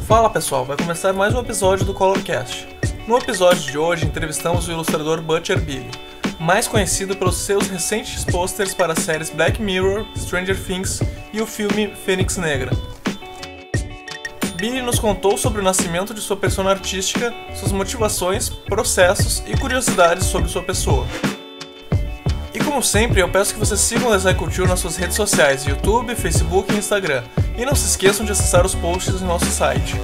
Fala pessoal, vai começar mais um episódio do Colorcast. No episódio de hoje entrevistamos o ilustrador Butcher Billy, mais conhecido pelos seus recentes posters para as séries Black Mirror, Stranger Things e o filme Fênix Negra. Billy nos contou sobre o nascimento de sua persona artística, suas motivações, processos e curiosidades sobre sua pessoa. E como sempre, eu peço que vocês sigam o Design Culture nas suas redes sociais, YouTube, Facebook e Instagram. E não se esqueçam de acessar os posts do nosso site.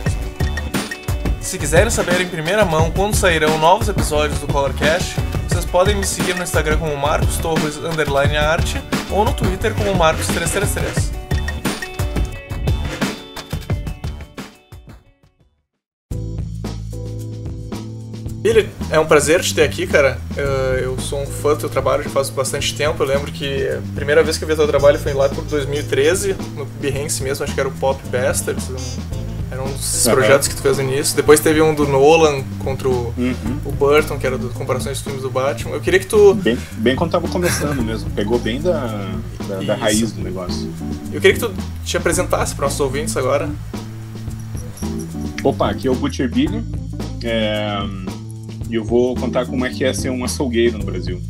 Se quiserem saber em primeira mão quando sairão novos episódios do Colorcast, vocês podem me seguir no Instagram como marcostorres_arte ou no Twitter como marcos333. Billy, é um prazer te ter aqui, cara. Eu sou um fã do teu trabalho já faz bastante tempo. Eu lembro que a primeira vez que eu vi teu trabalho foi lá por 2013, no Behance mesmo, acho que era o Pop Bastards. Era um dos projetos que tu fez no início. Depois teve um do Nolan contra o Burton, que era do comparações de filmes do Batman. Eu queria que tu... Bem quando tava começando mesmo, pegou bem da raiz do negócio. Eu queria que tu te apresentasse para nossos ouvintes agora. Opa, aqui é o Butcher Billy. E eu vou contar como é que é ser um açougueiro no Brasil.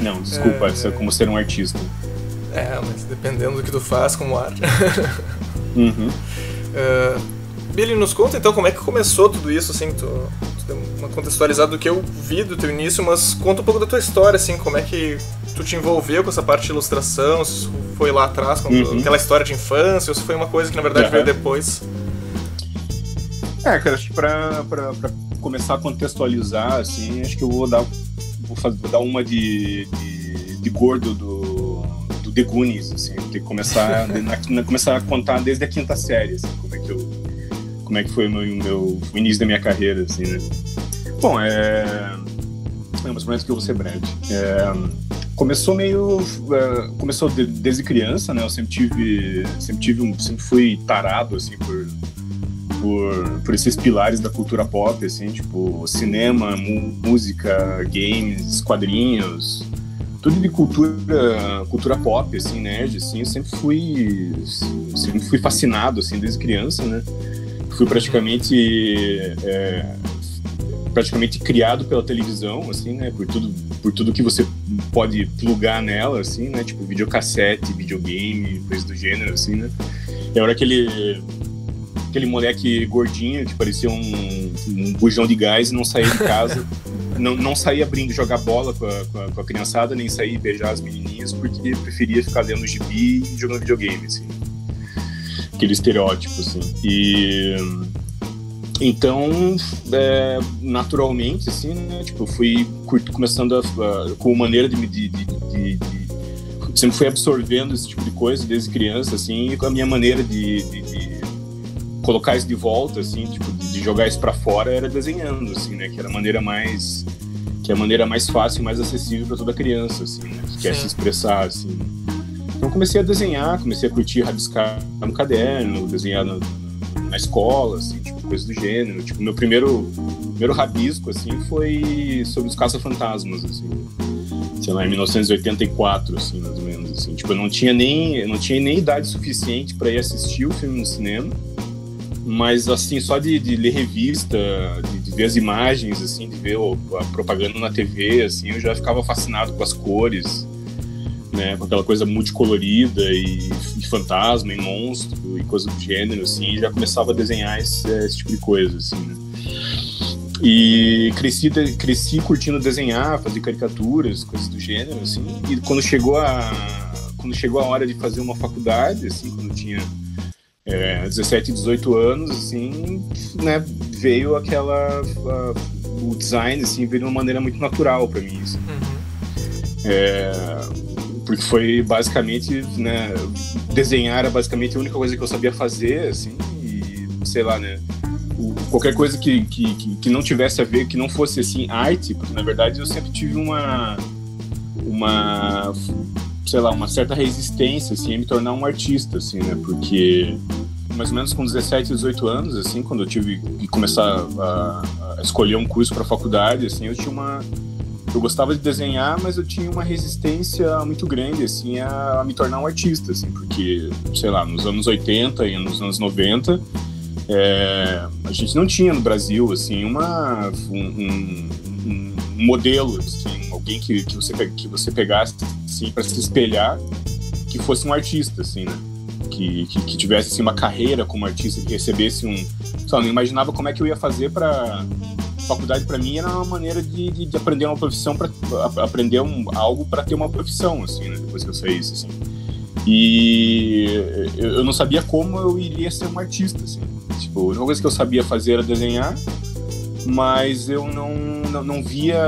Não, desculpa, isso é como ser um artista. Mas dependendo do que tu faz como arte. Billy, nos conta então como é que começou tudo isso, assim, tu deu uma contextualizada do que eu vi do teu início, mas conta um pouco da tua história, assim, como é que tu te envolveu com essa parte de ilustração, se foi lá atrás, com aquela história de infância, ou se foi uma coisa que na verdade veio depois. Cara, acho que pra começar a contextualizar, assim, acho que eu vou dar uma de gordo do The Goonies, assim, tem que começar a contar desde a quinta série, assim, como é que foi o início da minha carreira, assim, né? Bom, mas prometo que eu vou ser breve. Começou desde criança, né? Eu sempre fui tarado, assim, por esses pilares da cultura pop, assim, tipo cinema, música, games, quadrinhos, tudo de cultura pop, assim, nerd, assim, eu sempre fui fascinado, assim, desde criança, né? Fui praticamente criado pela televisão, assim, né? Por tudo que você pode plugar nela, assim, né? Tipo videocassete, videogame, coisa do gênero, assim, né? Eu era aquele moleque gordinho que parecia um bujão de gás e não saía de casa, não saía jogar bola com a criançada, nem saía beijar as menininhas, porque preferia ficar lendo gibi e jogando videogame, assim. Aquele estereótipo, assim. E então, naturalmente, assim, né, tipo, fui começando com maneira de sempre fui absorvendo esse tipo de coisa desde criança, assim, e com a minha maneira de colocar isso de volta, assim, tipo, de jogar isso pra fora era desenhando, assim, né, que era a maneira mais fácil e mais acessível para toda criança, assim, né, que quer se expressar, assim. Então comecei a desenhar, comecei a curtir rabiscar no caderno, desenhar na escola, assim, tipo, coisa do gênero. Tipo, meu primeiro rabisco, assim, foi sobre os caça-fantasmas, assim, sei lá, em 1984, assim, mais ou menos, assim. Tipo, eu não tinha nem idade suficiente para ir assistir o filme no cinema, mas, assim, só de ler revista, de ver as imagens, assim, de ver a propaganda na TV, assim, eu já ficava fascinado com as cores, né, com aquela coisa multicolorida e fantasma e monstro e coisa do gênero, assim, e já começava a desenhar esse tipo de coisa, assim, né. E cresci curtindo desenhar, fazer caricaturas, coisas do gênero, assim, e quando chegou a hora de fazer uma faculdade, assim, quando eu tinha 17, 18 anos, assim, né, veio o design, assim, veio de uma maneira muito natural para mim, assim. Porque foi basicamente, né, desenhar era basicamente a única coisa que eu sabia fazer, assim, e sei lá, né, qualquer coisa que não tivesse a ver, que não fosse, assim, arte, porque na verdade eu sempre tive uma certa resistência, assim, a me tornar um artista, assim, né, porque mais ou menos com 17, 18 anos, assim, quando eu tive que começar a escolher um curso para faculdade, assim, eu tinha eu gostava de desenhar, mas eu tinha uma resistência muito grande, assim, a me tornar um artista, assim, porque, sei lá, nos anos 80 e nos anos 90, a gente não tinha no Brasil, assim, um modelo, assim, alguém que você pegasse, assim, para se espelhar, que fosse um artista, assim, né? Que tivesse, assim, uma carreira como artista, que recebesse não imaginava como é que eu ia fazer para... Faculdade para mim era uma maneira de aprender uma profissão, para aprender algo para ter uma profissão, assim, né? Depois que eu saísse, assim. E eu não sabia como eu iria ser um artista, assim. Tipo, a única coisa que eu sabia fazer era desenhar, mas eu não via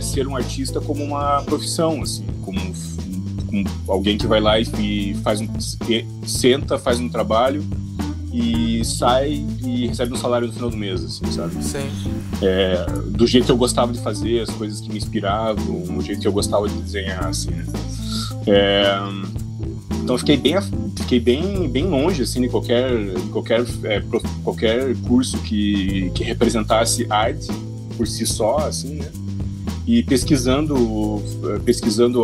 ser um artista como uma profissão, assim, como alguém que vai lá e senta, faz um trabalho e sai e recebe um salário no final do mês, assim, sabe? Sim. Do jeito que eu gostava de fazer, as coisas que me inspiravam, o jeito que eu gostava de desenhar, assim, né? Então eu fiquei bem longe, assim, de qualquer curso que representasse arte por si só, assim, né? E pesquisando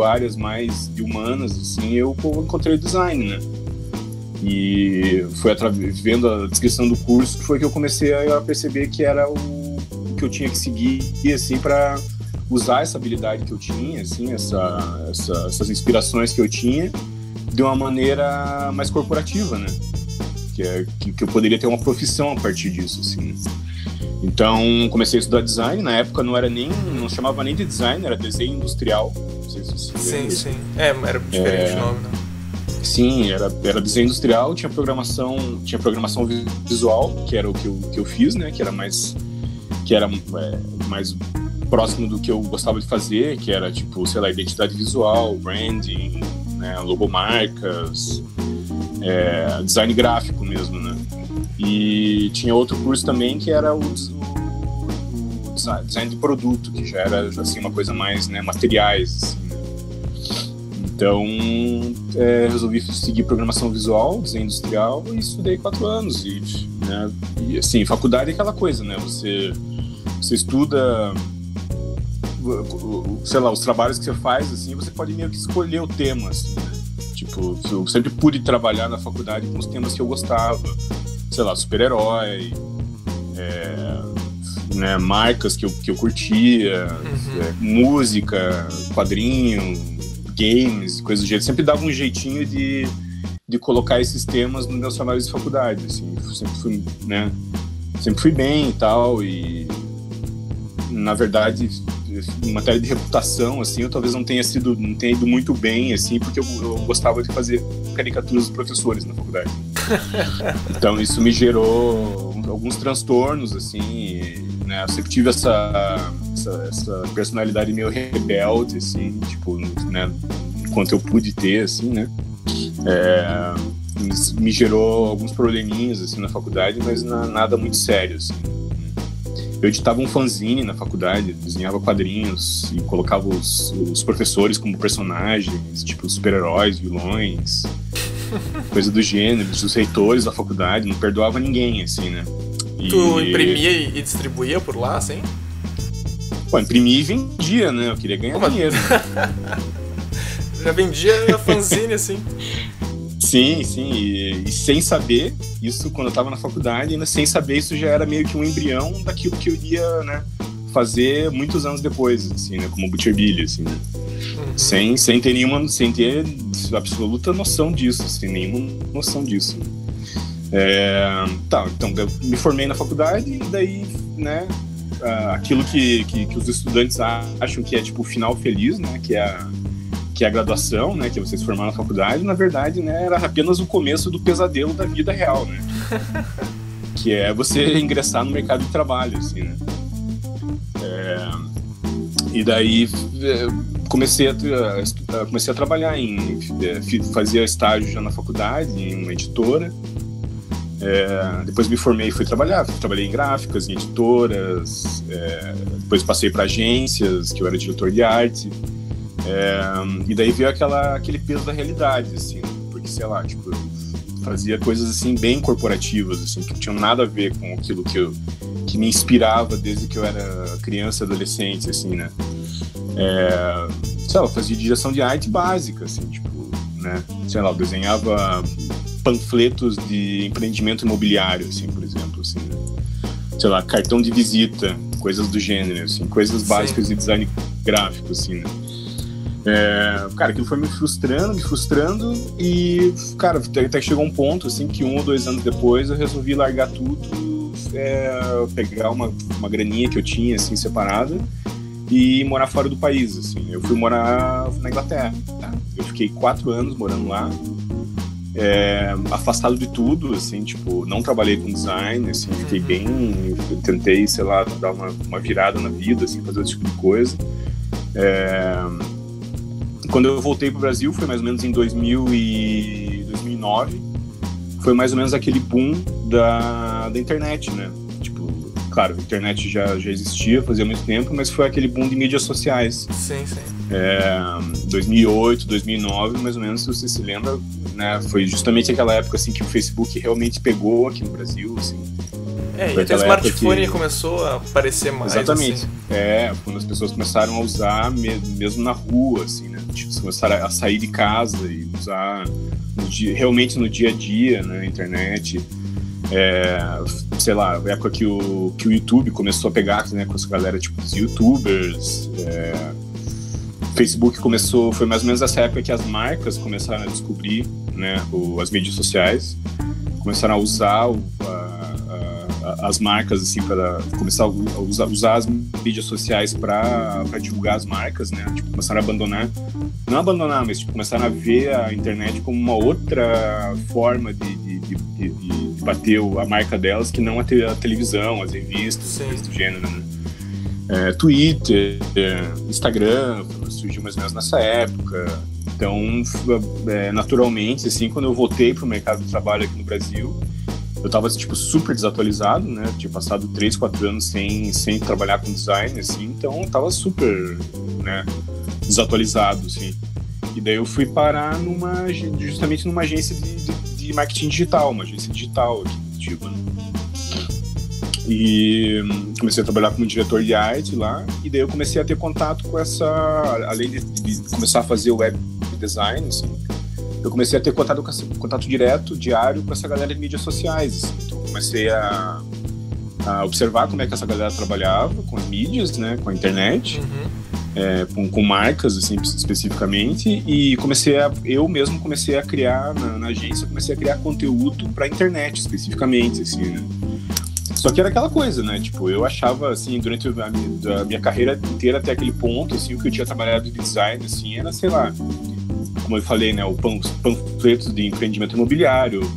áreas mais humanas, assim, eu encontrei o design, né? E foi vendo a descrição do curso que foi que eu comecei a perceber que era o que eu tinha que seguir, assim, para usar essa habilidade que eu tinha, assim, essas inspirações que eu tinha, de uma maneira mais corporativa, né? Que eu poderia ter uma profissão a partir disso, assim. Então, comecei a estudar design. Na época não chamava nem de design, era desenho industrial. Não sei se você sim. Era diferente o nome, né? Sim, era desenho industrial, tinha programação visual, que era o que eu fiz, né? Que era mais próximo do que eu gostava de fazer, que era, tipo, sei lá, identidade visual, branding, né, logomarcas, design gráfico mesmo, né? E tinha outro curso também que era o design de produto, que já era, assim, uma coisa mais, né, materiais, assim, né? Então, resolvi seguir programação visual, desenho industrial, e estudei 4 anos. Né, e assim, faculdade é aquela coisa, né? Você estuda, sei lá, os trabalhos que você faz, assim, você pode meio que escolher o tema, assim, né? Tipo, eu sempre pude trabalhar na faculdade com os temas que eu gostava. Sei lá, super-herói, né, marcas que eu curtia, música, quadrinho, games, coisas do jeito. Sempre dava um jeitinho de colocar esses temas nos meus trabalhos de faculdade, assim. Sempre fui bem e tal, e na verdade, em matéria de reputação, assim, eu talvez não tenha ido muito bem, assim, porque eu gostava de fazer caricaturas dos professores na faculdade. Então isso me gerou alguns transtornos, assim, né? Eu sempre tive essa personalidade meio rebelde, assim, tipo, né, enquanto eu pude ter, assim, né? Me gerou alguns probleminhas, assim, na faculdade, mas nada muito sério, assim. Eu editava um fanzine na faculdade, desenhava quadrinhos e colocava os professores como personagens, tipo super-heróis, vilões, coisa do gênero, os reitores da faculdade, não perdoava ninguém, assim, né? Tu imprimia e distribuía por lá, assim? Pô, imprimia e vendia, né? Eu queria ganhar dinheiro. Já vendia fanzine, assim? Sim, e sem saber, isso quando eu tava na faculdade, ainda sem saber, isso já era meio que um embrião daquilo que eu iria, né, fazer muitos anos depois, assim, né, como Butcher Billy, assim, né? Sem ter absoluta noção disso, assim, nenhuma noção disso. Então eu me formei na faculdade e daí, né, aquilo que os estudantes acham que é tipo o final feliz, né, que é a graduação, né, que é você se formar na faculdade, na verdade, né, era apenas o começo do pesadelo da vida real, né? Que é você ingressar no mercado de trabalho, assim, né? E daí comecei a trabalhar fazia estágio já na faculdade, em uma editora. Depois me formei e trabalhei em gráficas, em editoras, depois passei para agências, que eu era diretor de arte. E daí veio aquele peso da realidade, assim, porque, sei lá, tipo, eu fazia coisas, assim, bem corporativas, assim, que não tinham nada a ver com aquilo que me inspirava desde que eu era criança e adolescente, assim, né? Sei lá, eu fazia direção de arte básica, assim, tipo, né? Sei lá, eu desenhava panfletos de empreendimento imobiliário, assim, por exemplo, assim, né? Sei lá, cartão de visita, coisas do gênero, assim, coisas básicas de design gráfico, assim, né? Cara, aquilo foi me frustrando e, cara, até chegou um ponto, assim, que 1 ou 2 anos depois eu resolvi largar tudo, pegar uma graninha que eu tinha, assim, separada e morar fora do país, assim. Eu fui morar na Inglaterra. Eu fiquei 4 anos morando lá, afastado de tudo, assim, tipo, não trabalhei com design, assim, fiquei bem, tentei, sei lá, dar uma virada na vida, assim, fazer esse tipo de coisa. Quando eu voltei pro Brasil, foi mais ou menos em 2009, foi mais ou menos aquele boom da internet, né? Tipo, claro, a internet já existia fazia muito tempo, mas foi aquele boom de mídias sociais. Sim. 2008, 2009, mais ou menos, se você se lembra, né? Foi justamente aquela época, assim, que o Facebook realmente pegou aqui no Brasil, assim. E até o smartphone começou a aparecer mais. Exatamente. Assim. Quando as pessoas começaram a usar mesmo na rua, assim, né? Tipo, começaram a sair de casa e usar realmente no dia a dia, né? A internet. Sei lá, a época que o YouTube começou a pegar, né? Com essa galera, tipo, os YouTubers. Facebook começou, foi mais ou menos essa época que as marcas começaram a descobrir, né? As mídias sociais. Começaram a usar as marcas, assim, para começar a usar as mídias sociais para divulgar as marcas, né? Tipo, começaram a não abandonar, mas tipo, começaram a ver a internet como uma outra forma de bater a marca delas, que não a televisão, as revistas, coisas do gênero, né? Twitter, Instagram, surgiu mais ou menos nessa época. Então, naturalmente, assim, quando eu voltei para o mercado de trabalho aqui no Brasil, eu tava, tipo, super desatualizado, né? Tinha passado 3, 4 anos sem trabalhar com design, assim, então eu tava super, né, desatualizado, assim. E daí eu fui parar justamente numa agência de marketing digital, uma agência digital aqui em Curitiba, né? E comecei a trabalhar como diretor de arte lá, e daí eu comecei a ter contato com além de começar a fazer web design, assim, eu comecei a ter contato direto, diário, com essa galera de mídias sociais, assim. Então comecei a observar como é que essa galera trabalhava com as mídias, né, com a internet, com marcas, assim, especificamente, e eu mesmo comecei a criar, na agência, comecei a criar conteúdo para a internet, especificamente, assim, né. Só que era aquela coisa, né, tipo, eu achava, assim, durante a minha carreira inteira até aquele ponto, assim, o que eu tinha trabalhado de design, assim, era, sei lá, como eu falei, né, os panfletos de empreendimento imobiliário,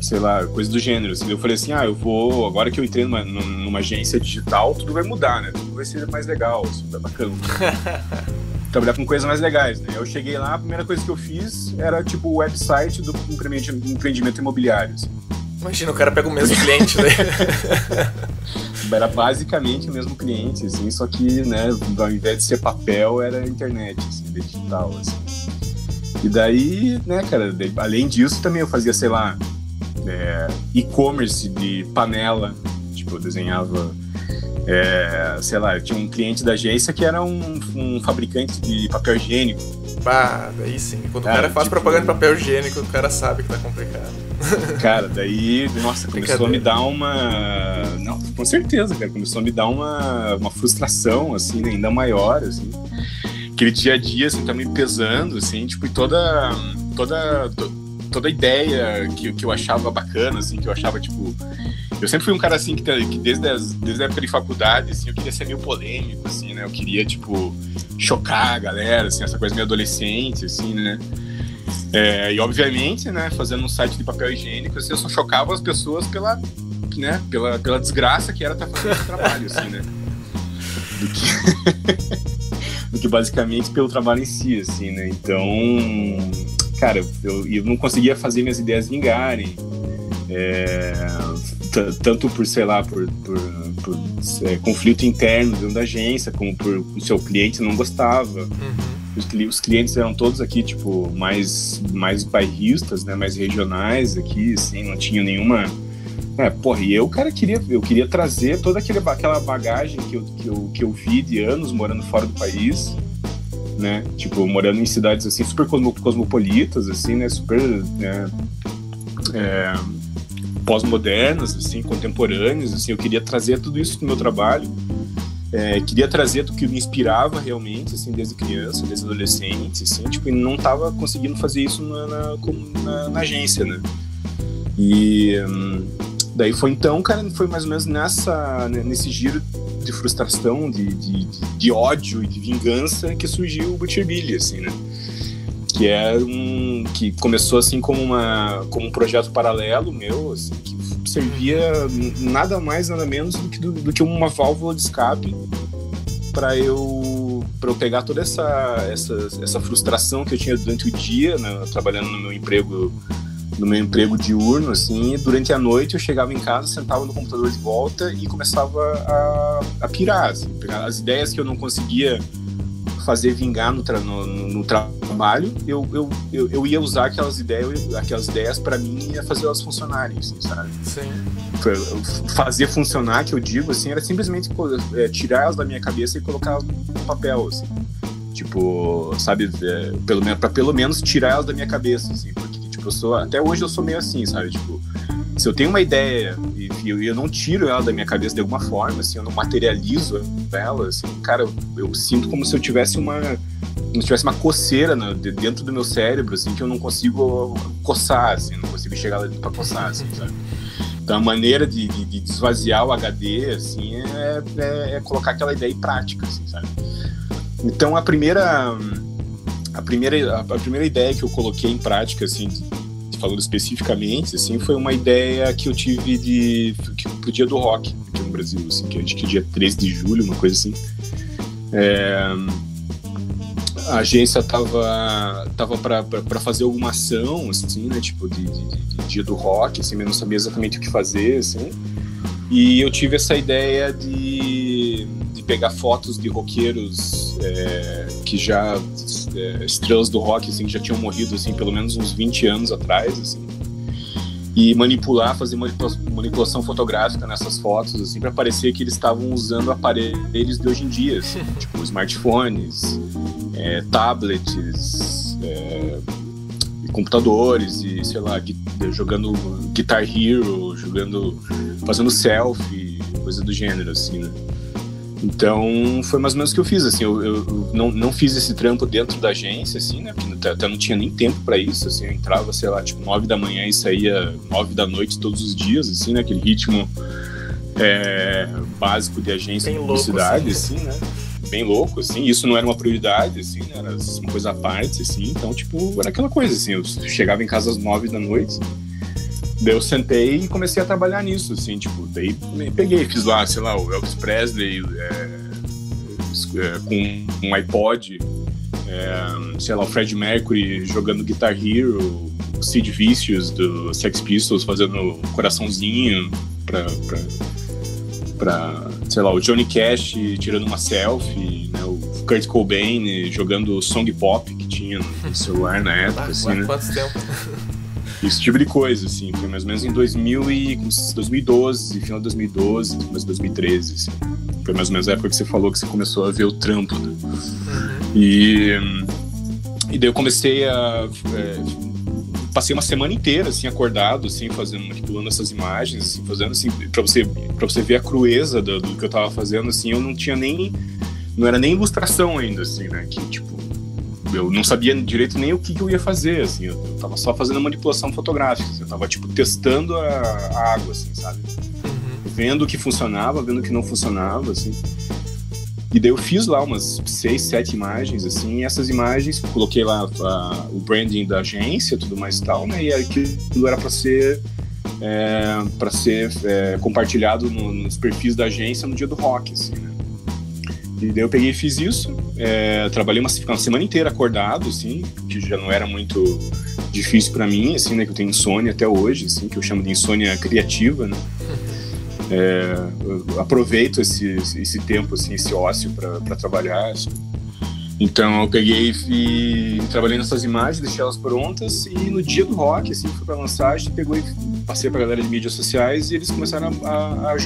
sei lá, coisa do gênero, assim. Eu falei assim, agora que eu entrei numa agência digital, tudo vai mudar, né, tudo vai ser mais legal, assim, vai bacana. Trabalhar com coisas mais legais, né. Eu cheguei lá, a primeira coisa que eu fiz era, tipo, o website do empreendimento imobiliário, assim. Imagina, o cara pega o mesmo cliente, né? Era basicamente o mesmo cliente, assim, só que, né, ao invés de ser papel, era internet, assim, digital, assim. E daí, né, cara, além disso, também eu fazia, sei lá, e-commerce de panela, tipo, eu desenhava, sei lá, eu tinha um cliente da agência que era um fabricante de papel higiênico. Daí sim, quando o cara faz tipo, propaganda de papel higiênico, o cara sabe que tá complicado. Cara, daí, nossa, começou a me dar uma... Não, com certeza, cara, começou a me dar uma frustração, assim, né, ainda maior, assim. Aquele dia a dia, assim, tá me pesando, assim, tipo, e toda a ideia que eu achava bacana, assim, que eu achava, tipo... Eu sempre fui um cara, assim, que desde a época de faculdade, assim, eu queria ser meio polêmico, assim, né? Eu queria, tipo, chocar a galera, assim, essa coisa meio adolescente, assim, né? E, obviamente, né, fazendo um site de papel higiênico, assim, eu só chocava as pessoas pela desgraça que era estar fazendo esse trabalho, assim, né? Do que basicamente pelo trabalho em si, assim, né? Então, cara, eu não conseguia fazer minhas ideias vingarem. Tanto por, sei lá, por conflito interno dentro da agência, como por o seu cliente não gostava. Os clientes eram todos aqui, tipo, mais bairristas, né, mais regionais aqui, assim, não tinha Porra, e eu, cara, eu queria trazer toda aquela bagagem que eu vi de anos morando fora do país, né? Tipo, morando em cidades, assim, super cosmopolitas, assim, né? Super, né? Pós-modernas, assim, contemporâneas, assim. Eu queria trazer tudo isso no meu trabalho. Queria trazer do que me inspirava realmente, assim, desde criança, desde adolescente, assim, tipo, e não tava conseguindo fazer isso na agência, né? E daí foi então, cara, foi mais ou menos nesse giro de frustração, de ódio e de vingança que surgiu o Butcher Billy, assim, né? Que começou assim como um projeto paralelo meu, assim, que servia nada mais, nada menos do que uma válvula de escape para eu pegar toda essa frustração que eu tinha durante o dia, né, trabalhando no meu emprego diurno, assim, e durante a noite eu chegava em casa, sentava no computador de volta e começava a pirar, assim, pegar as ideias que eu não conseguia fazer vingar no trabalho, eu ia usar aquelas ideias para mim e ia fazer elas funcionarem, assim, sabe? Sim. Fazer funcionar, que eu digo, assim, era simplesmente tirar elas da minha cabeça e colocar elas no papel, assim. Tipo, sabe, pelo menos tirar elas da minha cabeça, assim, porque, tipo, até hoje eu sou meio assim, sabe, tipo, se eu tenho uma ideia e eu não tiro ela da minha cabeça de alguma forma, assim, eu não materializo ela, assim, cara, eu sinto como se eu tivesse uma coceira dentro do meu cérebro, assim, que eu não consigo coçar, assim, não consigo chegar lá dentro pra coçar, assim, sabe? Então a maneira de esvaziar o HD, assim, é colocar aquela ideia em prática, assim, sabe? Então a primeira ideia que eu coloquei em prática, assim, falando especificamente, assim, foi uma ideia que eu tive pro Dia do Rock aqui no Brasil, assim, que acho que dia 13 de julho, uma coisa assim. A agência tava para fazer alguma ação, assim, né, tipo de Dia do Rock, assim, eu não sabia exatamente o que fazer, assim, e eu tive essa ideia de pegar fotos de roqueiros que já estrelas do rock, assim, que já tinham morrido, assim, pelo menos uns 20 anos atrás, assim, e fazer manipulação fotográfica nessas fotos, assim, para parecer que eles estavam usando aparelhos de hoje em dia, assim, tipo smartphones, tablets, computadores e, sei lá, jogando Guitar Hero, fazendo selfie, coisa do gênero, assim, né? Então, foi mais ou menos o que eu fiz, assim, eu não fiz esse trampo dentro da agência, assim, né, porque até não tinha nem tempo pra isso, assim, eu entrava, sei lá, tipo, 9 da manhã e saía 9 da noite todos os dias, assim, né, aquele ritmo básico de agência de publicidade, assim, né, bem louco, assim, isso não era uma prioridade, assim, né, era uma coisa à parte, assim, então, tipo, era aquela coisa, assim, eu chegava em casa às 9 da noite, daí eu sentei e comecei a trabalhar nisso, assim, tipo, daí fiz lá, sei lá, o Elvis Presley com um iPod, sei lá, o Freddie Mercury jogando Guitar Hero, o Sid Vicious do Sex Pistols fazendo coraçãozinho pra sei lá, o Johnny Cash tirando uma selfie, né, o Kurt Cobain jogando song pop que tinha no celular na época, assim, né? Quanto tempo? Esse tipo de coisa, assim, foi mais ou menos em 2012, final de 2012, começo de 2013, assim. Foi mais ou menos a época que você falou que você começou a ver o trampo, né? E daí eu comecei passei uma semana inteira, assim, acordado, assim, manipulando essas imagens, assim, fazendo, assim, pra você ver a crueza do que eu tava fazendo, assim, eu não era nem ilustração ainda, assim, né, que, tipo, eu não sabia direito nem o que eu ia fazer, assim, eu tava só fazendo manipulação fotográfica, assim, eu tava, tipo, testando a água, assim, sabe? Vendo o que funcionava, vendo o que não funcionava, assim. E daí eu fiz lá umas 6, 7 imagens, assim, e essas imagens, coloquei lá o branding da agência, tudo mais e tal, né, e aquilo era para ser compartilhado nos perfis da agência no Dia do Rock, assim, né. E daí eu peguei e fiz isso, trabalhei uma semana inteira acordado, assim, que já não era muito difícil para mim, assim, né, que eu tenho insônia até hoje, assim, que eu chamo de insônia criativa, né. Eu aproveito esse tempo, assim, esse ócio para trabalhar, assim. Então eu peguei e trabalhei nessas imagens, deixei elas prontas, e no dia do rock, assim, fui pra lançar, a gente pegou e passei pra galera de mídias sociais, e eles começaram a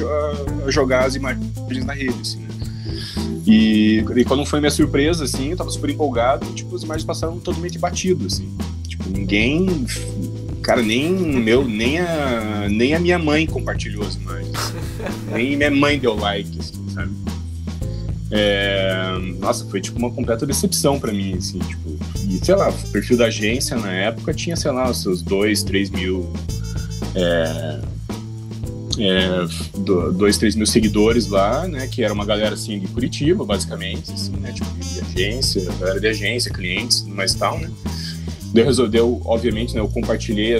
jogar as imagens na rede, assim, né? E quando foi minha surpresa, assim, eu tava super empolgado, tipo, as imagens passaram totalmente batido, assim. Tipo, ninguém... Cara, nem a minha mãe compartilhou as imagens. Nem minha mãe deu like, assim, sabe? Nossa, foi tipo uma completa decepção pra mim, assim, tipo, e sei lá, o perfil da agência na época tinha, sei lá, os seus 2-3 mil 2-3 mil seguidores lá, né, que era uma galera, assim, de Curitiba, basicamente, assim, né, tipo, de agência, galera de agência, clientes, tudo mais e tal, né. Deu, obviamente, né, eu compartilhei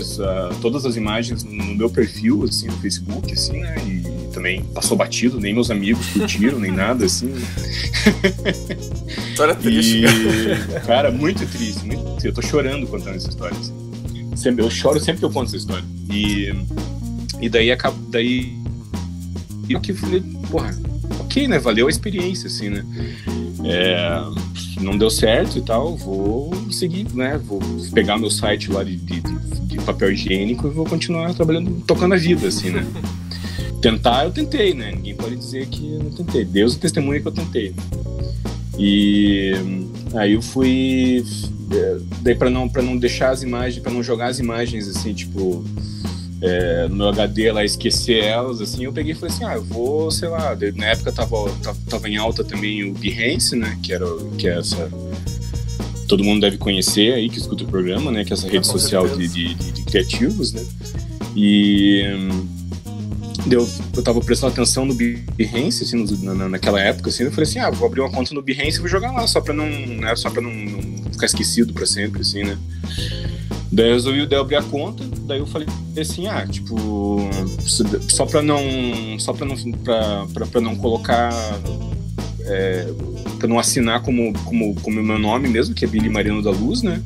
todas as imagens no meu perfil, assim, no Facebook, assim, né, e também passou batido, nem meus amigos curtiram, nem nada, assim. História triste. Cara, muito triste, eu tô chorando contando essa história, assim. Eu choro sempre que eu conto essa história. E daí eu que falei, porra, ok, né, valeu a experiência, assim, né. Não deu certo e tal, vou seguir, né, vou pegar meu site lá de papel higiênico e vou continuar trabalhando, tocando a vida, assim, né. Tentar, eu tentei, né, ninguém pode dizer que eu não tentei, Deus é testemunha que eu tentei. E aí eu fui, daí pra não deixar as imagens, pra não jogar as imagens, assim, tipo, no meu HD lá, esquecer elas, assim, eu peguei e falei assim, eu vou, sei lá, na época tava em alta também o Behance, né, que é essa, todo mundo deve conhecer aí, que escuta o programa, né, que é essa rede social de criativos, né, e eu tava prestando atenção no Behance, assim, naquela época, assim, eu falei assim, vou abrir uma conta no Behance e vou jogar lá, só pra não ficar esquecido pra sempre, assim, né. Daí eu resolvi abrir a conta, daí eu falei assim, tipo, só pra não colocar, pra não assinar como meu nome mesmo, que é Billy Mariano da Luz, né?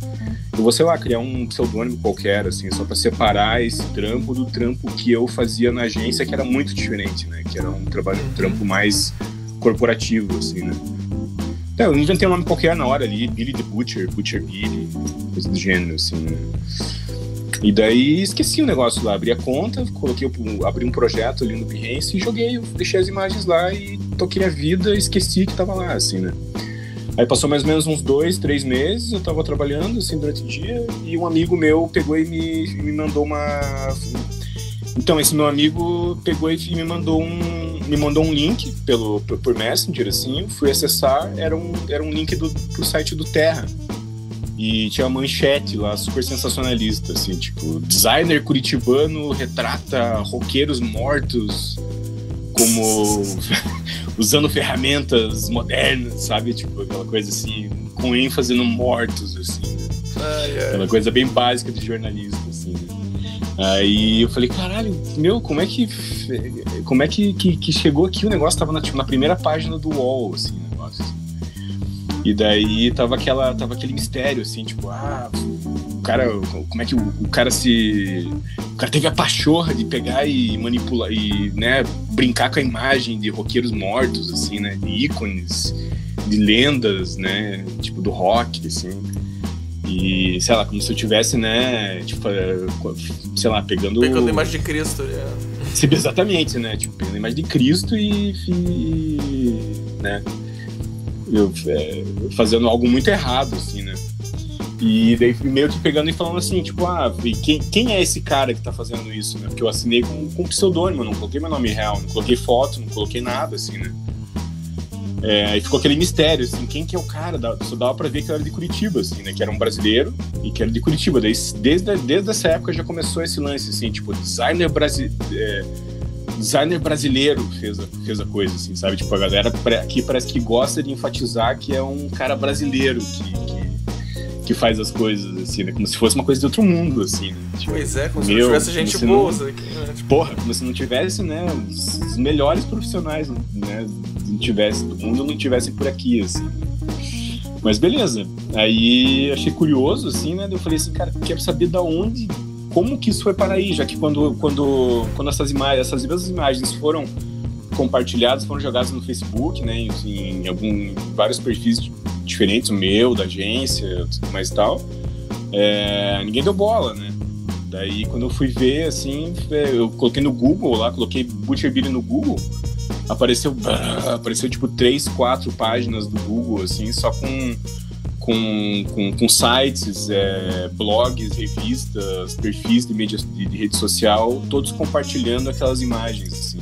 Eu vou, sei lá, criar um pseudônimo qualquer, assim, só pra separar esse trampo do trampo que eu fazia na agência, que era muito diferente, né? Que era um trampo mais corporativo, assim, né? Eu inventei um nome qualquer na hora ali, Billy the Butcher Billy, coisa do gênero, assim, né? E daí esqueci o negócio lá, abri a conta, abri um projeto ali no Behance e joguei, deixei as imagens lá e toquei a vida e esqueci que tava lá, assim, né? Aí passou mais ou menos uns 2-3 meses, eu tava trabalhando, assim, durante o dia, e um amigo meu pegou e me mandou uma... Então, esse meu amigo pegou e me mandou um link por Messenger, assim, eu fui acessar, era um link pro site do Terra. E tinha uma manchete lá, super sensacionalista, assim, tipo, designer curitibano retrata roqueiros mortos como usando ferramentas modernas, sabe? Tipo, aquela coisa assim, com ênfase no mortos, assim. Aquela coisa bem básica de jornalista, assim, né? Aí eu falei, caralho, meu, como é que chegou aqui? O negócio tava na primeira página do UOL, assim, o negócio, assim. E daí tava aquele mistério, assim, tipo, o cara, como é que o cara teve a pachorra de pegar e manipular, e, né, brincar com a imagem de roqueiros mortos, assim, né, de ícones, de lendas, né, tipo, do rock, assim. E, sei lá, como se eu tivesse, né, tipo, sei lá, pegando a imagem de Cristo, Exatamente, né, tipo, pegando a imagem de Cristo e né, fazendo algo muito errado, assim, né. E daí meio que pegando e falando assim, tipo, quem é esse cara que tá fazendo isso, né? Porque eu assinei com pseudônimo, não coloquei meu nome real, não coloquei foto, não coloquei nada, assim, né. Aí ficou aquele mistério, assim, quem que é o cara? Só dava pra ver que era de Curitiba, assim, né? Que era um brasileiro e que era de Curitiba. Daí, desde essa época já começou esse lance, assim, tipo, designer brasileiro fez a coisa, assim, sabe? Tipo, a galera aqui parece que gosta de enfatizar que é um cara brasileiro que faz as coisas, assim, né? Como se fosse uma coisa de outro mundo, assim, né? Tipo, pois é, como se não tivesse gente boa aqui, né? Tipo... Porra, como se não tivesse, né, os melhores profissionais, né, do mundo não tivessem por aqui, assim. Mas beleza. Aí achei curioso, assim, né? Eu falei assim, cara, quero saber da onde, como que isso foi para aí, já que quando essas mesmas imagens foram compartilhadas, foram jogadas no Facebook, né, em vários perfis diferentes, o meu, da agência, tudo mais e tal. Ninguém deu bola, né? Daí, quando eu fui ver, assim, eu coloquei no Google lá, coloquei Butcher Billy no Google, apareceu tipo 3, 4 páginas do Google, assim, só com sites, blogs, revistas, perfis de rede social, todos compartilhando aquelas imagens, assim.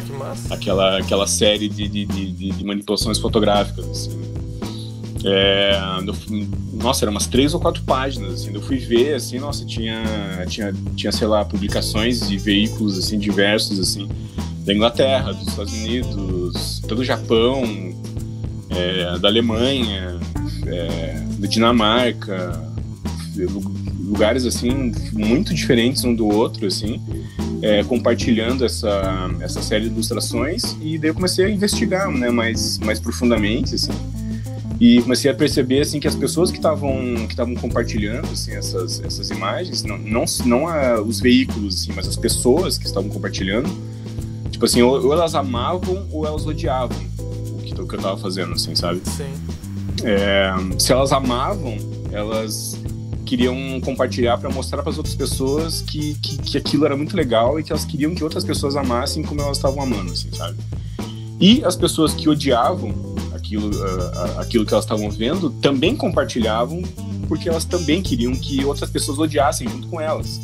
Que massa. Aquela série de manipulações fotográficas, assim. Nossa, eram umas 3 ou 4 páginas, assim. Eu fui ver, assim, nossa, tinha, sei lá, publicações de veículos, assim, diversos, assim, da Inglaterra, dos Estados Unidos, do Japão, da Alemanha, da Dinamarca, lugares, assim, muito diferentes um do outro, assim, compartilhando essa série de ilustrações. E daí eu comecei a investigar, né, mais profundamente, assim. E comecei a perceber, assim, que as pessoas que estavam compartilhando, assim, essas imagens, não os veículos, assim, mas as pessoas que estavam compartilhando, tipo assim, ou elas amavam ou elas odiavam o que eu tava fazendo, assim, sabe? Sim. Se elas amavam, elas queriam compartilhar para mostrar para as outras pessoas que aquilo era muito legal e que elas queriam que outras pessoas amassem como elas estavam amando, assim, sabe? E as pessoas que odiavam aquilo que elas estavam vendo também compartilhavam porque elas também queriam que outras pessoas odiassem junto com elas,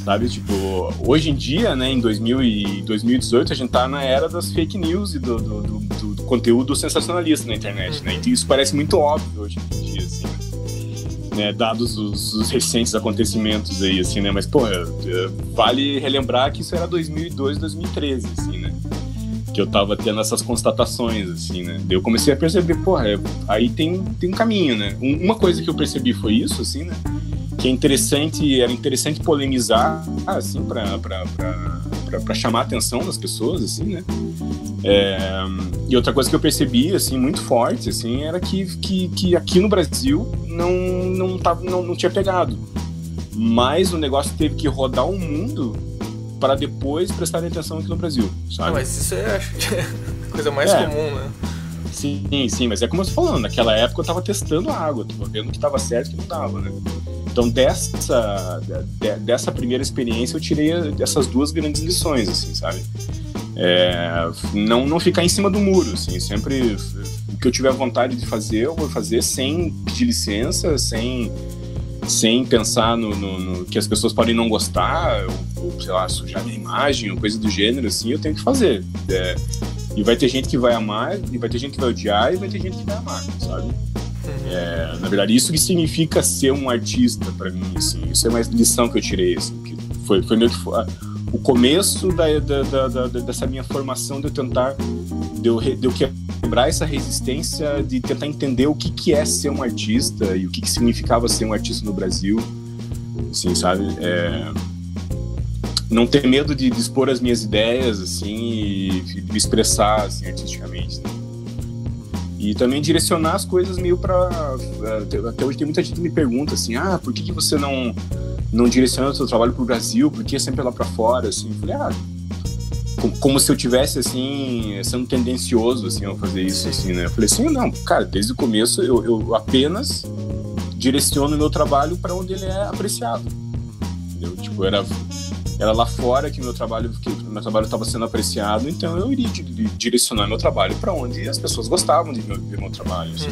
sabe? Tipo, hoje em dia, né, em 2018, a gente tá na era das fake news e do conteúdo sensacionalista na internet, né? E isso parece muito óbvio hoje em dia, assim, né? Dados os recentes acontecimentos aí, assim, né? Mas, porra, vale relembrar que isso era 2002, 2013, assim, né? Que eu tava tendo essas constatações, assim, né? Daí eu comecei a perceber, porra, aí tem um caminho, né? Uma coisa que eu percebi foi isso, assim, né? Que era interessante polemizar, assim, pra chamar a atenção das pessoas, assim, né? E outra coisa que eu percebi, assim, muito forte, assim, era que aqui no Brasil não tinha pegado. Mas o negócio teve que rodar o mundo para depois prestar atenção aqui no Brasil, sabe? Mas isso acho que é a coisa mais comum, né? Sim, mas é como eu tô falando, naquela época eu tava testando a água, tava vendo que tava certo e que não tava, né? Então dessa primeira experiência eu tirei essas 2 grandes lições, assim, sabe? Não ficar em cima do muro, assim, sempre o que eu tiver vontade de fazer, eu vou fazer sem pedir licença, sem pensar no que as pessoas podem não gostar, ou sei lá, sujar minha imagem, ou coisa do gênero, assim, eu tenho que fazer. E vai ter gente que vai amar, e vai ter gente que vai odiar, e vai ter gente que vai amar, sabe? Na verdade, isso que significa ser um artista pra mim, assim, isso é mais lição que eu tirei, assim, que foi meio que o começo dessa minha formação, de eu quebrar essa resistência, de tentar entender o que é ser um artista e o que significava ser um artista no Brasil, assim, sabe? Não ter medo de expor as minhas ideias, assim, e de me expressar, assim, artisticamente, né? E também direcionar as coisas meio pra... Até hoje tem muita gente que me pergunta, assim, por que você não direciona o seu trabalho pro Brasil? Por que sempre lá pra fora, assim? Eu falei, como se eu tivesse, assim, sendo tendencioso, assim, a fazer isso, assim, né? Eu falei assim, não, cara, desde o começo eu apenas direciono o meu trabalho para onde ele é apreciado, entendeu? Tipo, era lá fora que meu trabalho estava sendo apreciado, então eu iria direcionar meu trabalho para onde as pessoas gostavam de ver meu trabalho, assim.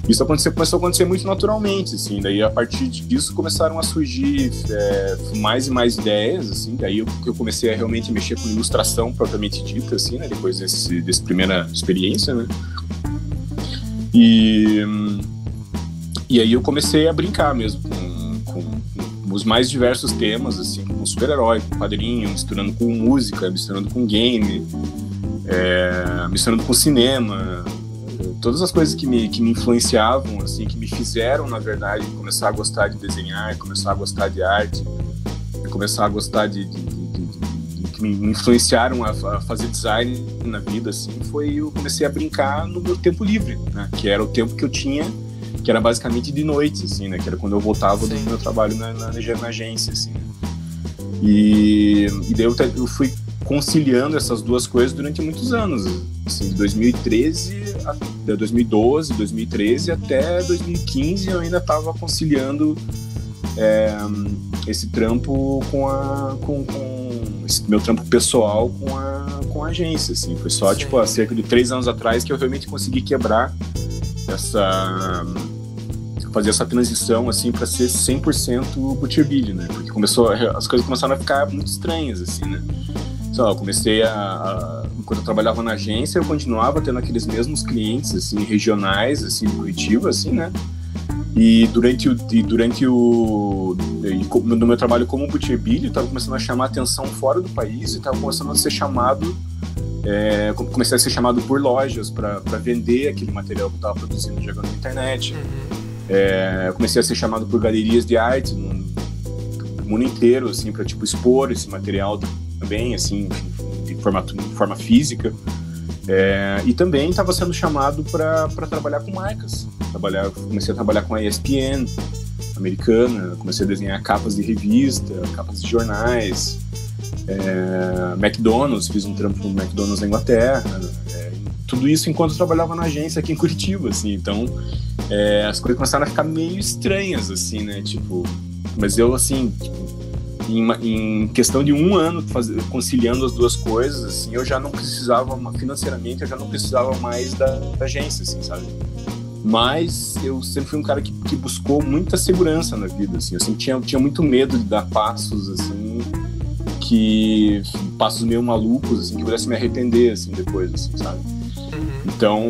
Isso começou a acontecer muito naturalmente, assim. Daí, a partir disso, começaram a surgir mais e mais ideias, assim. Daí eu comecei a realmente mexer com ilustração propriamente dita, assim, né? Depois dessa primeira experiência, né? E aí eu comecei a brincar mesmo com os mais diversos temas, assim, com super-herói, com quadrinho, misturando com música, misturando com game, misturando com cinema. Todas as coisas que me influenciavam, assim, que me fizeram, na verdade, começar a gostar de desenhar, começar a gostar de arte, começar a gostar que me influenciaram a fazer design na vida, assim, eu comecei a brincar no meu tempo livre, né? Que era o tempo que eu tinha, que era basicamente de noite, assim, né? Que era quando eu voltava do meu trabalho na agência, assim, né? E daí eu fui conciliando essas duas coisas durante muitos anos, assim, de 2013 até 2012, 2013 até 2015 eu ainda estava conciliando esse trampo com esse meu trampo pessoal com a agência, assim. Foi só, tipo, há cerca de 3 anos atrás que eu realmente consegui quebrar fazer essa transição, assim, para ser 100% Butcherbilly, né? Porque as coisas começaram a ficar muito estranhas, assim, né? Sei lá, eu comecei quando eu trabalhava na agência, eu continuava tendo aqueles mesmos clientes, assim, regionais, assim, de Curitiba, assim, né? E no meu trabalho como Butcherbilly, eu estava começando a chamar atenção fora do país e estava começando a ser chamado, comecei a ser chamado por lojas para vender aquele material que eu estava produzindo e jogando na internet. Eu comecei a ser chamado por galerias de arte no mundo inteiro, assim, para, tipo, expor esse material também, assim, de forma física. E também estava sendo chamado para trabalhar com marcas. Comecei a trabalhar com a ESPN americana, comecei a desenhar capas de revista, capas de jornais, McDonald's, fiz um trampo no McDonald's na Inglaterra, tudo isso enquanto eu trabalhava na agência aqui em Curitiba, assim. Então as coisas começaram a ficar meio estranhas, assim, né, tipo, mas eu, assim, tipo, em questão de 1 ano conciliando as duas coisas, assim, eu já não precisava, financeiramente, eu já não precisava mais da agência, assim, sabe? Mas eu sempre fui um cara que buscou muita segurança na vida, assim. Eu sempre tinha muito medo de dar passos, assim, passos meio malucos, assim, que pudesse me arrepender, assim, depois, assim, sabe? Então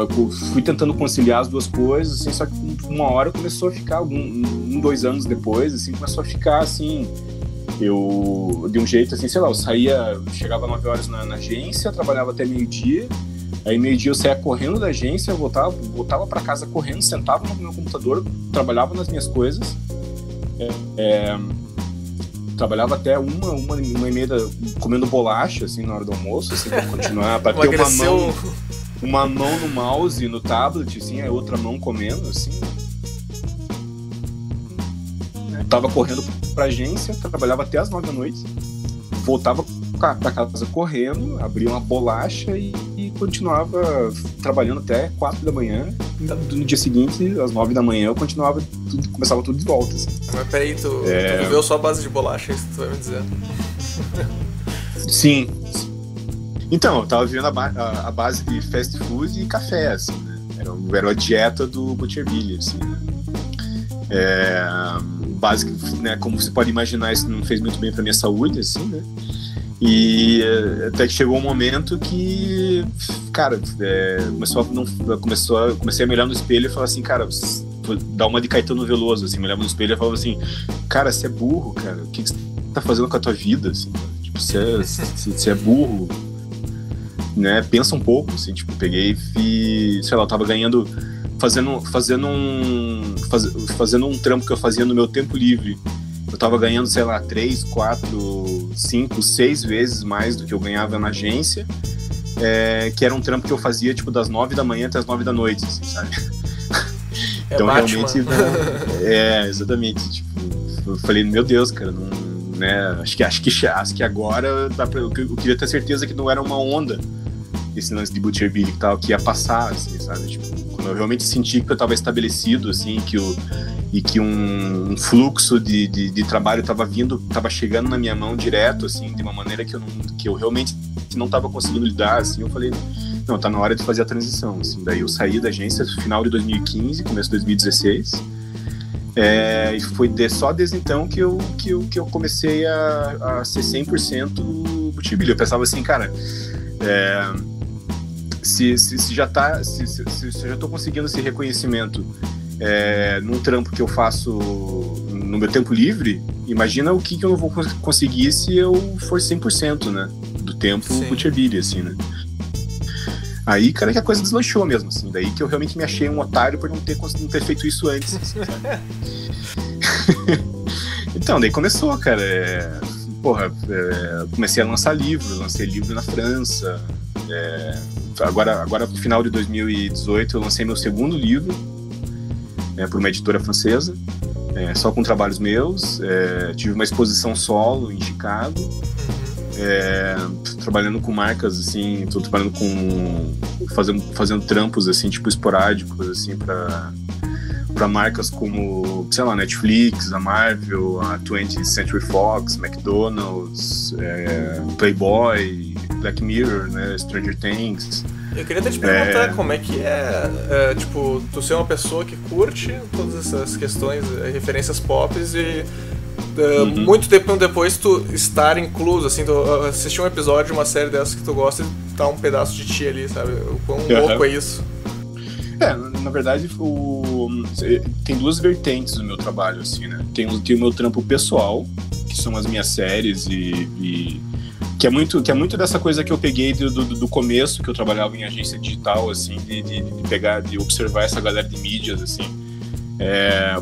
eu fui tentando conciliar as duas coisas, assim, só que uma hora começou a ficar, 2 anos depois, assim, começou a ficar, assim, eu, de um jeito, assim, sei lá, chegava 9 horas na agência, trabalhava até meio-dia, aí meio-dia eu saía correndo da agência, eu voltava para casa correndo, sentava no meu computador, trabalhava nas minhas coisas, trabalhava até uma e meia comendo bolacha, assim, na hora do almoço, assim, pra continuar, pra ter uma mão no mouse, no tablet, assim, a outra mão comendo, assim. Tava correndo pra agência, trabalhava até as 9 da noite, voltava pra casa correndo, abria uma bolacha e continuava trabalhando até 4 da manhã. No dia seguinte, às 9 da manhã, eu começava tudo de volta, assim. Mas peraí, tu viveu só a base de bolacha, é isso que tu vai me dizer? Sim. Então, eu tava vivendo a base de fast food e café, assim, né? Era a dieta do Butcherbilly, assim, né? Básico, né? Como você pode imaginar, isso não fez muito bem pra minha saúde, assim, né? E até que chegou um momento que, cara, comecei a me olhar no espelho e falar assim, cara, vou dar uma de Caetano Veloso, assim, me olhava no espelho e falava assim, cara, você é burro, cara, o que você tá fazendo com a tua vida, assim, tipo, você é burro, né, pensa um pouco, assim, tipo, peguei e, sei lá, eu tava ganhando, fazendo um trampo que eu fazia no meu tempo livre, eu tava ganhando, sei lá, 3, 4, 5, 6 vezes mais do que eu ganhava na agência, que era um trampo que eu fazia, tipo, das 9 da manhã até as 9 da noite, assim, sabe? Então, realmente, exatamente, tipo, eu falei, meu Deus, cara, não, né, acho que agora eu queria ter certeza que não era uma onda esse lance de Butcherbilly e tal, que ia passar, assim, sabe? Tipo, quando eu realmente senti que eu tava estabelecido, assim, e que um fluxo de trabalho tava chegando na minha mão direto, assim, de uma maneira que eu realmente não tava conseguindo lidar, assim, eu falei, não, tá na hora de fazer a transição, assim. Daí eu saí da agência no final de 2015, começo de 2016, e foi só desde então que eu comecei a ser 100% Butcherbilly. Eu pensava assim, cara, se eu já tô conseguindo esse reconhecimento num trampo que eu faço no meu tempo livre, imagina o que eu não vou conseguir se eu for 100%, né, do tempo Butcherbilly, assim, né. Aí, cara, que a coisa deslanchou mesmo, assim. Daí que eu realmente me achei um otário por não ter feito isso antes, assim, sabe? Então, daí começou, cara. Comecei a lançar livro, lancei livro na França. Agora, no final de 2018, eu lancei meu segundo livro, por uma editora francesa, só com trabalhos meus. Tive uma exposição solo em Chicago. trabalhando com marcas, assim, tô trabalhando fazendo trampos, assim, tipo, esporádicos, assim, para marcas como, sei lá, Netflix, a Marvel, a 20th Century Fox, McDonald's, Playboy, Black Mirror, né, Stranger Things. Eu queria até te perguntar como é que tipo, tu ser uma pessoa que curte todas essas questões, referências pop e muito tempo depois tu estar incluso, assim, tu assistir um episódio de uma série dessas que tu gosta e tá um pedaço de ti ali, sabe? O quão louco é isso? Na verdade, tem duas vertentes no meu trabalho, assim, né? Tem o meu trampo pessoal, que são as minhas séries e que é muito dessa coisa que eu peguei do começo, que eu trabalhava em agência digital, assim, de observar essa galera de mídias, assim.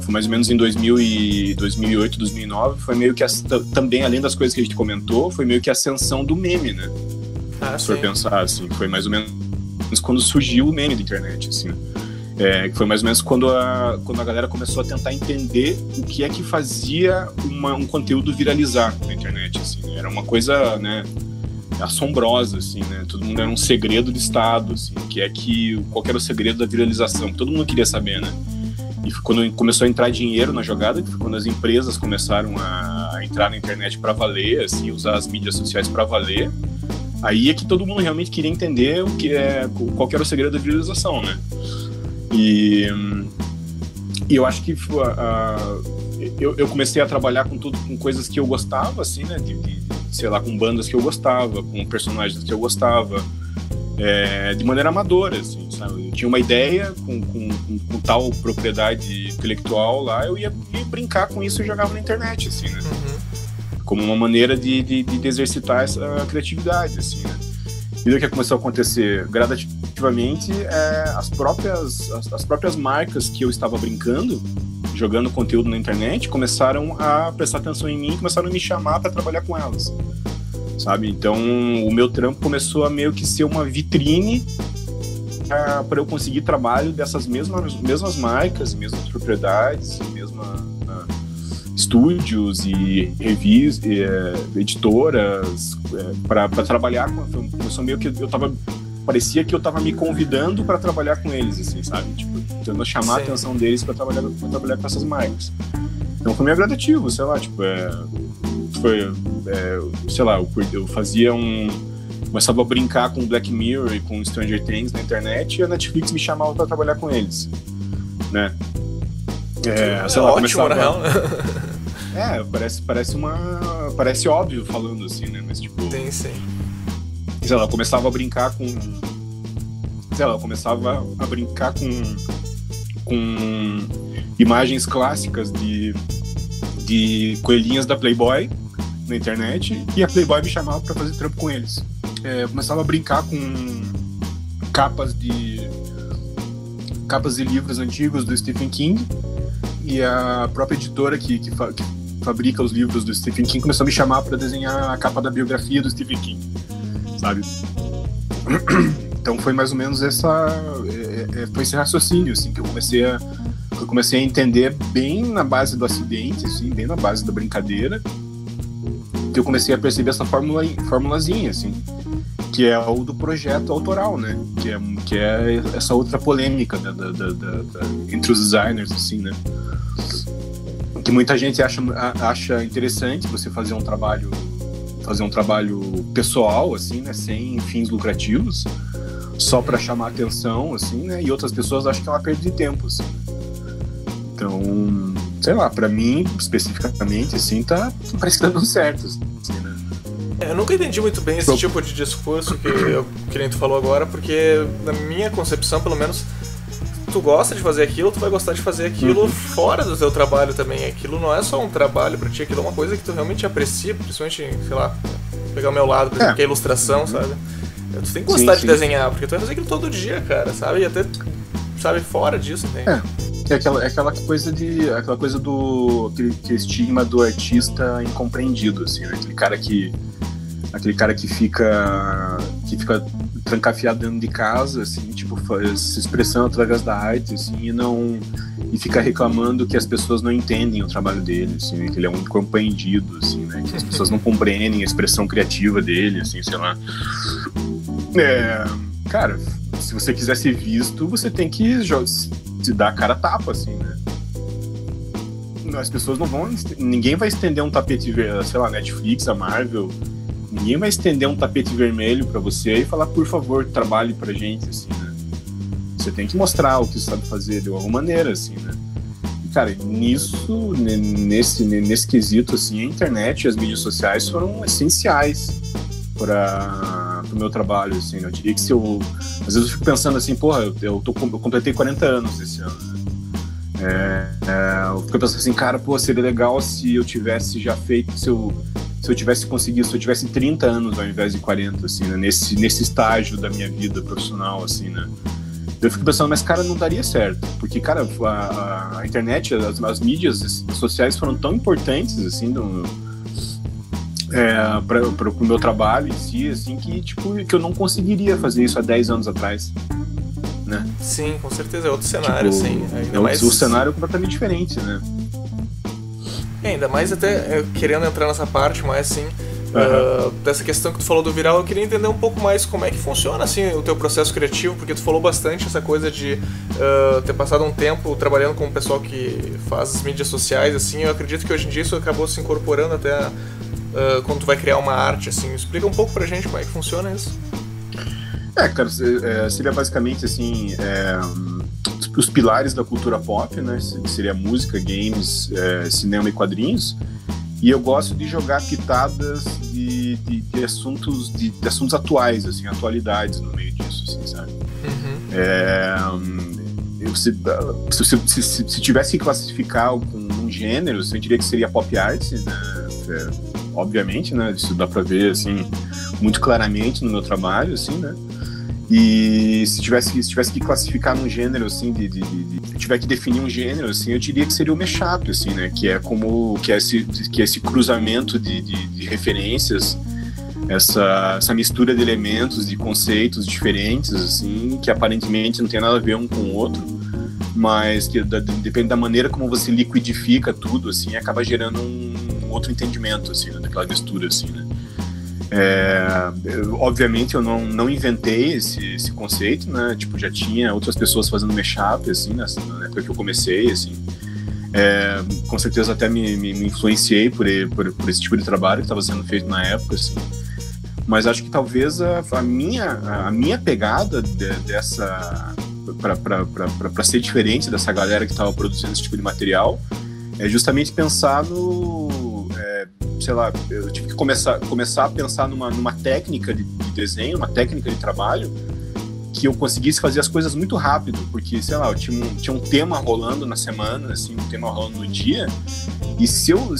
Foi mais ou menos em 2008, 2009, foi meio que também, além das coisas que a gente comentou, foi meio que a ascensão do meme, né? Se for pensar, assim, foi mais ou menos quando surgiu o meme da internet, assim. Foi mais ou menos quando a galera começou a tentar entender o que é que fazia um conteúdo viralizar na internet, assim, né? Era uma coisa, né, assombrosa, assim, né? Todo mundo era um segredo de Estado, assim, qual que era o segredo da viralização, que todo mundo queria saber, né? E foi quando começou a entrar dinheiro na jogada, que foi quando as empresas começaram a entrar na internet para valer, assim, usar as mídias sociais para valer. Aí é que todo mundo realmente queria entender qual que era o segredo da viralização, né? E eu acho que eu comecei a trabalhar com coisas que eu gostava, assim, né? Sei lá, com bandas que eu gostava, com personagens que eu gostava, de maneira amadora, assim, sabe? Eu tinha uma ideia com tal propriedade intelectual lá, eu ia brincar com isso e jogava na internet, assim, né? Como uma maneira de exercitar essa criatividade, assim, né? E o que começou a acontecer gradativamente, as próprias marcas que eu estava brincando, jogando conteúdo na internet, começaram a prestar atenção em mim, começaram a me chamar para trabalhar com elas, sabe? Então o meu trampo começou a meio que ser uma vitrine para eu conseguir trabalho dessas mesmas marcas, mesmas propriedades, estúdios e revistas, editoras, para trabalhar com. Começou meio que parecia que eu tava me convidando para trabalhar com eles, assim, sabe? Tipo, tentando chamar a atenção deles para trabalhar com essas marcas. Então foi meio gradativo, sei lá, tipo, sei lá, eu fazia começava a brincar com Black Mirror e com Stranger Things na internet e a Netflix me chamava para trabalhar com eles, né? Sei lá, ótimo, na real. Parece óbvio falando assim, né? Mas tipo. Sim. Sei lá, eu começava a brincar com imagens clássicas de coelhinhas da Playboy na internet e a Playboy me chamava pra fazer trampo com eles. Eu começava a brincar com capas de livros antigos do Stephen King e a própria editora que fabrica os livros do Stephen King começou a me chamar para desenhar a capa da biografia do Stephen King, sabe? Então foi mais ou menos foi esse raciocínio, assim, que eu comecei a entender bem na base do acidente, assim, bem na base da brincadeira, que eu comecei a perceber essa formulazinha, assim, que é o do projeto autoral, né? Que é essa outra polêmica entre os designers, assim, né? Que muita gente acha interessante você fazer um trabalho pessoal, assim, né? Sem fins lucrativos, só para chamar atenção, assim, né? E outras pessoas acham que é uma perda de tempo, assim. Então, sei lá, para mim, especificamente, assim, parece que tá dando certo, assim, né? Eu nunca entendi muito bem esse tipo de discurso que nem tu falou agora, porque na minha concepção, pelo menos, tu gosta de fazer aquilo, tu vai gostar de fazer aquilo fora do teu trabalho também. Aquilo não é só um trabalho pra ti, aquilo é uma coisa que tu realmente aprecia, principalmente, sei lá, pegar o meu lado, por exemplo, que é a ilustração, sabe? Tu tem que gostar de desenhar, porque tu vai fazer aquilo todo dia, cara, sabe? E até, sabe, fora disso, entende? Aquela coisa do aquele estigma do artista incompreendido, assim, né? Aquele cara que fica trancafiado dentro de casa, assim, tipo, se expressando através da arte, assim, e fica reclamando que as pessoas não entendem o trabalho dele, assim, que ele é um incompreendido, assim, né? Que as pessoas não compreendem a expressão criativa dele, assim, sei lá. Cara, se você quiser ser visto, você tem que se dar a cara a tapa, assim, né? As pessoas não vão... Ninguém vai estender um tapete, sei lá, Netflix, a Marvel... Ninguém vai estender um tapete vermelho pra você e falar, por favor, trabalhe pra gente, assim, né? Você tem que mostrar o que você sabe fazer de alguma maneira, assim, né? E, cara, nesse quesito, assim, a internet e as mídias sociais foram essenciais para o meu trabalho, assim, né? Eu diria que se eu... Às vezes eu fico pensando assim, porra, eu completei 40 anos esse ano, né? Eu fico pensando assim, cara, pô, seria legal se eu tivesse já feito, se eu tivesse conseguido, se eu tivesse 30 anos ao invés de 40, assim, né? Nesse estágio da minha vida profissional, assim, né? Eu fico pensando, mas, cara, não daria certo. Porque, cara, a internet, as mídias sociais foram tão importantes, assim, para o meu trabalho em si, assim, que eu não conseguiria fazer isso há 10 anos atrás, né? Sim, com certeza, é outro cenário, assim. O cenário é completamente diferente, né? Ainda mais até querendo entrar nessa parte mais, assim, dessa questão que tu falou do viral, eu queria entender um pouco mais como é que funciona, assim, o teu processo criativo, porque tu falou bastante essa coisa de ter passado um tempo trabalhando com o pessoal que faz as mídias sociais, assim. Eu acredito que hoje em dia isso acabou se incorporando até quando tu vai criar uma arte, assim. Explica um pouco pra gente como é que funciona isso. Cara, seria basicamente, assim, os pilares da cultura pop, né? Seria música, games, cinema e quadrinhos. E eu gosto de jogar pitadas de assuntos atuais, assim, atualidades no meio disso, assim, sabe? Se tivesse que classificar um gênero, eu diria que seria pop art, né? Obviamente, né? Isso dá pra ver, assim, muito claramente no meu trabalho, assim, né? E se tivesse que classificar num gênero, assim, tiver que definir um gênero, assim, eu diria que seria o mashup, assim, né? Que é esse cruzamento de referências, essa mistura de elementos, de conceitos diferentes, assim, que aparentemente não tem nada a ver um com o outro, mas que depende da maneira como você liquidifica tudo, assim, acaba gerando um outro entendimento, assim, né? Daquela mistura, assim, né? Obviamente eu não inventei esse conceito, né? Tipo, já tinha outras pessoas fazendo mashup, assim, na época que eu comecei, assim. Com certeza até me influenciei por esse tipo de trabalho que estava sendo feito na época, assim. Mas acho que talvez a minha pegada dessa para ser diferente dessa galera que estava produzindo esse tipo de material é justamente pensar sei lá, eu tive que começar a pensar numa técnica de desenho, uma técnica de trabalho que eu conseguisse fazer as coisas muito rápido, porque, sei lá, eu tinha um tema rolando na semana, assim, um tema rolando no dia, e se eu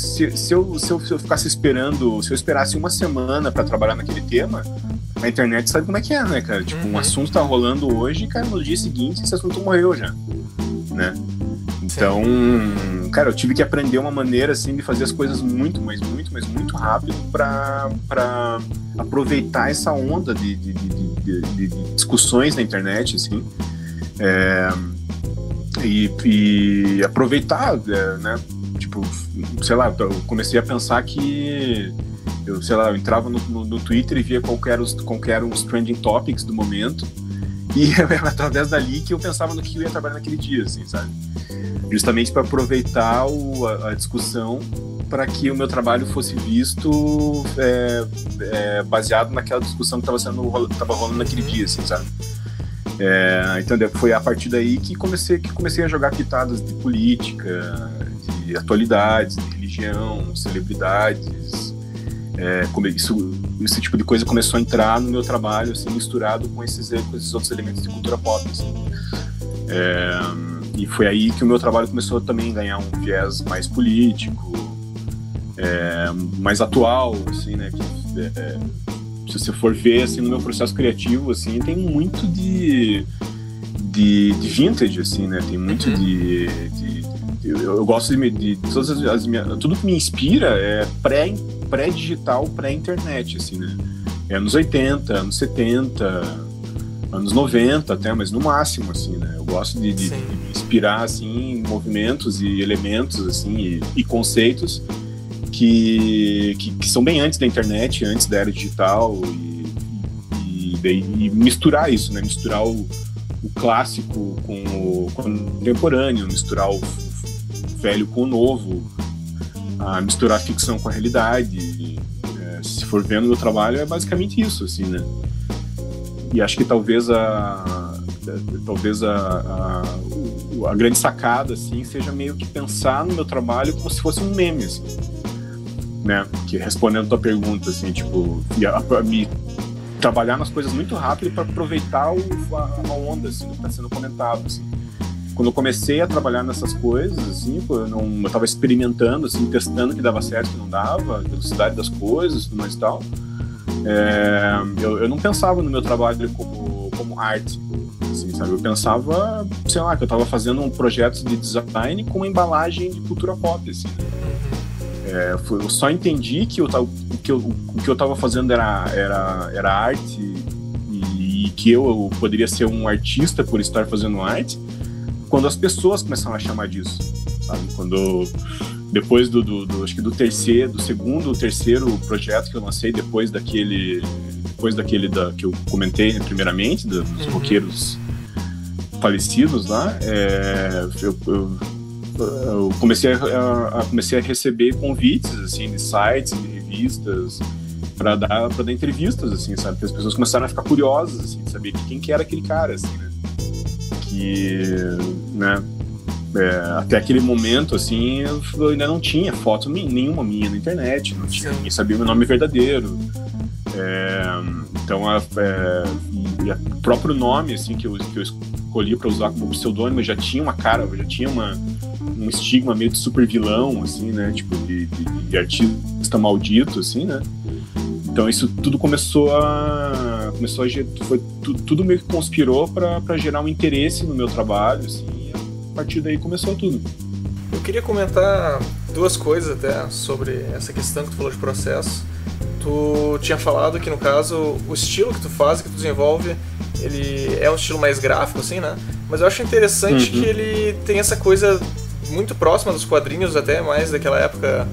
ficasse esperando, se eu esperasse uma semana para trabalhar naquele tema, a internet sabe como é que é, né, cara? Tipo, um assunto tá rolando hoje e, cara, no dia seguinte esse assunto morreu já, né? Então, cara, eu tive que aprender uma maneira, assim, de fazer as coisas muito rápido para aproveitar essa onda de discussões na internet, assim, e aproveitar, né? Tipo, sei lá, eu comecei a pensar que eu entrava no Twitter e via qual eram os trending topics do momento, e através dali que eu pensava no que eu ia trabalhar naquele dia, assim, sabe? Justamente para aproveitar a discussão para que o meu trabalho fosse visto baseado naquela discussão que estava rolando naquele dia, assim, sabe? Então foi a partir daí que comecei a jogar pitadas de política, de atualidades, de religião, celebridades. Esse tipo de coisa começou a entrar no meu trabalho, assim, misturado com esses outros elementos de cultura pop, assim. E foi aí que o meu trabalho começou também a ganhar um viés mais político, mais atual, assim, né? Se você for ver, assim, no meu processo criativo, assim, tem muito de vintage, assim, né? Tem muito eu gosto de todas as minhas... Tudo que me inspira é pré-digital, pré-internet, assim, né? Anos 80, anos 70, anos 90 até, mas no máximo, assim, né? Eu gosto de me inspirar, assim, movimentos e elementos, assim, e conceitos que são bem antes da internet, antes da era digital, e misturar isso, né? Misturar o clássico com o contemporâneo, misturar o velho com o novo, misturar a ficção com a realidade. Se for vendo o meu trabalho, é basicamente isso, assim, né? E acho que talvez a grande sacada, assim, seja meio que pensar no meu trabalho como se fosse um meme, assim, né? Que, respondendo a tua pergunta, assim, tipo, me trabalhar nas coisas muito rápido para aproveitar a onda, assim, que está sendo comentado, assim. Quando eu comecei a trabalhar nessas coisas, assim, eu tava experimentando, assim, testando o que dava certo, o que não dava, a velocidade das coisas, tudo mais e tal. Eu não pensava no meu trabalho como arte, assim, sabe? Eu pensava, sei lá, que eu tava fazendo um projeto de design com uma embalagem de cultura pop, assim, né? Eu só entendi que o que eu tava fazendo era arte e que eu poderia ser um artista por estar fazendo arte quando as pessoas começaram a chamar disso, sabe? Quando depois acho que do segundo ou terceiro projeto que eu lancei depois daquele que eu comentei, né, primeiramente, dos roqueiros falecidos lá, eu comecei a receber convites, assim, de sites, de revistas, para dar entrevistas, assim, sabe? Porque as pessoas começaram a ficar curiosas, assim, de saber quem que era aquele cara, assim, né? Né? Até aquele momento, assim, eu ainda não tinha foto nenhuma minha na internet, ninguém sabia o meu nome verdadeiro. Então, o próprio nome, assim, que eu escolhi para usar como pseudônimo já tinha uma cara, já tinha um estigma meio de super vilão, assim, né? Tipo, de artista maldito, assim, né? Então isso tudo começou a tudo meio que conspirou para gerar um interesse no meu trabalho, assim, e a partir daí começou tudo. Eu queria comentar duas coisas até sobre essa questão que tu falou de processo. Tu tinha falado que, no caso, o estilo que tu faz, que tu desenvolve, ele é um estilo mais gráfico, assim, né? Mas eu acho interessante que ele tem essa coisa muito próxima dos quadrinhos, até mais daquela época,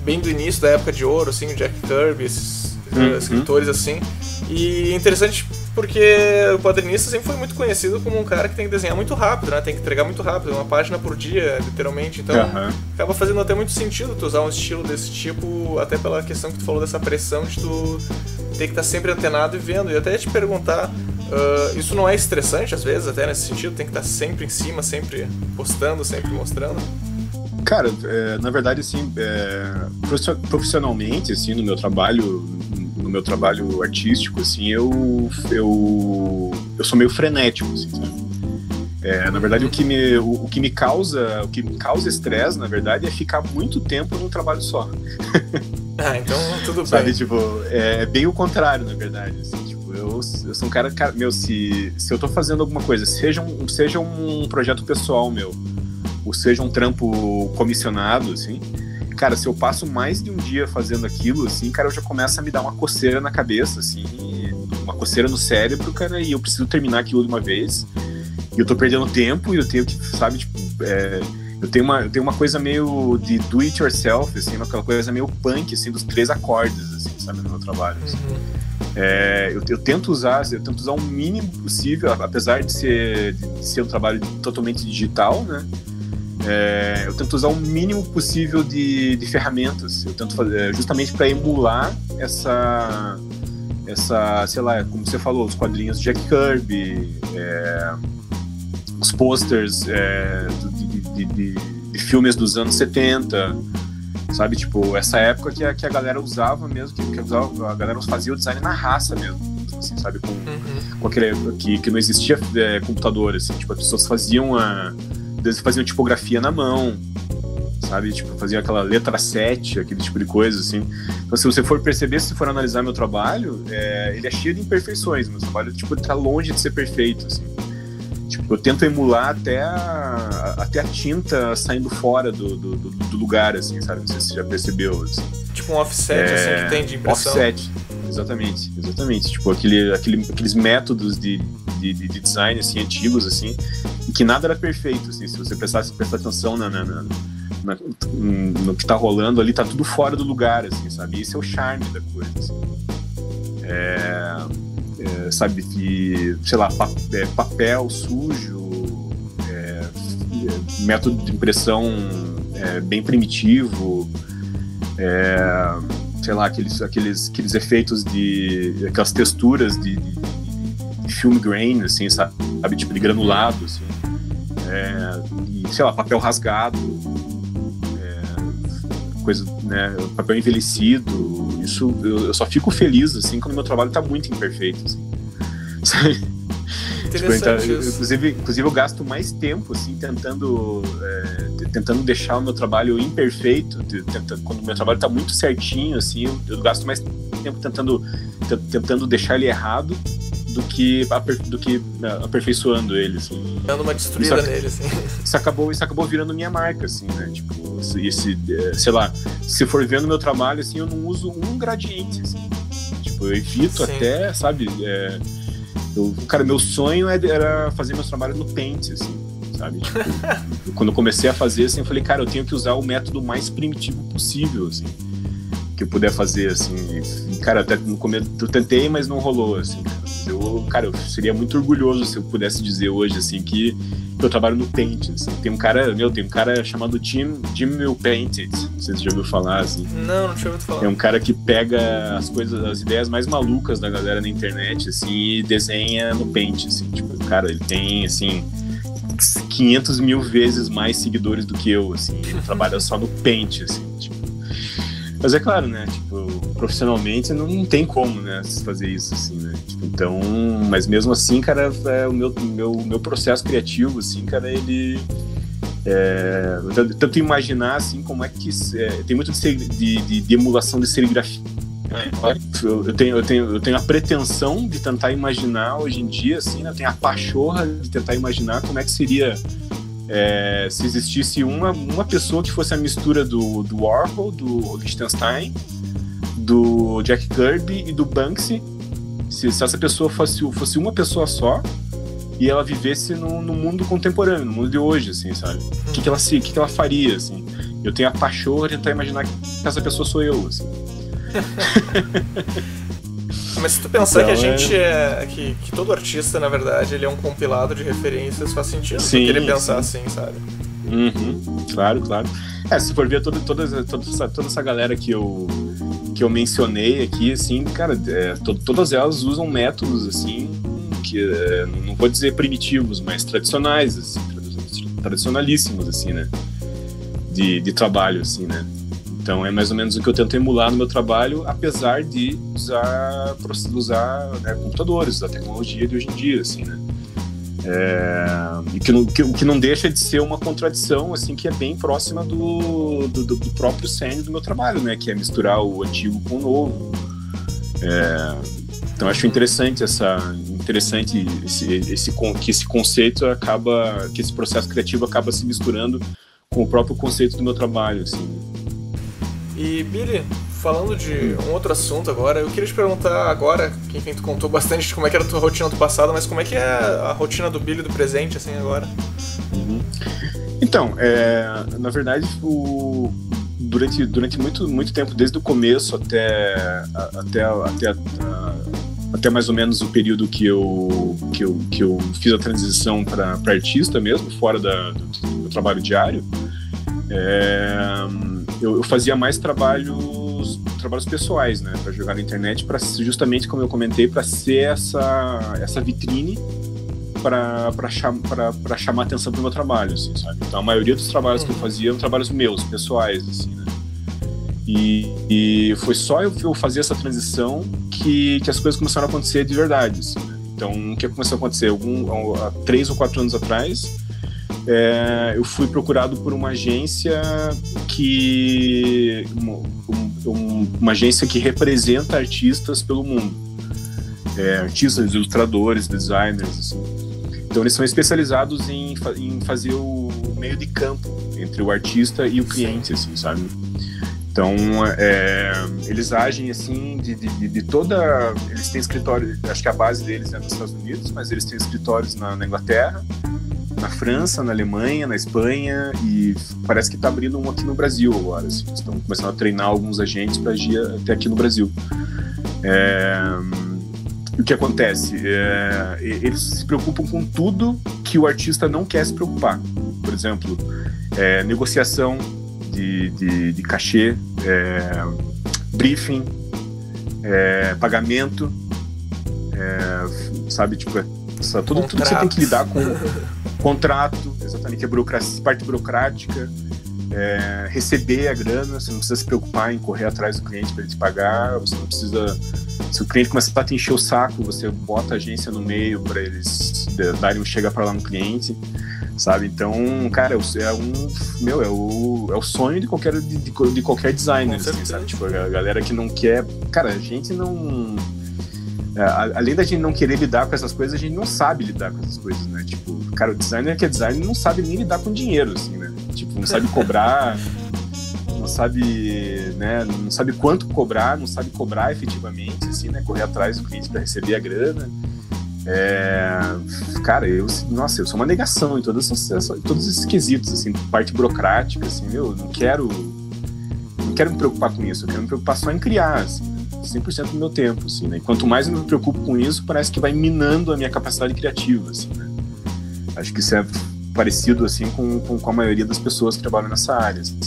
bem do início da época de ouro, assim, o Jack Kirby, esses escritores, assim. E é interessante porque o quadrinista sempre foi muito conhecido como um cara que tem que desenhar muito rápido, né? Tem que entregar muito rápido, uma página por dia, literalmente. Então, acaba fazendo até muito sentido tu usar um estilo desse tipo, até pela questão que tu falou dessa pressão de tu ter que estar sempre antenado e vendo. E até te perguntar, isso não é estressante, às vezes, até nesse sentido? Tem que estar sempre em cima, sempre postando, sempre mostrando? Cara, na verdade, assim, profissionalmente, assim, no meu trabalho artístico, assim, eu sou meio frenético, assim, sabe? Na verdade, o que me causa estresse, na verdade, é ficar muito tempo num trabalho só. Então tudo bem. Sabe, tipo, é bem o contrário, na verdade, assim, tipo, eu sou um cara, meu, se eu tô fazendo alguma coisa, seja um projeto pessoal meu, ou seja um trampo comissionado, assim, cara, se eu passo mais de um dia fazendo aquilo, assim, cara, eu já começa a me dar uma coceira na cabeça, assim, uma coceira no cérebro, cara, e eu preciso terminar aquilo de uma vez, e eu tô perdendo tempo, e eu tenho que, sabe, tipo, eu tenho uma coisa meio de do it yourself, assim, aquela coisa meio punk, assim, dos 3 acordes, assim, sabe, no meu trabalho, assim. Eu tento usar o mínimo possível, apesar de ser um trabalho totalmente digital, né? Eu tento usar o mínimo possível de ferramentas. Eu tento fazer justamente para emular essa, sei lá, como você falou, os quadrinhos de Jack Kirby, os posters de filmes dos anos 70, sabe? Tipo, essa época que a galera usava mesmo, a galera fazia o design na raça mesmo, assim, sabe? Com aquele que não existia computador, assim, tipo, as pessoas faziam tipografia na mão, sabe? Tipo, fazia aquela letra 7, aquele tipo de coisa, assim. Então, se você for perceber, se for analisar meu trabalho, ele é cheio de imperfeições. Meu trabalho, tipo, ele tá longe de ser perfeito, assim. Tipo, eu tento emular até a tinta saindo fora do lugar, assim, sabe? Não sei se você já percebeu, assim. Tipo um offset, assim, que tem de impressão. Offset, exatamente. Tipo, aqueles métodos de design, assim, antigos, assim, que nada era perfeito, assim, se você prestar atenção no que tá rolando ali, tá tudo fora do lugar, assim, sabe? Esse é o charme da coisa, assim. Sabe, que, sei lá, papel sujo, método de impressão bem primitivo, sei lá, aqueles efeitos aquelas texturas de film grain, assim, sabe, tipo de granulado, assim, e, sei lá, papel rasgado, coisa, né, papel envelhecido. Isso, eu só fico feliz, assim, quando o meu trabalho tá muito imperfeito, assim. Tipo, inclusive eu gasto mais tempo, assim, tentando deixar o meu trabalho imperfeito, quando o meu trabalho tá muito certinho, assim, eu gasto mais tempo tentando deixar ele errado do que aperfeiçoando ele, assim. Dando uma destruída nele, assim. Isso acabou virando minha marca, assim, né? Tipo, sei lá, se for vendo meu trabalho, assim, eu não uso um gradiente, assim. Tipo, eu evito até, sabe? Cara, meu sonho era fazer meus trabalhos no Paint, assim, sabe? Tipo, quando eu comecei a fazer, assim, eu falei, cara, eu tenho que usar o método mais primitivo possível, assim, que eu puder fazer, assim. E, cara, até no começo eu tentei, mas não rolou, assim. Cara, eu seria muito orgulhoso se eu pudesse dizer hoje, assim, que eu trabalho no Paint, assim. Tem um cara chamado Jim Will Paint It, não sei se você já ouviu falar, assim. Não tinha ouvido falar. É um cara que pega as ideias mais malucas da galera na internet, assim, e desenha no Paint, assim. Tipo, cara, ele tem, assim, 500 mil vezes mais seguidores do que eu, assim. Ele trabalha só no Paint, assim, tipo. Mas é claro, né, tipo, profissionalmente não tem como, né, fazer isso, assim, né, tipo, então, mas mesmo assim, cara, o meu processo criativo, assim, cara, ele, eu tento imaginar, assim, como é que, tem muito de emulação de serigrafia, né? Eu tenho a pretensão de tentar imaginar hoje em dia, assim, né, eu tenho a pachorra de tentar imaginar como é que seria se existisse uma pessoa que fosse a mistura do Warhol, do Lichtenstein, do Jack Kirby e do Banksy, se essa pessoa fosse uma pessoa só e ela vivesse no mundo contemporâneo, no mundo de hoje, assim, sabe? O que ela faria, assim? Eu tenho a pachorra de tentar imaginar que essa pessoa sou eu, assim. Mas se tu pensar então, que a gente que todo artista, na verdade, ele é um compilado de referências, faz sentido querer pensar assim, sabe? Uhum, claro. Se for ver toda essa galera que eu mencionei aqui, assim, cara, todas elas usam métodos, assim, que não vou dizer primitivos, mas tradicionais, assim, tradicionalíssimos, assim, né? De trabalho, assim, né? Então é mais ou menos o que eu tento emular no meu trabalho, apesar de usar né, computadores, usar tecnologia de hoje em dia, assim, né? O que não deixa de ser uma contradição, assim, que é bem próxima do próprio cerne do meu trabalho, né? Que é misturar o antigo com o novo. Então acho interessante que esse conceito que esse processo criativo acaba se misturando com o próprio conceito do meu trabalho, assim. E, Billy, falando de um outro assunto agora, eu queria te perguntar agora, que enfim, tu contou bastante de como é que era a tua rotina do passado, mas como é que é a rotina do Billy do presente, assim, agora? Uhum. Então, na verdade, durante muito tempo, desde o começo até mais ou menos o período que eu fiz a transição para artista mesmo, fora do meu trabalho diário, eu fazia mais trabalhos pessoais, né, para jogar na internet, justamente como eu comentei, para ser essa vitrine para chamar atenção para o meu trabalho, assim, sabe? Então a maioria dos trabalhos que eu fazia eram trabalhos meus, pessoais, assim, né? E foi só eu fazer essa transição que as coisas começaram a acontecer de verdade, assim, né? Então o que começou a acontecer? Há 3 ou 4 anos atrás, eu fui procurado por uma agência uma agência que representa artistas pelo mundo, artistas, ilustradores, designers, assim. Então eles são especializados em fazer o meio de campo entre o artista e o cliente, assim, sabe? Então eles agem assim de toda. Eles têm escritório, acho que a base deles é nos Estados Unidos, mas eles têm escritórios na Inglaterra, na França, na Alemanha, na Espanha, e parece que tá abrindo um aqui no Brasil agora, assim. Estão começando a treinar alguns agentes para agir até aqui no Brasil. O que acontece? Eles se preocupam com tudo que o artista não quer se preocupar. Por exemplo, negociação de cachê, briefing, pagamento, sabe, tipo, tudo que você tem que lidar com contrato, exatamente, que é burocracia, parte burocrática, receber a grana, você não precisa se preocupar em correr atrás do cliente para ele te pagar, você não precisa, se o cliente começar a te encher o saco, você bota a agência no meio para eles darem um chega para lá no cliente, sabe? Então, cara, é o sonho de qualquer designer, assim, sabe? Tipo, a galera que não quer, cara, a gente não, além da gente não querer lidar com essas coisas, a gente não sabe lidar com essas coisas, né? Tipo, cara, o designer que é designer não sabe nem lidar com dinheiro, assim, né? Tipo, não sabe cobrar, não sabe, né? Não sabe quanto cobrar, não sabe cobrar efetivamente, assim, né? Correr atrás do cliente para receber a grana. Cara, eu sou uma negação em todos esses quesitos, assim, parte burocrática, assim, eu não quero me preocupar com isso, eu quero me preocupar só em criar, assim, 100% do meu tempo, assim, né? E quanto mais eu me preocupo com isso, parece que vai minando a minha capacidade criativa, assim, né? Acho que isso é parecido, assim, com a maioria das pessoas que trabalham nessa área, assim.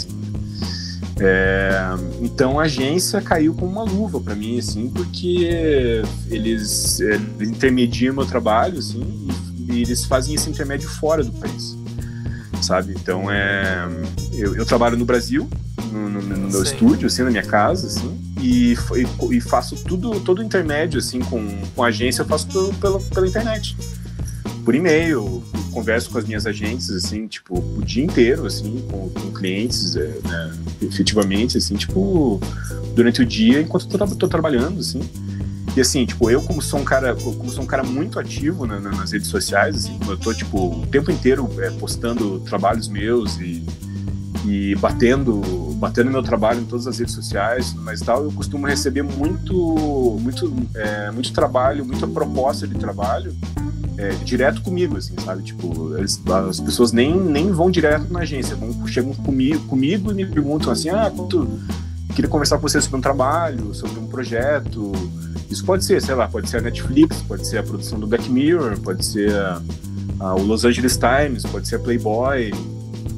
Então a agência caiu como uma luva para mim, assim, porque eles intermediam meu trabalho, assim, e eles fazem esse intermédio fora do país, sabe? Então eu trabalho no Brasil, no meu estúdio, assim, na minha casa, assim, e faço todo o intermédio, assim, com a agência, eu faço pela internet, por e-mail, converso com as minhas agentes, assim, tipo, o dia inteiro, assim, com clientes, né, efetivamente, assim, tipo, durante o dia, enquanto eu tô trabalhando, assim. E, assim, tipo, eu como sou um cara muito ativo nas redes sociais, assim, eu tô, tipo, o tempo inteiro postando trabalhos meus e batendo meu trabalho em todas as redes sociais, mas tal, eu costumo receber muito trabalho, muita proposta de trabalho, direto comigo, assim, sabe? Tipo, as pessoas nem vão direto na agência, chegam comigo e me perguntam assim, queria conversar com você sobre um trabalho, sobre um projeto. Isso pode ser, sei lá, pode ser a Netflix, pode ser a produção do Black Mirror, pode ser o Los Angeles Times, pode ser a Playboy,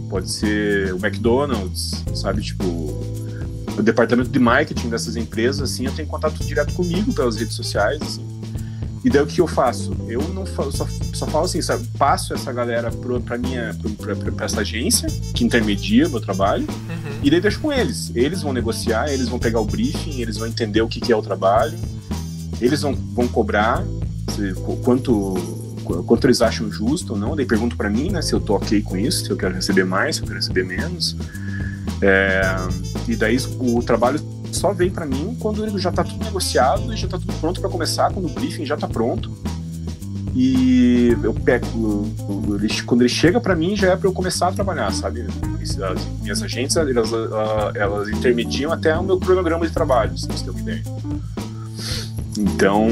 pode ser o McDonald's, sabe? Tipo, o departamento de marketing dessas empresas, assim, eu tenho contato direto comigo pelas redes sociais, assim. E daí o que eu faço? Eu não só falo assim, sabe? Passo essa galera pra essa agência que intermedia meu trabalho, e daí deixo com eles. Eles vão negociar, eles vão pegar o briefing, eles vão entender o que é o trabalho, eles vão cobrar quanto eles acham justo ou não. Daí pergunto pra mim, né, se eu tô ok com isso, se eu quero receber mais, se eu quero receber menos. E daí o trabalho só vem para mim quando ele já tá tudo negociado e já tá tudo pronto para começar, quando o briefing já tá pronto. E eu pego, quando ele chega para mim, já é para eu começar a trabalhar, sabe? As minhas agentes, elas intermediam até o meu cronograma de trabalho, se você tem uma ideia. Então,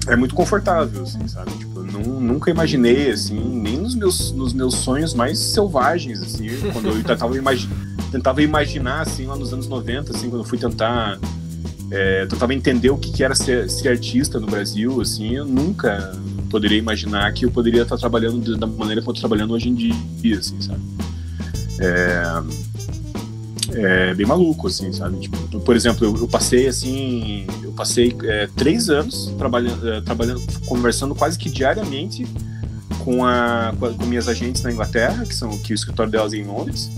é muito confortável, assim, sabe? Tipo, eu nunca imaginei, assim, nem nos meus sonhos mais selvagens, assim, quando eu tentava imaginar, assim, lá nos anos 90, assim, quando eu fui tentava entender o que era ser artista no Brasil, assim, eu nunca poderia imaginar que eu poderia estar trabalhando da maneira que eu estou trabalhando hoje em dia, assim, sabe? É bem maluco, assim, sabe? Tipo, por exemplo, eu passei 3 anos trabalhando, conversando quase que diariamente com minhas agentes na Inglaterra, que o escritório delas é em Londres.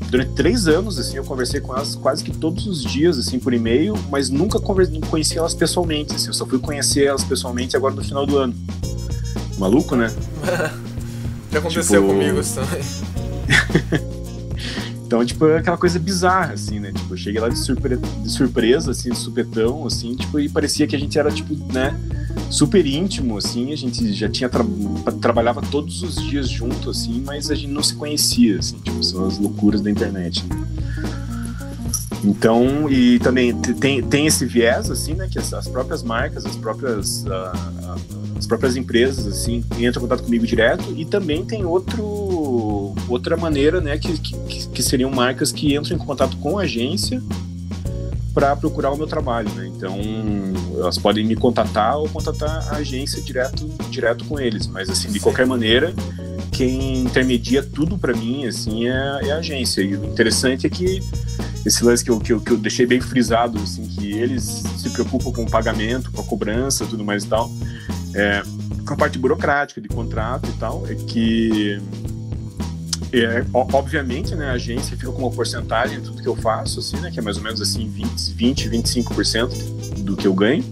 Durante 3 anos, assim, eu conversei com elas quase que todos os dias, assim, por e-mail, mas nunca conheci elas pessoalmente, assim, eu só fui conhecer elas pessoalmente agora no final do ano. Maluco, né? Já aconteceu comigo isso também. Então, tipo, é aquela coisa bizarra, assim, né? Tipo, eu cheguei lá de surpresa, assim, de supetão, assim, tipo, e parecia que a gente era, tipo, né, super íntimo, assim, a gente já trabalhava todos os dias junto, assim, mas a gente não se conhecia, assim, tipo, são as loucuras da internet, né? Então, e também tem esse viés, assim, né, que as próprias marcas, as próprias empresas, assim, entram em contato comigo direto, e também tem outra maneira, né, que seriam marcas que entram em contato com a agência para procurar o meu trabalho, né? Então, elas podem me contatar ou contatar a agência direto com eles, mas assim, de qualquer maneira, quem intermedia tudo para mim, assim, é a agência. E o interessante é que esse lance que eu deixei bem frisado, assim, que eles se preocupam com o pagamento, com a cobrança, tudo mais e tal, com a parte burocrática de contrato e tal, é que obviamente, né, a agência fica com uma porcentagem de tudo que eu faço, assim, né, que é mais ou menos assim 25% do que eu ganho,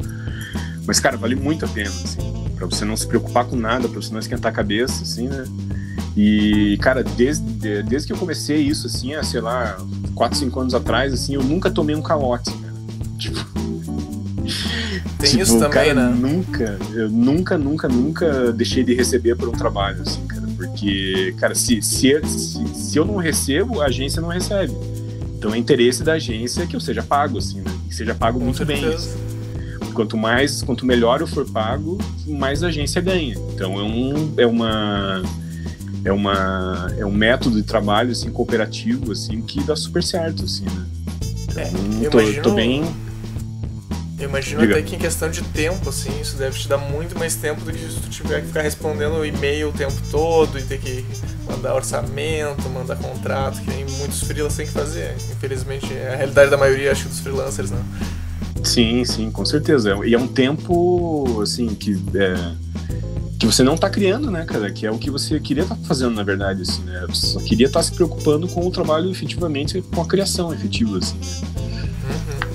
mas, cara, vale muito a pena, assim, pra você não se preocupar com nada, pra você não esquentar a cabeça, assim, né, e, cara, desde que eu comecei isso, assim, sei lá, 4, 5 anos atrás, assim, eu nunca tomei um calote, cara, tipo... Tem isso também, cara, né? Eu nunca deixei de receber por um trabalho, assim, cara. Porque, cara, se eu não recebo, a agência não recebe. Então é interesse da agência que eu seja pago, assim, né? Que seja pago muito bem. Assim. Quanto melhor eu for pago, mais a agência ganha. Então é um método de trabalho, assim, cooperativo, assim, que dá super certo, assim, né? Então, tô bem... Eu imagino até que em questão de tempo, assim, isso deve te dar muito mais tempo do que se tu tiver que ficar respondendo e-mail o tempo todo e ter que mandar orçamento, mandar contrato, que nem muitos freelancers têm que fazer. Infelizmente, é a realidade da maioria, acho, dos freelancers, né? Sim, com certeza. E é um tempo, assim, que você não tá criando, né, cara? Que é o que você queria estar fazendo, na verdade, assim, né? Você só queria estar se preocupando com o trabalho efetivamente, com a criação efetiva, assim, né?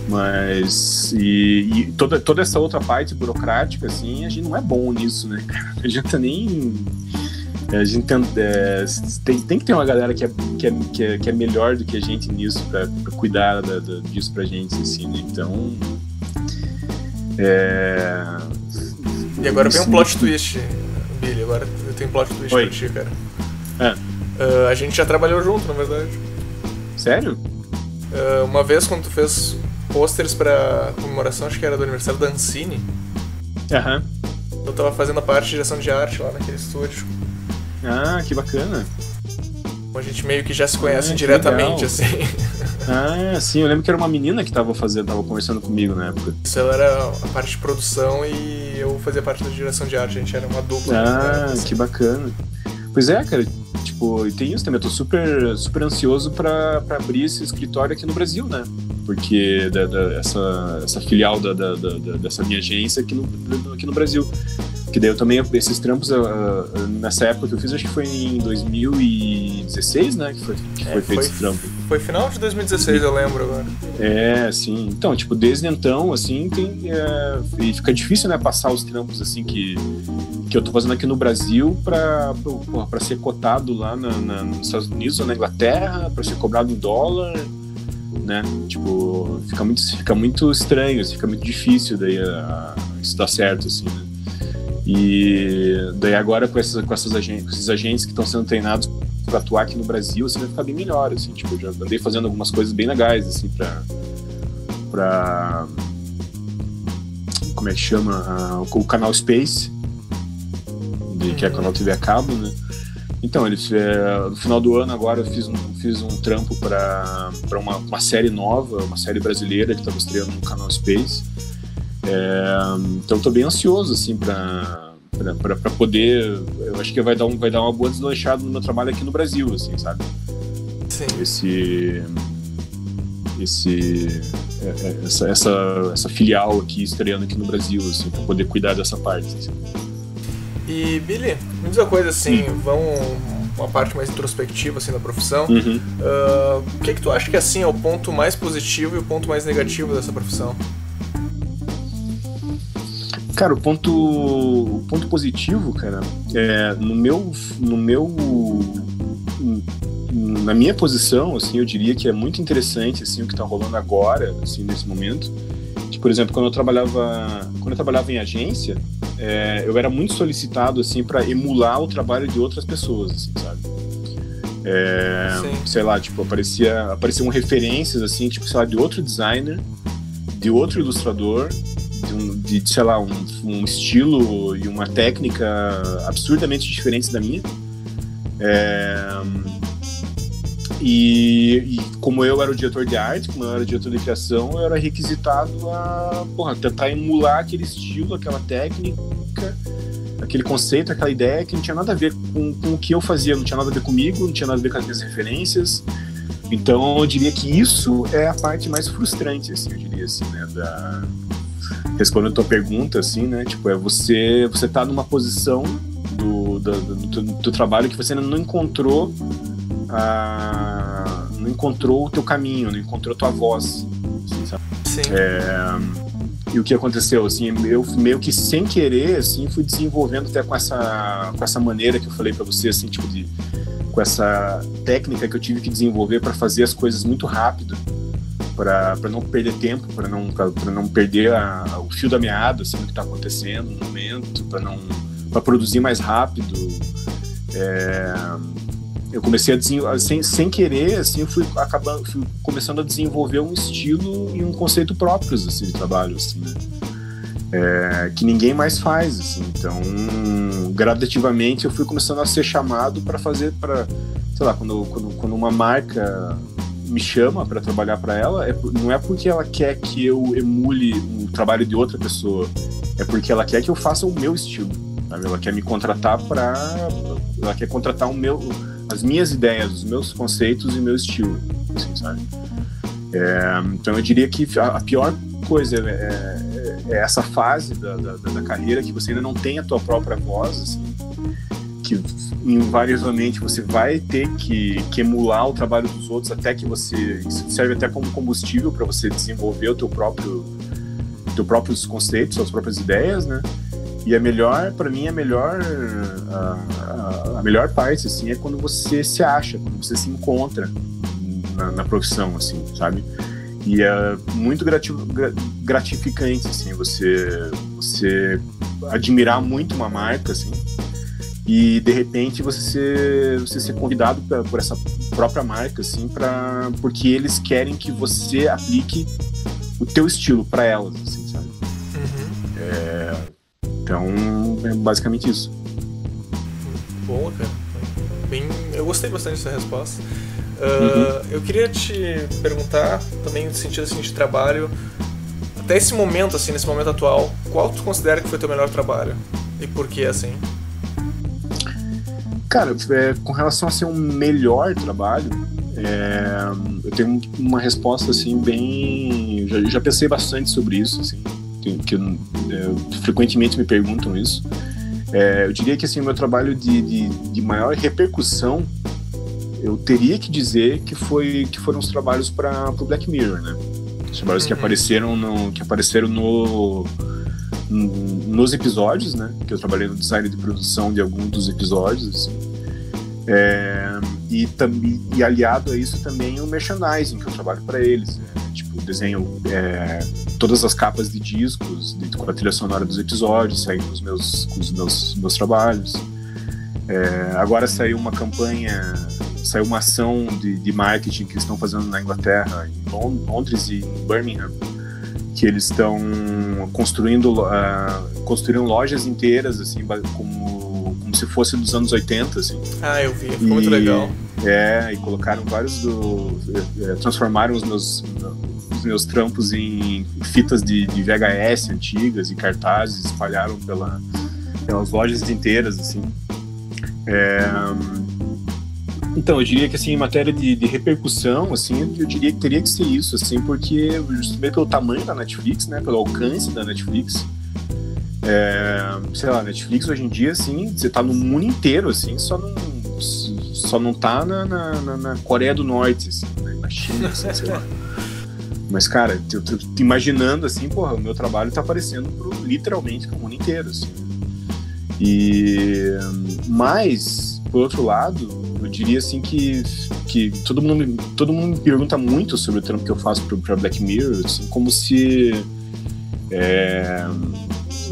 Mas e toda essa outra parte burocrática, assim, a gente não é bom nisso, né, cara? Não adianta nem... A gente tem que ter uma galera que é melhor do que a gente nisso pra cuidar disso pra gente, assim, né? Então... E agora vem um plot twist, Billy. Agora eu tenho um plot twist pra ti, cara. A gente já trabalhou junto, na verdade. Sério? Uma vez, quando tu fez pôsteres pra comemoração, acho que era do aniversário da Ancine. Aham. Eu tava fazendo a parte de direção de arte lá naquele estúdio. Ah, que bacana. A gente meio que já se conhece diretamente, assim. Ah, sim, eu lembro que era uma menina que tava conversando comigo na época. Isso, ela era a parte de produção e eu fazia parte da direção de arte, a gente era uma dupla. Ah, assim. Que bacana. Pois é, cara, tipo, e tem isso também, eu tô super, super ansioso pra abrir esse escritório aqui no Brasil, né? Porque essa filial dessa minha agência aqui no Brasil. Que daí eu também, esses trampos, nessa época que eu fiz, acho que foi em 2016, né? Que foi feito esse trampo. Foi final de 2016, eu lembro agora. Sim. Então, tipo, desde então, assim, e fica difícil, né, passar os trampos, assim, que eu tô fazendo aqui no Brasil pra ser cotado lá nos Estados Unidos ou na Inglaterra, pra ser cobrado em dólar, né? Tipo, fica muito estranho, assim, fica muito difícil daí isso dar certo, assim, né? E daí agora com esses agentes que estão sendo treinados para atuar aqui no Brasil, assim, vai ficar bem melhor, assim, tipo, eu já andei fazendo algumas coisas bem legais, assim, pra como é que chama, o canal Space, que é o canal TV a cabo, né? Então, no final do ano agora eu fiz um trampo para uma série nova, uma série brasileira que estava estreando no canal Space. Então estou bem ansioso, assim, para poder... Eu acho que vai dar uma boa deslanchada no meu trabalho aqui no Brasil, assim, sabe? Sim. Essa filial aqui estreando aqui no Brasil, assim, para poder cuidar dessa parte, assim. E, Billy, me diz uma coisa, assim, vamos uma parte mais introspectiva, assim, da profissão. O que tu acha que, assim, é o ponto mais positivo e o ponto mais negativo dessa profissão? Cara, o ponto positivo, cara, na minha posição, assim, eu diria que é muito interessante, assim, o que tá rolando agora, assim, nesse momento. Que, por exemplo, quando eu trabalhava em agência, eu era muito solicitado, assim, para emular o trabalho de outras pessoas, assim, sabe? Sei lá, tipo, apareciam referências, assim, tipo, sei lá, de outro designer, de outro ilustrador, sei lá, um estilo e uma técnica absurdamente diferentes da minha. E como eu era o diretor de arte, como eu era o diretor de criação, eu era requisitado a tentar emular aquele estilo, aquela técnica, aquele conceito, aquela ideia que não tinha nada a ver com o que eu fazia, não tinha nada a ver comigo, não tinha nada a ver com as minhas referências. Então eu diria que isso é a parte mais frustrante, assim, eu diria assim, né, respondendo a tua pergunta, assim, né, tipo, você tá numa posição do trabalho que você ainda não encontrou o teu caminho, não encontrou a tua voz, assim, sabe? Sim. E o que aconteceu, assim, eu meio que sem querer, assim, fui desenvolvendo até com essa maneira que eu falei pra você, assim, tipo, com essa técnica que eu tive que desenvolver para fazer as coisas muito rápido, para não perder tempo, para não perder o fio da meada, assim, do que tá acontecendo no momento, para produzir mais rápido. Eu comecei sem querer, assim, eu fui começando a desenvolver um estilo e um conceito próprios, assim, de trabalho, assim, né? Que ninguém mais faz, assim. Então, gradativamente eu fui começando a ser chamado para fazer, sei lá, quando uma marca me chama para trabalhar para ela, não é porque ela quer que eu emule o trabalho de outra pessoa, é porque ela quer que eu faça o meu estilo, sabe? Ela quer me contratar ela quer contratar as minhas ideias, os meus conceitos e o meu estilo, assim, sabe? Então eu diria que a pior coisa é essa fase da carreira que você ainda não tem a tua própria voz, assim, que invariavelmente você vai ter que emular o trabalho dos outros até que isso serve até como combustível para você desenvolver o teu próprios conceitos, suas próprias ideias, né? E para mim a melhor parte, assim, é quando você se acha, quando você se encontra na profissão, assim, sabe? E é muito gratificante, assim, você admirar muito uma marca, assim, e de repente você ser convidado por essa própria marca, assim, porque eles querem que você aplique o teu estilo para elas, assim, sabe? Então é basicamente isso. Boa, cara. Eu gostei bastante dessa resposta. Eu queria te perguntar também no sentido, assim, de trabalho, até esse momento, assim, nesse momento atual, qual tu considera que foi teu melhor trabalho? E por que, assim? Cara, com relação a ser um melhor trabalho, eu tenho uma resposta, assim, bem... Já pensei bastante sobre isso, assim, que frequentemente me perguntam isso. Eu diria que, assim, o meu trabalho de maior repercussão, eu teria que dizer que foram os trabalhos para o Black Mirror, né? Os trabalhos que apareceram nos episódios, né? Que eu trabalhei no design de produção de alguns dos episódios, assim. E aliado a isso também o merchandising, que eu trabalho para eles, né? Tipo, desenho todas as capas de discos com a trilha sonora dos episódios, saem com os meus trabalhos. Agora saiu uma ação de marketing que eles estão fazendo na Inglaterra, em Londres e em Birmingham, que eles estão construindo lojas inteiras, assim, como se fosse dos anos 80, assim. Eu vi, ficou muito legal. E colocaram transformaram os meus trampos em fitas de VHS antigas e cartazes, espalharam pelas lojas inteiras, assim. Então, eu diria que, assim, em matéria de repercussão, assim, eu diria que teria que ser isso, assim, porque justamente pelo tamanho da Netflix, né, pelo alcance da Netflix, sei lá, a Netflix hoje em dia, assim, você tá no mundo inteiro, assim, só não tá na Coreia do Norte, assim, né, na China, assim, sei lá. Mas, cara, eu tô imaginando, assim, porra, o meu trabalho tá aparecendo literalmente pro mundo inteiro, assim. Mas, por outro lado, eu diria, assim, que todo mundo me pergunta muito sobre o trampo que eu faço pra Black Mirror, assim, como se...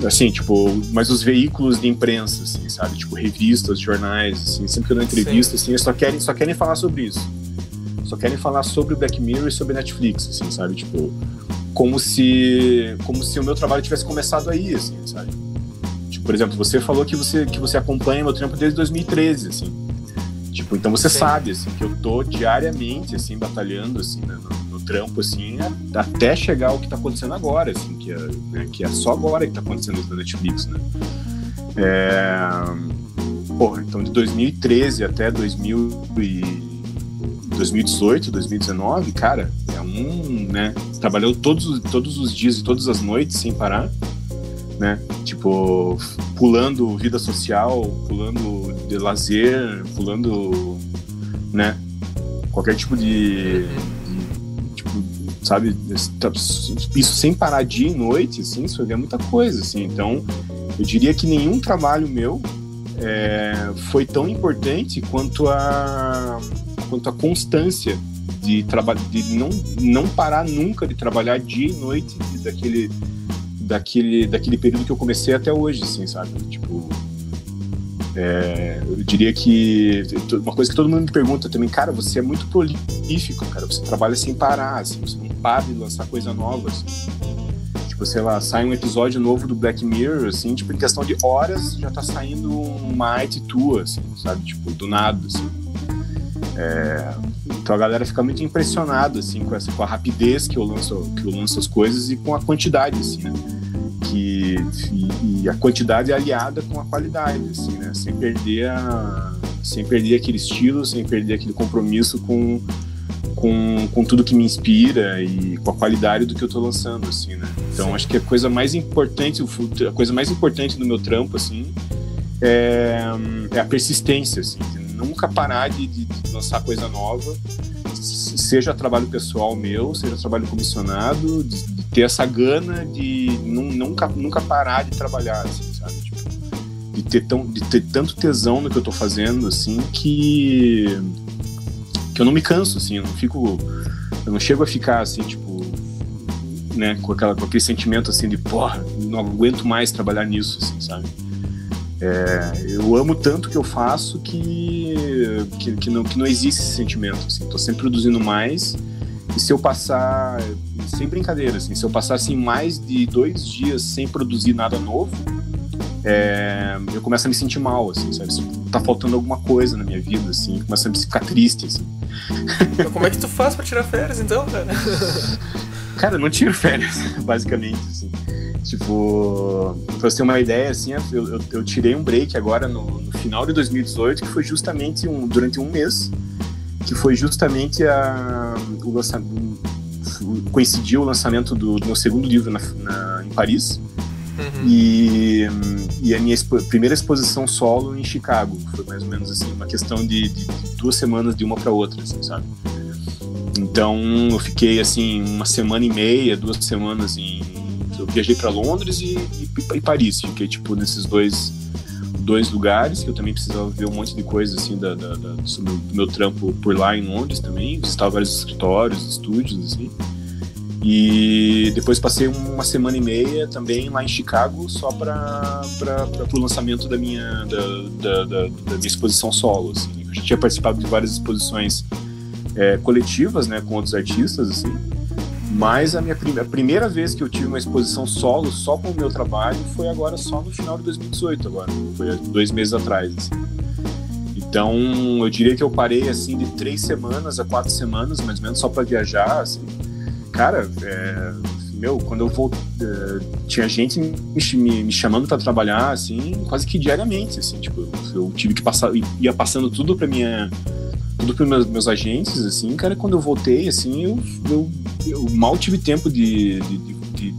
assim, tipo, mas os veículos de imprensa, assim, sabe? Tipo, revistas, jornais, assim, sempre que eu dou entrevista, assim, eles só querem falar sobre isso. Só querem falar sobre o Black Mirror e sobre a Netflix, assim, sabe? Tipo, como se o meu trabalho tivesse começado aí, assim, sabe? Tipo, por exemplo, você falou que você acompanha meu trampo desde 2013, assim. Tipo, então você sabe, assim, que eu tô diariamente, assim, batalhando, assim, no trampo, assim, até chegar ao que tá acontecendo agora, assim, que é só agora que tá acontecendo isso na Netflix, né? Porra, então de 2013 até 2018, 2019, cara, né? Trabalhou todos os dias e todas as noites sem parar, né? Tipo, pulando vida social, pulando de lazer, pulando, né? Qualquer tipo de tipo, sabe? Isso sem parar dia e noite, assim, isso é muita coisa, assim. Então, eu diria que nenhum trabalho meu foi tão importante quanto a constância de não parar nunca de trabalhar dia e noite daquele período que eu comecei até hoje, assim, sabe? Tipo, eu diria que uma coisa que todo mundo me pergunta também, cara, você é muito prolífico, cara, você trabalha sem parar, assim, você não para de lançar coisa nova, assim. Tipo, sei lá, sai um episódio novo do Black Mirror, assim, tipo, em questão de horas já tá saindo uma arte tua, assim, sabe? Tipo, do nada, assim. Então a galera fica muito impressionada, assim, com a rapidez que eu lanço as coisas e com a quantidade, assim, né? E a quantidade é aliada com a qualidade, assim, né? Sem perder aquele estilo, sem perder aquele compromisso com tudo que me inspira e com a qualidade do que eu tô lançando, assim, né? Então acho que a coisa mais importante do meu trampo, assim, é a persistência, assim, de nunca parar de lançar coisa nova, seja trabalho pessoal meu, seja trabalho comissionado, de ter essa gana de nunca parar de trabalhar, assim, sabe? Tipo, de ter tanto tesão no que eu tô fazendo, assim, que eu não me canso, assim, eu não chego a ficar, assim, tipo, né, com aquele sentimento, assim, de, porra, não aguento mais trabalhar nisso, assim, sabe? Eu amo tanto o que eu faço que não existe esse sentimento, assim, tô sempre produzindo mais, e se eu passar, sem brincadeira, assim, se eu passar, assim, mais de 2 dias sem produzir nada novo, eu começo a me sentir mal, assim, sabe? Tá faltando alguma coisa na minha vida, assim, começo a ficar triste, assim. Então, como é que tu faz pra tirar férias, então, cara? Cara, eu não tiro férias, basicamente, assim. Tipo, pra você ter uma ideia, assim, eu tirei um break agora no final de 2018, que foi justamente durante um mês, que foi justamente coincidiu o lançamento do meu segundo livro em Paris. Uhum. E a minha primeira exposição solo em Chicago. Foi mais ou menos assim, uma questão de 2 semanas de uma para outra, assim, sabe? Então eu fiquei assim 1 semana e meia, 2 semanas eu viajei para Londres e Paris. Fiquei tipo nesses dois lugares, que eu também precisava ver um monte de coisa assim do meu trampo por lá em Londres também. Visitava vários escritórios, estúdios, assim. E depois passei 1 semana e meia também lá em Chicago, só para o lançamento da minha exposição solo, assim. Eu já tinha participado de várias exposições coletivas, né, com outros artistas, assim. Mas a primeira vez que eu tive uma exposição solo só com o meu trabalho foi agora, só no final de 2018, agora. Foi há 2 meses atrás, assim. Então eu diria que eu parei assim de 3 semanas a 4 semanas, mais ou menos, só para viajar, assim. Cara, quando eu voltei, tinha gente me chamando para trabalhar, assim, quase que diariamente, assim, tipo, eu tive que ia passando tudo para meus agentes, assim, cara, quando eu voltei, assim, eu mal tive tempo de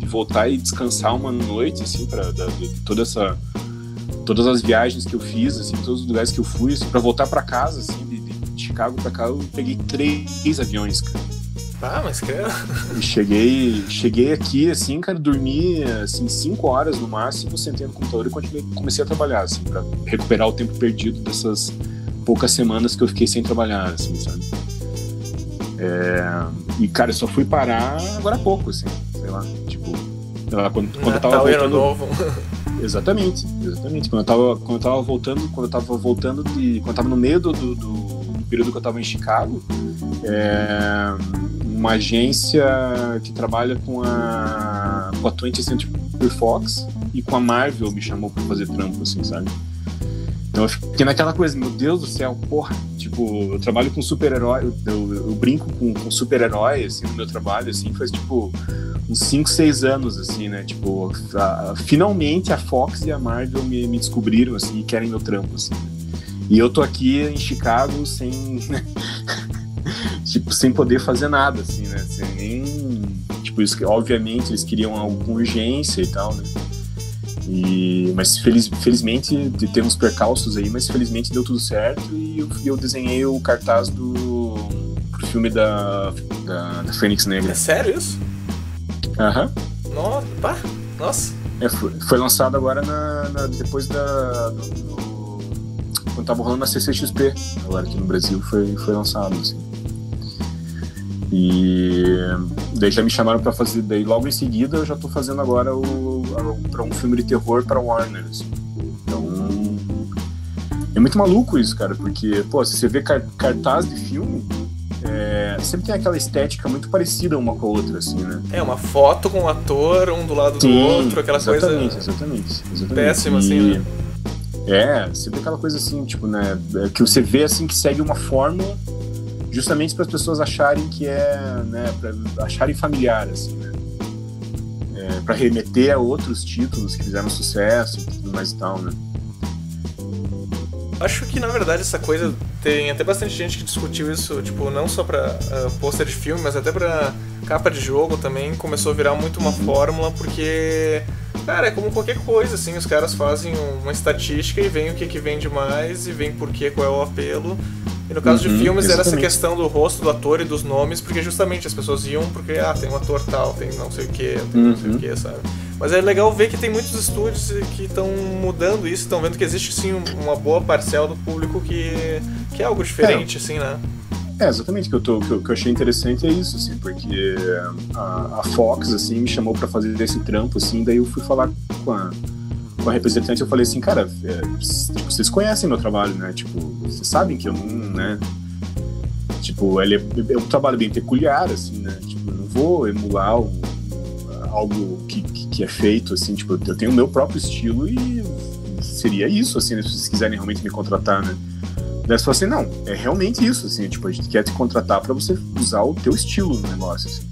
voltar e descansar uma noite, assim, de todas as viagens que eu fiz, assim, todos os lugares que eu fui, assim, para voltar para casa, assim, de Chicago para cá, eu peguei 3 aviões, cara. Ah, mas creio. E cheguei aqui, assim, cara, dormi, assim, 5 horas no máximo, sentei no computador e comecei a trabalhar, assim, pra recuperar o tempo perdido dessas poucas semanas que eu fiquei sem trabalhar, assim, sabe? E, cara, eu só fui parar agora há pouco, assim, sei lá, tipo, quando eu tava voltando... novo. Exatamente. Quando eu tava voltando quando eu tava no meio do período que eu tava em Chicago, uma agência que trabalha com a 20th Century Fox e com a Marvel me chamou pra fazer trampo, assim, sabe? Então eu fiquei naquela coisa, meu Deus do céu, porra, tipo, eu trabalho com super-herói, eu brinco com super-herói, assim, no meu trabalho, assim, faz, tipo, uns 5, 6 anos, assim, né, tipo, finalmente a Fox e a Marvel me descobriram, assim, e querem meu trampo, assim, e eu tô aqui em Chicago sem, tipo, sem poder fazer nada, assim, né, sem nem, tipo, isso, obviamente eles queriam algo com urgência e tal, né. Mas felizmente teve uns percalços aí, mas felizmente deu tudo certo e eu desenhei o cartaz pro filme da Fênix Negra. É sério isso? Aham. Nossa. Foi lançado agora depois quando tava rolando na CCXP, agora aqui no Brasil foi lançado, assim. E daí já me chamaram pra fazer, daí logo em seguida eu já tô fazendo agora pra um filme de terror pra Warner, assim. Então é muito maluco isso, cara, porque, pô, se você vê cartaz de filme, sempre tem aquela estética muito parecida uma com a outra, assim, né? É, uma foto com um ator, um do lado do outro, aquela coisa... Exatamente. Péssima, assim, né? Sempre aquela coisa assim, tipo, né, que você vê, assim, que segue uma fórmula justamente para as pessoas acharem que né, para acharem familiar, assim, né? Para remeter a outros títulos que fizeram sucesso e tudo mais e tal, né? Acho que, na verdade, essa coisa tem até bastante gente que discutiu isso, tipo, não só pra pôster de filme, mas até pra capa de jogo também, começou a virar muito uma fórmula, porque, cara, é como qualquer coisa, assim, os caras fazem uma estatística e veem o que vende mais e veem qual é o apelo. E no caso de filmes era essa questão do rosto do ator e dos nomes, porque justamente as pessoas iam porque, tem um ator tal, tem não sei o que, tem não sei o que, sabe? Mas é legal ver que tem muitos estúdios que estão mudando isso, estão vendo que existe sim uma boa parcela do público que é algo diferente, assim, né? Exatamente, o que eu achei interessante é isso, assim, porque a Fox, assim, me chamou pra fazer esse trampo, assim, daí eu fui falar com a representante, eu falei assim, cara, tipo, vocês conhecem meu trabalho, né, tipo, vocês sabem que eu não, né, tipo, é um trabalho bem peculiar, assim, né, tipo, eu não vou emular algo que é feito, assim, tipo, eu tenho o meu próprio estilo e seria isso, assim, né, se vocês quiserem realmente me contratar, né. Daí você falou assim, não, é realmente isso, assim, tipo, a gente quer te contratar pra você usar o teu estilo no negócio, assim.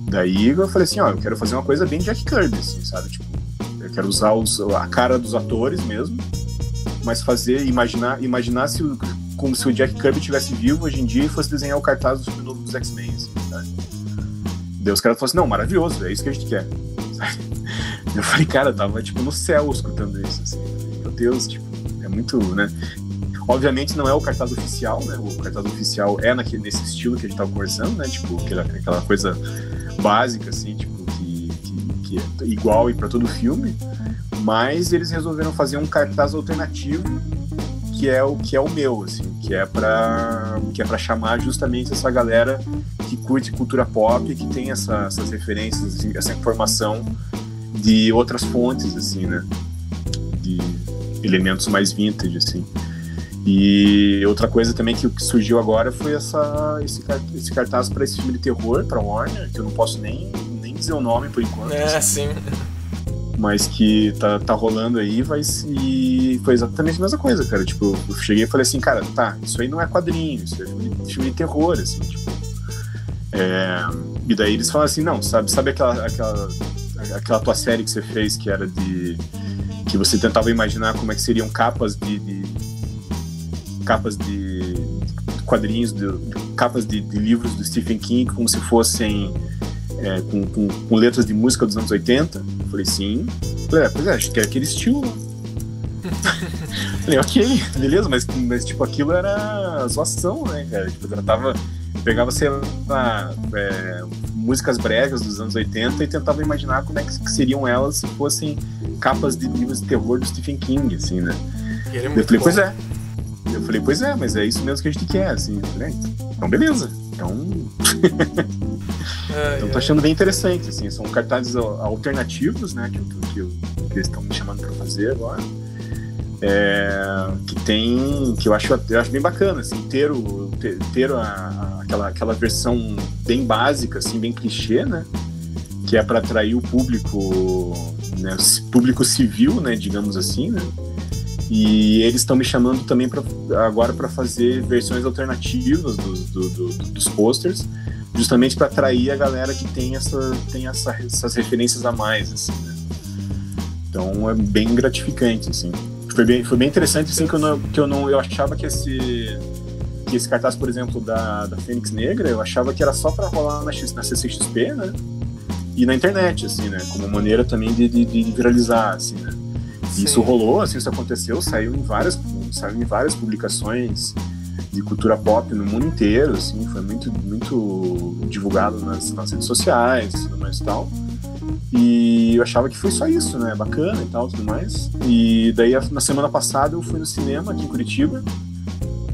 Daí eu falei assim, eu quero fazer uma coisa bem Jack Kirby, assim, sabe, tipo, eu quero usar a cara dos atores mesmo, mas imaginar como se o Jack Kirby estivesse vivo hoje em dia e fosse desenhar o cartaz do filme novo dos X-Men, assim, sabe? Daí os caras falaram assim, não, maravilhoso, é isso que a gente quer, sabe? Eu falei, cara, eu tava, tipo, no céu escutando isso, assim, meu Deus, tipo, é muito, né? Obviamente não é o cartaz oficial, né? O cartaz oficial é nesse estilo que a gente tava conversando, né? Tipo, aquela coisa básica, assim, tipo, que é igual para todo o filme, mas eles resolveram fazer um cartaz alternativo que é o meu, assim, que é para chamar justamente essa galera que curte cultura pop, que tem essas referências, assim, essa informação de outras fontes, assim, né? De elementos mais vintage, assim. E outra coisa também que surgiu agora foi esse cartaz para esse filme de terror, para Warner, que eu não posso nem dizer o nome por enquanto. Sim. Mas que tá rolando aí, e foi exatamente a mesma coisa, cara. Tipo, eu cheguei e falei assim, cara, isso aí não é quadrinho, isso é filme de terror, assim, tipo. E daí eles falam assim, não, sabe aquela tua série que você fez, que era que você tentava imaginar como é que seriam capas de quadrinhos, capas de livros do Stephen King, como se fossem com letras de música dos anos 80? Eu falei, sim. Eu falei, pois acho que é aquele estilo. Falei, ok, beleza, mas tipo, aquilo era zoação, né, cara? Tipo, eu pegava, sei lá, músicas bregas dos anos 80 e tentava imaginar como é que seriam elas se fossem capas de livros de terror do Stephen King, assim, né? Eu falei, pois é. Eu falei, pois é, mas é isso mesmo que a gente quer, assim. Falei, então beleza. Então tô achando bem interessante, assim. São cartazes alternativos, né, que eles estão me chamando pra fazer agora. que eu acho bem bacana, assim, ter aquela versão bem básica, assim, bem clichê, né? Que é para atrair o público, né, público civil, né, digamos assim, né? E eles estão me chamando também agora para fazer versões alternativas dos posters, justamente para atrair a galera que tem essas referências a mais, assim, né? Então é bem gratificante, assim. Foi bem interessante, assim, que eu achava que esse cartaz, por exemplo, da Fênix Negra, eu achava que era só para rolar na CCXP, né? E na internet, assim, né? Como maneira também de viralizar, assim, né? E isso rolou, assim, isso aconteceu, saiu em várias publicações de cultura pop no mundo inteiro, assim, foi muito, muito divulgado nas redes sociais, tudo mais e tal. E eu achava que foi só isso, né? Bacana e tal, tudo mais. E daí, na semana passada, eu fui no cinema aqui em Curitiba.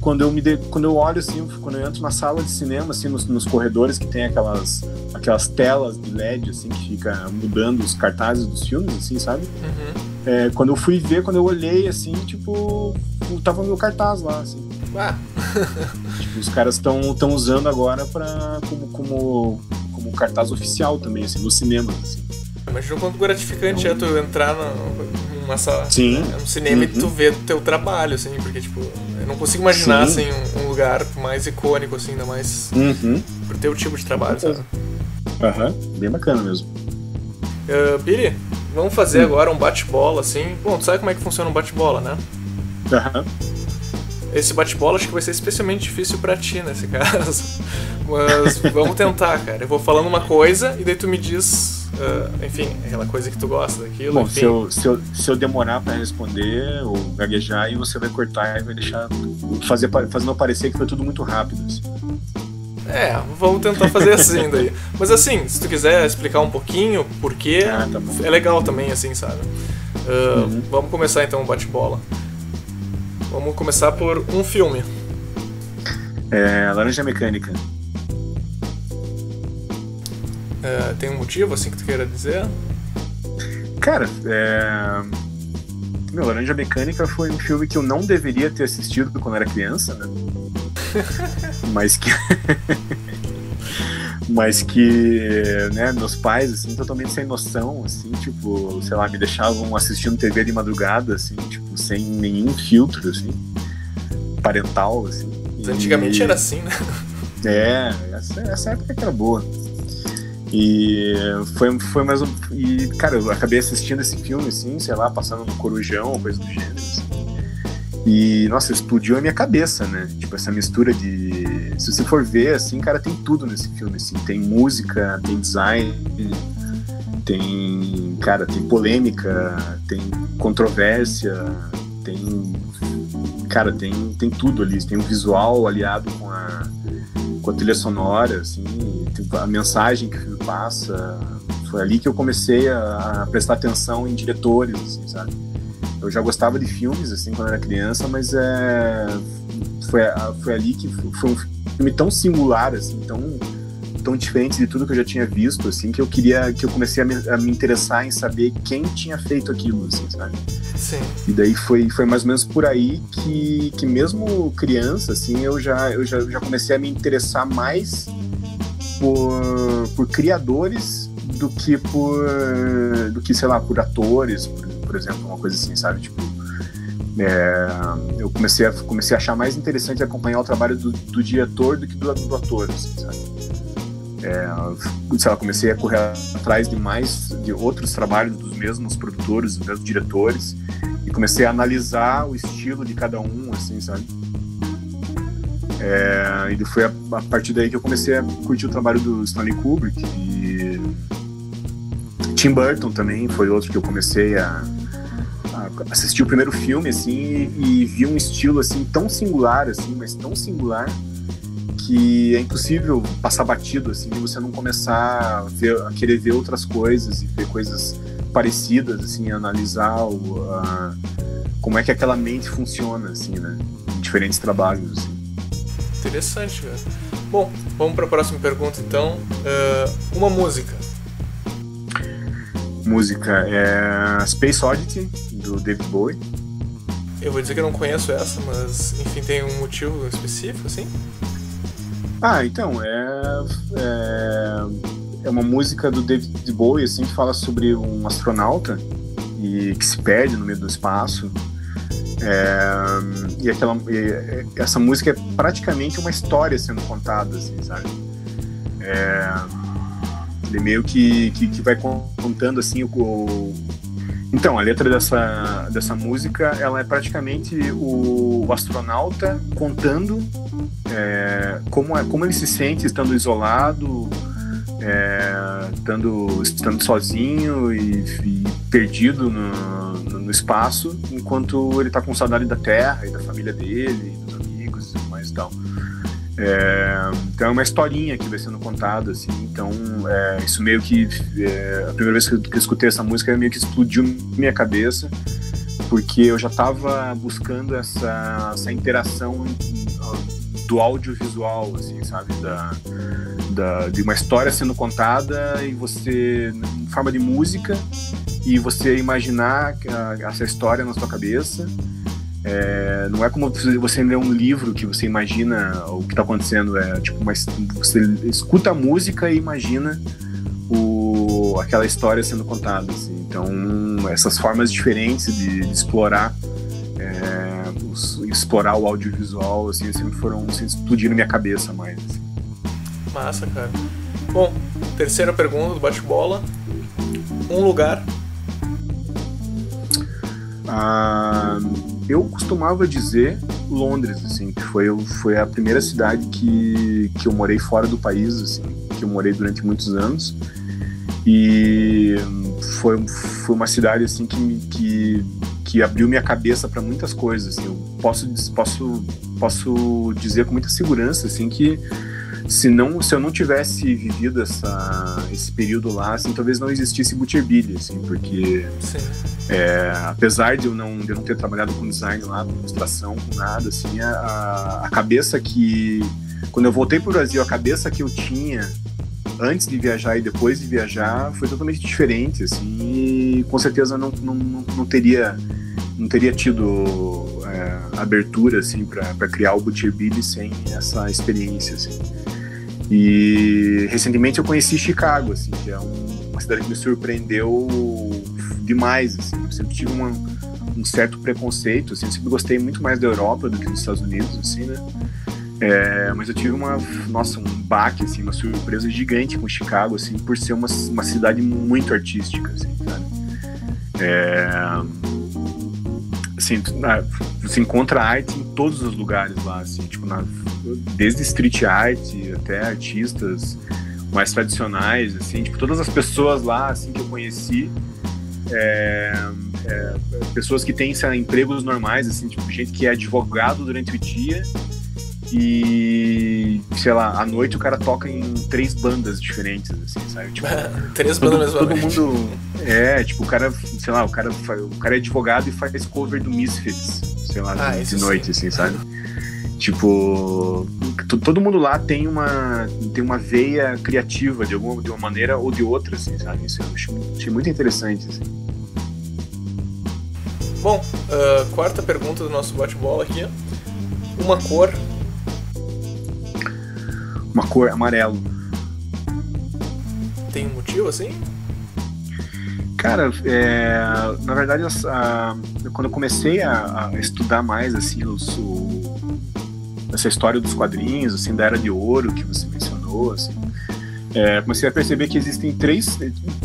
Quando eu olho, assim, quando eu entro na sala de cinema, assim, nos corredores que tem aquelas telas de LED, assim, que fica mudando os cartazes dos filmes, assim, sabe? Uhum. Quando eu olhei, assim, tipo, tava o meu cartaz lá, assim. Tipo, os caras estão usando agora como cartaz oficial também, assim, nos cinemas, assim. Imagina o quanto gratificante é tu entrar numa sala, no cinema, uhum. E tu ver o teu trabalho, assim, porque, tipo, eu não consigo imaginar, assim, um lugar mais icônico, assim, ainda mais por teu tipo de trabalho, sabe? Bem bacana mesmo. Piri, vamos fazer agora um bate-bola, assim. Bom, tu sabe como é que funciona um bate-bola, né? Esse bate-bola acho que vai ser especialmente difícil pra ti nesse caso. Mas vamos tentar, cara. Eu vou falando uma coisa e daí tu me diz, enfim, aquela coisa que tu gosta daquilo. Bom, enfim. se eu demorar pra responder ou gaguejar, aí você vai cortar e vai deixar fazendo parecer que foi tudo muito rápido, assim. Vamos tentar fazer assim daí. Mas assim, se tu quiser explicar um pouquinho por quê, tá bom. É legal também, assim, sabe? Vamos começar então o bate-bola. Vamos começar por um filme. Laranja Mecânica. Tem um motivo, assim, que tu queira dizer? Cara, Laranja Mecânica foi um filme que eu não deveria ter assistido quando era criança, né? Mas que, né, meus pais, assim, totalmente sem noção, assim, tipo, sei lá, me deixavam assistindo TV de madrugada, assim, tipo, sem nenhum filtro, assim, parental, assim. Antigamente era assim, né? Essa época que era boa. E foi mais um... E, cara, eu acabei assistindo esse filme, assim, sei lá, passando no Corujão, coisa do gênero, assim. E, nossa, explodiu a minha cabeça, né? Tipo, essa mistura de... Se você for ver, assim, cara, tem tudo nesse filme, assim. Tem música, tem design, tem... Cara, tem polêmica, tem controvérsia, tem... Cara, tem tudo ali. Tem um visual aliado com a trilha sonora, assim, a mensagem que o filme passa. Foi ali que eu comecei a prestar atenção em diretores, assim, sabe? Eu já gostava de filmes, assim, quando era criança, mas foi ali que foi um filme tão singular, assim, tão diferente de tudo que eu já tinha visto, assim, que eu comecei a me interessar em saber quem tinha feito aquilo, assim, sabe? Sim. E daí foi mais ou menos por aí que mesmo criança, assim, eu já comecei a me interessar mais por criadores do que, sei lá, por atores, por exemplo, uma coisa assim, sabe? Tipo, eu comecei a achar mais interessante acompanhar o trabalho do diretor do que do ator, assim, sabe? Sei lá, comecei a correr atrás de outros trabalhos dos mesmos produtores, dos mesmos diretores, e comecei a analisar o estilo de cada um, assim, sabe? E foi a partir daí que eu comecei a curtir o trabalho do Stanley Kubrick. E Tim Burton também foi outro que eu comecei a assistir o primeiro filme, assim, e vi um estilo, assim, tão singular, assim, mas tão singular, que é impossível passar batido, assim, e você não começar a querer ver outras coisas e ver coisas parecidas, assim, analisar como é que aquela mente funciona, assim, né, em diferentes trabalhos, assim. Interessante, cara. Bom, vamos para a próxima pergunta, então. Uma música. Música Space Oddity, do David Bowie. Eu vou dizer que eu não conheço essa, mas enfim, tem um motivo específico, assim? Então, é uma música do David Bowie, assim, que fala sobre um astronauta e que se perde no meio do espaço. Essa música é praticamente uma história sendo contada, assim, sabe? Ele meio que vai contando, assim, Então, a letra dessa música, ela é praticamente o astronauta contando como ele se sente estando isolado, estando sozinho e perdido no espaço, enquanto ele está com saudade da Terra e da família dele, dos amigos e tudo mais e tal. Então é uma historinha que vai sendo contada, assim. Então isso meio que a primeira vez que eu escutei essa música meio que explodiu minha cabeça, porque eu já estava buscando essa interação do audiovisual, assim, sabe, de uma história sendo contada e você em forma de música, e você imaginar essa história na sua cabeça. Não é como você ler um livro que você imagina o que está acontecendo, tipo, você escuta a música e imagina aquela história sendo contada, assim. Então essas formas diferentes de explorar o audiovisual, assim, sempre explodiram minha cabeça mais, assim. Massa, cara. Bom, terceira pergunta do bate-bola. Um lugar. Eu costumava dizer Londres, assim, que foi a primeira cidade que eu morei fora do país, assim, que eu morei durante muitos anos, e foi uma cidade, assim, que abriu minha cabeça para muitas coisas, assim. Eu posso dizer com muita segurança, assim, que se eu não tivesse vivido esse período lá, assim, talvez não existisse Butcherbilly, assim, porque apesar de eu não ter trabalhado com design lá, com ilustração, com nada, assim, a cabeça quando eu voltei pro Brasil, a cabeça que eu tinha antes de viajar e depois de viajar foi totalmente diferente, assim, e com certeza não teria tido abertura, assim, para criar o Butcherbilly sem essa experiência, assim. E recentemente eu conheci Chicago, assim, que é uma cidade que me surpreendeu demais, assim. Eu sempre tive um certo preconceito, assim. Eu sempre gostei muito mais da Europa do que dos Estados Unidos, assim, né? Mas eu tive um baque, assim, uma surpresa gigante com Chicago, assim, por ser uma cidade muito artística, assim, sabe? Assim, você encontra arte em todos os lugares lá, assim, tipo, desde street art até artistas mais tradicionais, assim, tipo, todas as pessoas lá, assim, que eu conheci, pessoas que têm, sei lá, empregos normais, assim, tipo, gente que é advogado durante o dia e, sei lá, à noite o cara toca em 3 bandas diferentes, assim, sabe? Tipo, 3 bandas todo mundo tipo, o cara, sei lá, o cara é advogado e faz cover do Misfits, sei lá, de noite, assim, sabe? Tipo, todo mundo lá tem uma veia criativa de uma maneira ou de outra, assim, sabe? Isso eu achei muito interessante, assim. Bom, quarta pergunta do nosso bate-bola aqui. Uma cor. Uma cor, amarelo. Tem um motivo, assim? Cara, na verdade, quando eu comecei a estudar mais, assim, essa história dos quadrinhos, assim, da Era de Ouro que você mencionou, assim, comecei a perceber que existem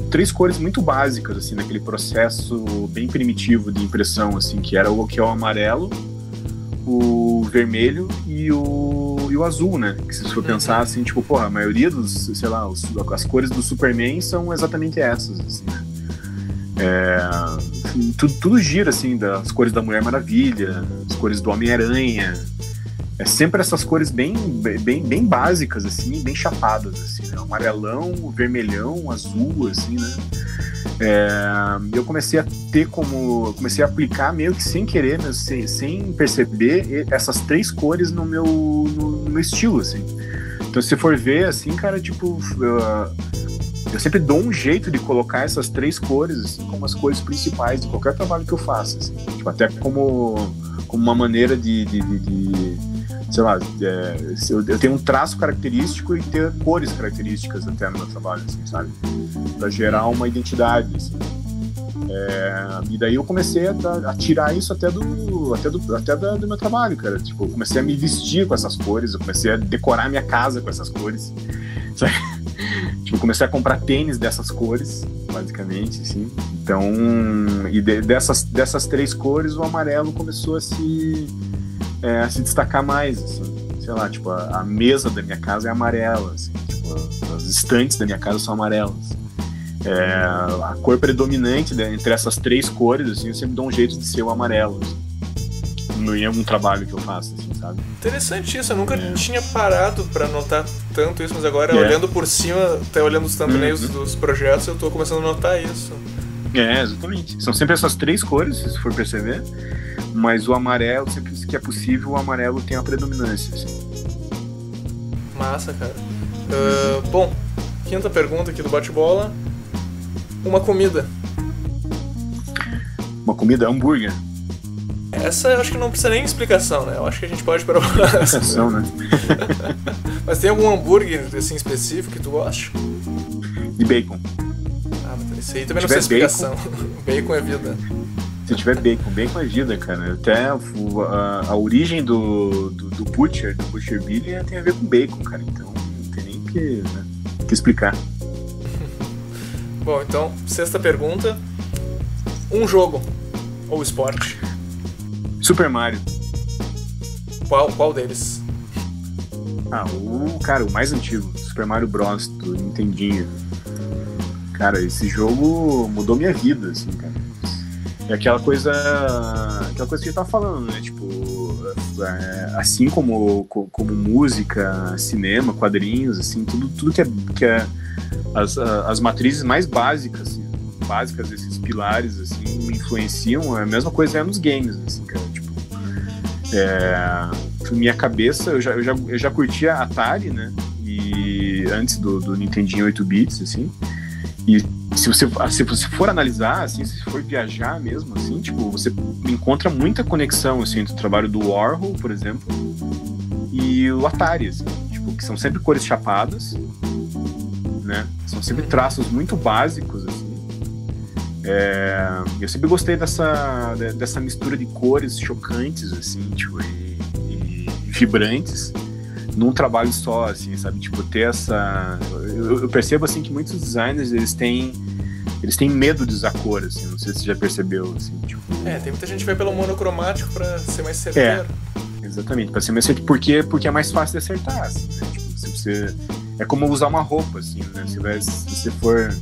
três cores muito básicas, assim, naquele processo bem primitivo de impressão, assim, que é o amarelo, o vermelho e o azul, né? Que se for pensar, assim, tipo, porra, a maioria as cores do Superman são exatamente essas, assim, né? Tudo gira, assim, das cores da Mulher Maravilha, as cores do Homem-Aranha. Sempre essas cores bem básicas, assim, bem chapadas, assim, né? O amarelão, o vermelhão, o azul, assim, né? Eu comecei a aplicar meio que sem querer, mas sem perceber essas 3 cores no meu estilo, assim. Então, se você for ver, assim, cara, tipo, eu sempre dou um jeito de colocar essas 3 cores, assim, como as cores principais de qualquer trabalho que eu faça, assim. Tipo, até como como uma maneira sei lá, eu tenho um traço característico e ter cores características até no meu trabalho, assim, sabe? Pra gerar uma identidade, assim. E daí eu comecei a tirar isso até do meu trabalho, cara. Tipo, eu comecei a me vestir com essas cores, eu comecei a decorar minha casa com essas cores, sabe? Tipo, eu comecei a comprar tênis dessas cores, basicamente, assim. Então, dessas 3 cores, o amarelo começou a se destacar mais, assim. Sei lá, tipo, a mesa da minha casa é amarela, assim. Tipo, as estantes da minha casa são amarelas. A cor predominante entre essas 3 cores, assim, eu sempre dou um jeito de ser o amarelo, assim, em algum trabalho que eu faço, assim, sabe? Interessante isso, eu nunca tinha parado pra notar tanto isso, mas agora olhando por cima, até olhando os thumbnails dos projetos, eu tô começando a notar isso. Exatamente. São sempre essas 3 cores, se for perceber, mas o amarelo, sempre que é possível, o amarelo tem a predominância, assim. Massa, cara. Bom, 5ª pergunta aqui do bate-bola. Uma comida. Uma comida, hambúrguer. Essa eu acho que não precisa nem explicação, né? Eu acho que a gente pode para a explicação, né? Mas tem algum hambúrguer assim específico que tu gosta? De bacon. Mas esse aí também não precisa explicação. Bacon é vida. Se tiver bacon é vida, cara. Até a origem do Butcher Billy tem a ver com bacon, cara. Então não tem nem que explicar. Bom, então, 6ª pergunta. Um jogo ou esporte? Super Mario. Qual deles? O mais antigo, Super Mario Bros. Do Nintendinho. Cara, esse jogo mudou minha vida, assim, cara. É aquela coisa que a gente tava falando, né? Tipo, assim como música, cinema, quadrinhos, assim, tudo que é as matrizes mais básicas, assim, esses pilares, assim, me influenciam. A mesma coisa nos games, assim, cara. Tipo, minha cabeça, eu já curtia Atari, né? E antes do Nintendinho 8 bits, assim. E se você for analisar, assim, se for viajar mesmo, assim, tipo, você encontra muita conexão, assim, entre o trabalho do Warhol, por exemplo, e o Atari, assim, tipo, que são sempre cores chapadas, né? São sempre traços muito básicos, assim. Eu sempre gostei dessa mistura de cores chocantes, assim, tipo, e vibrantes num trabalho só, assim, sabe? Tipo, ter essa... Eu percebo, assim, que muitos designers, eles têm medo de usar cor, assim, não sei se você já percebeu, assim, tipo... Tem muita gente que vai pelo monocromático pra ser mais certeiro. Exatamente, pra ser mais certeiro, porque é mais fácil de acertar, assim, né? Tipo, se você... É como usar uma roupa, assim, né? Se você for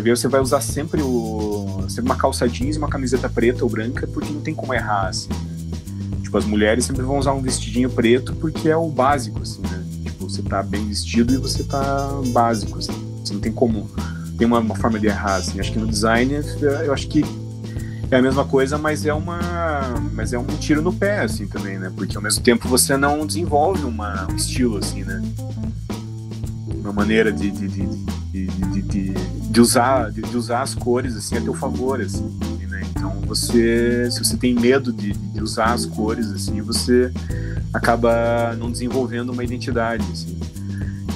ver, você vai usar sempre uma calça jeans e uma camiseta preta ou branca, porque não tem como errar, assim, né? Tipo, as mulheres sempre vão usar um vestidinho preto porque é o básico, assim, né? Tipo, você tá bem vestido e você tá básico, assim. Você não tem como... Tem uma forma de errar, assim. Acho que no design, eu acho que é a mesma coisa, mas é um tiro no pé, assim, também, né? Porque ao mesmo tempo você não desenvolve um estilo, assim, né? Uma maneira de usar as cores, assim, a teu favor, assim, né? Então, se você tem medo de usar as cores, assim, você acaba não desenvolvendo uma identidade, assim.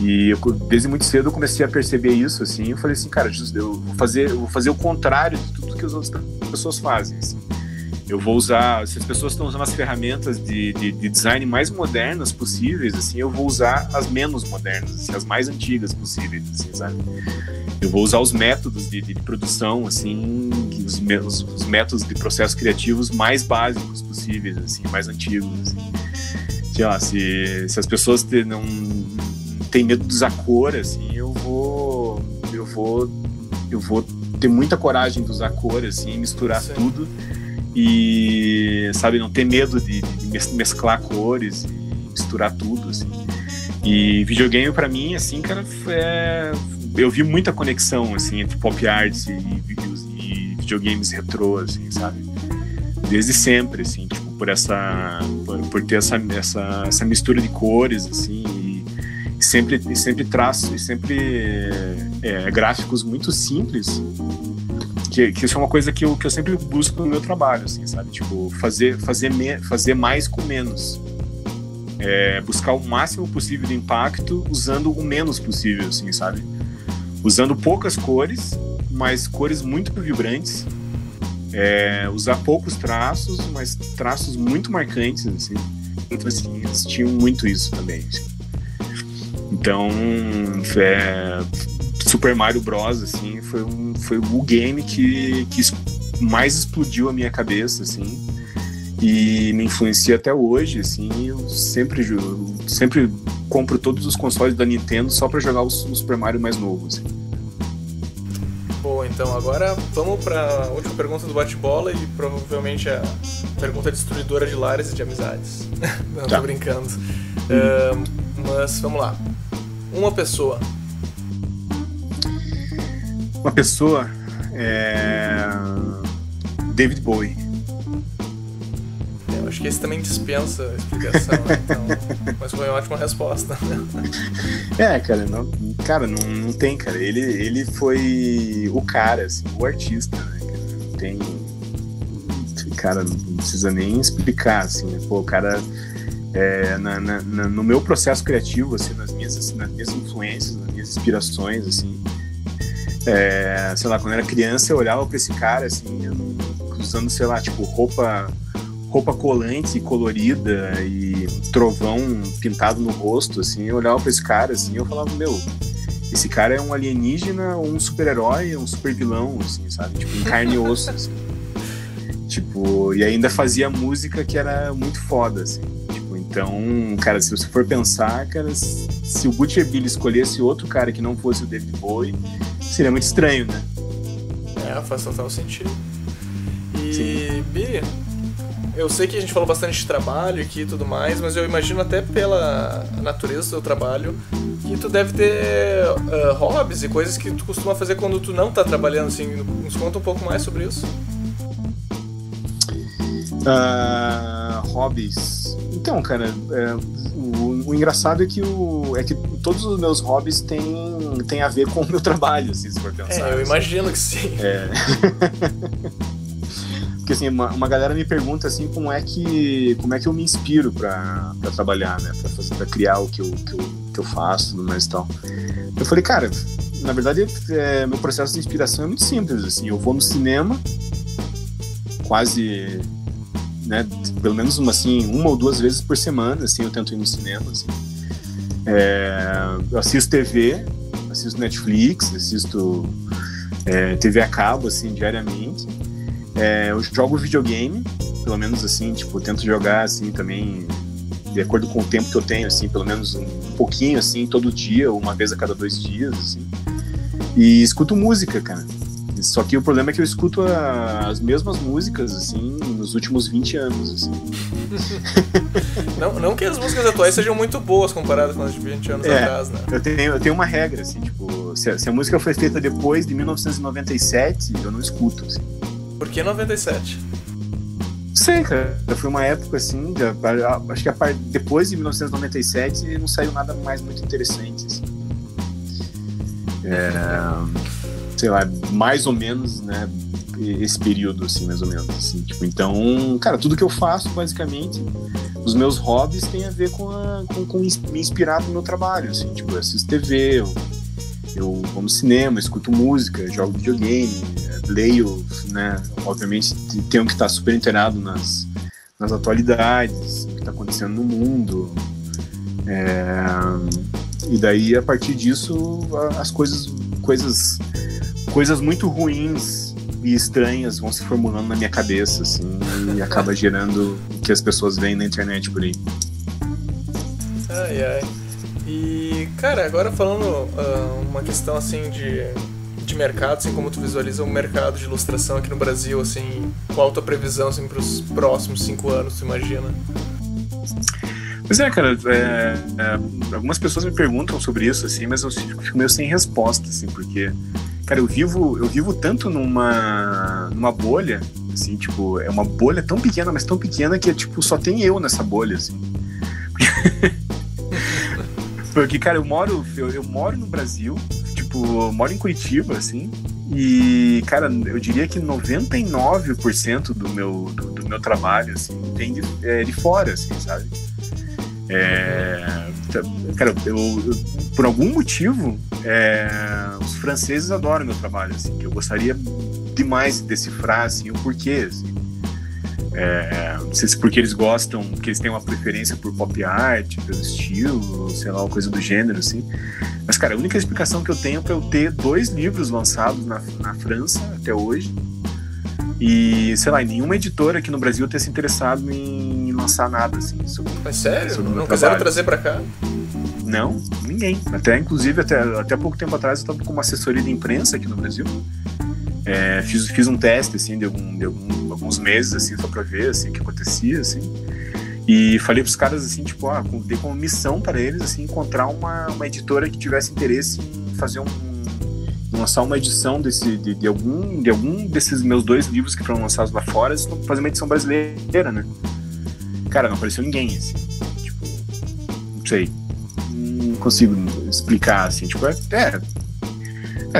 E desde muito cedo eu comecei a perceber isso, assim, eu falei assim, cara, eu vou fazer o contrário de tudo que as outras pessoas fazem, assim. Eu vou usar, se as pessoas estão usando as ferramentas de design mais modernas possíveis, assim, eu vou usar as menos modernas, assim, as mais antigas possíveis, assim, sabe? Eu vou usar os métodos de produção, assim, os métodos de processos criativos mais básicos possíveis, assim, mais antigos, assim. Sei lá, se as pessoas não têm medo de usar cor, assim, eu vou ter muita coragem de usar cor, assim, misturar tudo. E, sabe, não ter medo de mesclar cores e misturar tudo, assim. E videogame, pra mim, assim, cara, eu vi muita conexão, assim, entre pop art e videogames retrô, assim, sabe? Desde sempre, assim, tipo, por ter essa mistura de cores, assim, e sempre traço, e sempre gráficos muito simples, que isso é uma coisa que eu sempre busco no meu trabalho, assim, sabe? Tipo, fazer mais com menos. Buscar o máximo possível de impacto usando o menos possível, assim, sabe? Usando poucas cores, mas cores muito vibrantes. Usar poucos traços, mas traços muito marcantes, assim. Então, assim, eles tinham muito isso também, assim. Então, Super Mario Bros, assim, foi o game que mais explodiu a minha cabeça, assim, e me influencia até hoje, assim. Eu sempre compro todos os consoles da Nintendo só pra jogar o Super Mario mais novo, assim. Bom, então agora vamos pra última pergunta do bate-bola e provavelmente a pergunta destruidora de lares e de amizades. Não, tô brincando. Mas vamos lá. Uma pessoa David Bowie. Eu acho que esse também dispensa explicação, né? Então, mas foi uma ótima resposta. Cara, não tem, cara. Ele foi o cara, assim, o artista, né? Não tem... Cara, não precisa nem explicar, assim, né? Pô, o cara... no meu processo criativo, assim, nas minhas influências, nas minhas inspirações, assim, sei lá, quando eu era criança eu olhava pra esse cara, assim, usando, sei lá, tipo, roupa colante e colorida e trovão pintado no rosto, assim, eu olhava pra esse cara, assim, e eu falava, esse cara é um alienígena ou um super-herói, um super-vilão, assim, sabe, tipo, em carne e osso, assim. Tipo, e ainda fazia música que era muito foda, assim. Então, cara, se você for pensar, cara, se o Butcher Billy escolhesse outro cara que não fosse o David Bowie, seria muito estranho, né? Faz total sentido. E, Bi, eu sei que a gente falou bastante de trabalho aqui e tudo mais, mas eu imagino até pela natureza do teu trabalho que tu deve ter hobbies e coisas que tu costuma fazer quando tu não tá trabalhando, assim. Nos conta um pouco mais sobre isso. Hobbies... Então, cara, o engraçado é que todos os meus hobbies têm a ver com o meu trabalho, assim, se for pensar. Eu imagino que sim. Porque, assim, uma galera me pergunta, assim, como é que eu me inspiro pra trabalhar, né? Pra criar o que eu faço, tudo mais e tal. Eu falei, cara, na verdade, meu processo de inspiração é muito simples, assim. Eu vou no cinema, quase... Né, pelo menos uma ou duas vezes por semana, assim, eu tento ir no cinema, assim. Eu assisto TV, assisto Netflix, assisto TV a cabo, assim, diariamente. Eu jogo videogame, pelo menos, assim, tipo, tento jogar, assim, também de acordo com o tempo que eu tenho, assim, pelo menos um pouquinho, assim, todo dia, ou uma vez a cada 2 dias, assim. E escuto música, cara. Só que o problema é que eu escuto as mesmas músicas, assim, nos últimos 20 anos, assim. Não que as músicas atuais sejam muito boas comparadas com as de 20 anos atrás, né? Eu tenho uma regra, assim, tipo, se a música foi feita depois de 1997, eu não escuto, assim. Por que 97? Não sei, cara. Foi uma época, assim, acho que depois de 1997 não saiu nada mais muito interessante, assim. Sei lá, mais ou menos, né, esse período, assim, mais ou menos, assim, tipo, então, cara, tudo que eu faço, basicamente, os meus hobbies têm a ver com me inspirar no meu trabalho, assim, tipo, eu assisto TV, eu vou no cinema, escuto música, jogo videogame, leio, né, obviamente tenho que estar super inteirado nas atualidades, o que está acontecendo no mundo, e daí, a partir disso, as coisas muito ruins e estranhas vão se formulando na minha cabeça, assim, e acaba gerando o que as pessoas veem na internet por aí. Ai. E, cara, agora falando uma questão, assim, de mercado, assim, como tu visualiza o mercado de ilustração aqui no Brasil, assim, qual a tua previsão, assim, pros próximos 5 anos, tu imagina? Pois cara, algumas pessoas me perguntam sobre isso, assim, mas eu fico meio sem resposta, assim, porque, cara, eu vivo tanto numa bolha, assim, tipo, é uma bolha tão pequena, mas tão pequena que, tipo, só tem eu nessa bolha, assim. Porque, cara, eu moro no Brasil, tipo, eu moro em Curitiba, assim, E, cara, eu diria que 99% do meu trabalho, assim, tem de fora, assim, sabe? Cara, por algum motivo, os franceses adoram meu trabalho, assim, que eu gostaria demais de decifrar, assim, o porquê, assim. Não sei se porque eles gostam, que eles têm uma preferência por pop art, pelo estilo, sei lá, uma coisa do gênero, assim. Mas, cara, a única explicação que eu tenho pra eu ter 2 livros lançados na França até hoje e, sei lá, nenhuma editora aqui no Brasil ter se interessado em lançar nada, assim. Mas sério? Não quiseram trazer pra cá? Não, ninguém. Inclusive, até pouco tempo atrás eu tava com uma assessoria de imprensa aqui no Brasil. Fiz um teste, assim, de alguns meses, assim, só pra ver, assim, o que acontecia, assim. E falei pros caras, assim, tipo, dei como missão para eles, assim, encontrar uma editora que tivesse interesse em fazer lançar uma edição de algum desses meus 2 livros que foram lançados lá fora, fazer uma edição brasileira, né? Cara, não apareceu ninguém, assim. Tipo, não sei. Não consigo explicar, assim, tipo,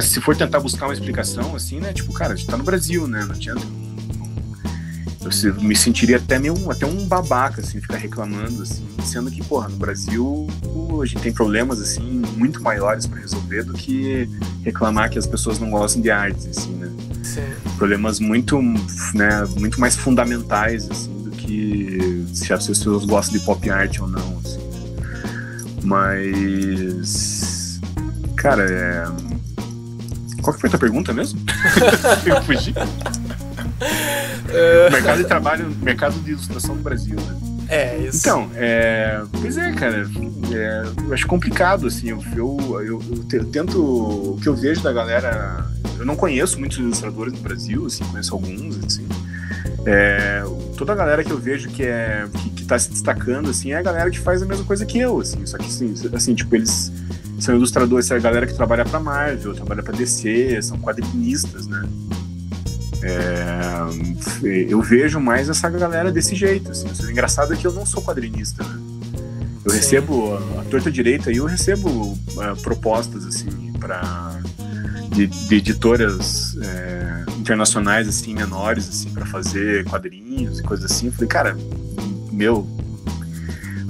se for tentar buscar uma explicação, assim, né? Tipo, cara, a gente tá no Brasil, né? Não adianta. Eu me sentiria até um babaca, assim, ficar reclamando, assim, sendo que, porra, no Brasil a gente tem problemas, assim, muito maiores pra resolver do que reclamar que as pessoas não gostam de artes, assim, né? Sim. Problemas muito, né, muito mais fundamentais, assim, do que se as pessoas gostam de pop art ou não, assim. Mas, cara, qual que foi a tua pergunta mesmo? Eu fugi. Mercado de trabalho, mercado de ilustração no Brasil, né? Isso. Então, pois é, cara, eu acho complicado, assim, eu tento, o que eu vejo da galera, eu não conheço muitos ilustradores no Brasil, assim, conheço alguns, assim, toda a galera que eu vejo que tá se destacando, assim, é a galera que faz a mesma coisa que eu, assim, só que, assim, tipo, eles são ilustradores, é a galera que trabalha pra Marvel, trabalha pra DC, são quadrinistas, né? Eu vejo mais essa galera desse jeito, assim. O engraçado é que eu não sou quadrinista, né? Eu recebo a torta direita e eu recebo propostas, assim, de editoras internacionais, assim, menores, assim, para fazer quadrinhos e coisas assim. Eu falei, cara,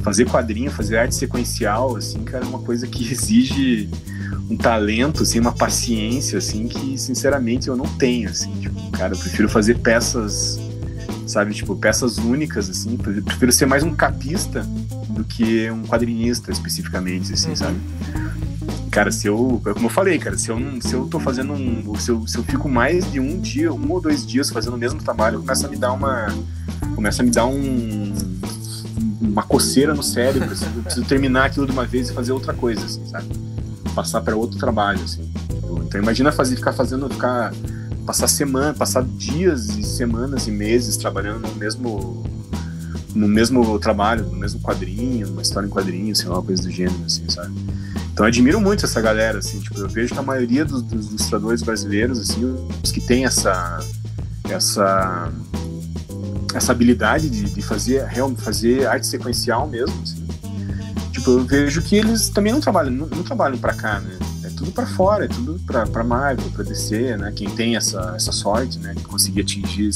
fazer quadrinho, fazer arte sequencial, assim, cara, é uma coisa que exige um talento, assim, uma paciência, assim, que sinceramente eu não tenho, assim, tipo, cara, eu prefiro fazer peças, sabe, tipo, peças únicas, assim, prefiro ser mais um capista do que um quadrinista, especificamente, assim, sabe? Cara, como eu falei, cara, se eu tô fazendo se eu fico mais de um dia, 1 ou 2 dias fazendo o mesmo trabalho, começa a me dar uma coceira no cérebro, assim, eu preciso terminar aquilo de uma vez e fazer outra coisa, assim, sabe? Passar para outro trabalho, assim. Então imagina passar dias e semanas e meses trabalhando no mesmo trabalho, no mesmo quadrinho, numa história em quadrinho, assim, uma coisa do gênero, assim, sabe? Então eu admiro muito essa galera, assim, tipo, eu vejo que a maioria dos ilustradores brasileiros, assim, os que têm essa habilidade de fazer arte sequencial mesmo, assim, tipo, eu vejo que eles também não trabalham pra cá, né? É tudo pra fora, é tudo pra Marvel, pra DC, né? Quem tem essa sorte, né? De conseguir atingir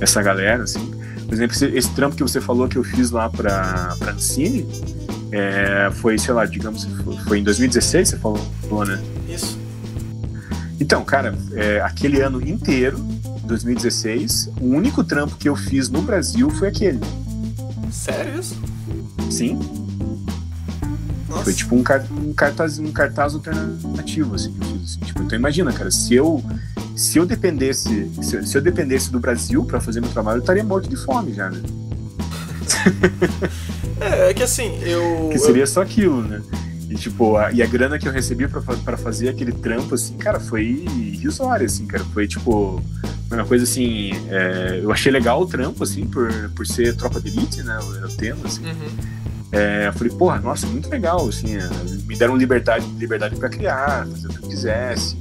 essa galera, assim. Por exemplo, esse trampo que você falou que eu fiz lá pra Ancine, foi, sei lá, digamos, foi em 2016, você falou, né? Isso. Então, cara, aquele ano inteiro, 2016, o único trampo que eu fiz no Brasil foi aquele. Sério isso? Sim. Nossa. Foi tipo um cartaz alternativo, assim, que eu fiz, assim. Tipo, então imagina, cara, se eu dependesse do Brasil pra fazer meu trabalho, eu estaria morto de fome já, né? É que assim, que seria só aquilo, né? E tipo, a grana que eu recebi pra fazer aquele trampo, assim, cara, foi irrisória, assim, cara. Foi tipo uma coisa assim, eu achei legal o trampo, assim, por ser tropa de elite, né? O tema, assim. Uhum. Eu falei, porra, nossa, muito legal, assim, me deram liberdade pra criar, fazer o que eu quisesse.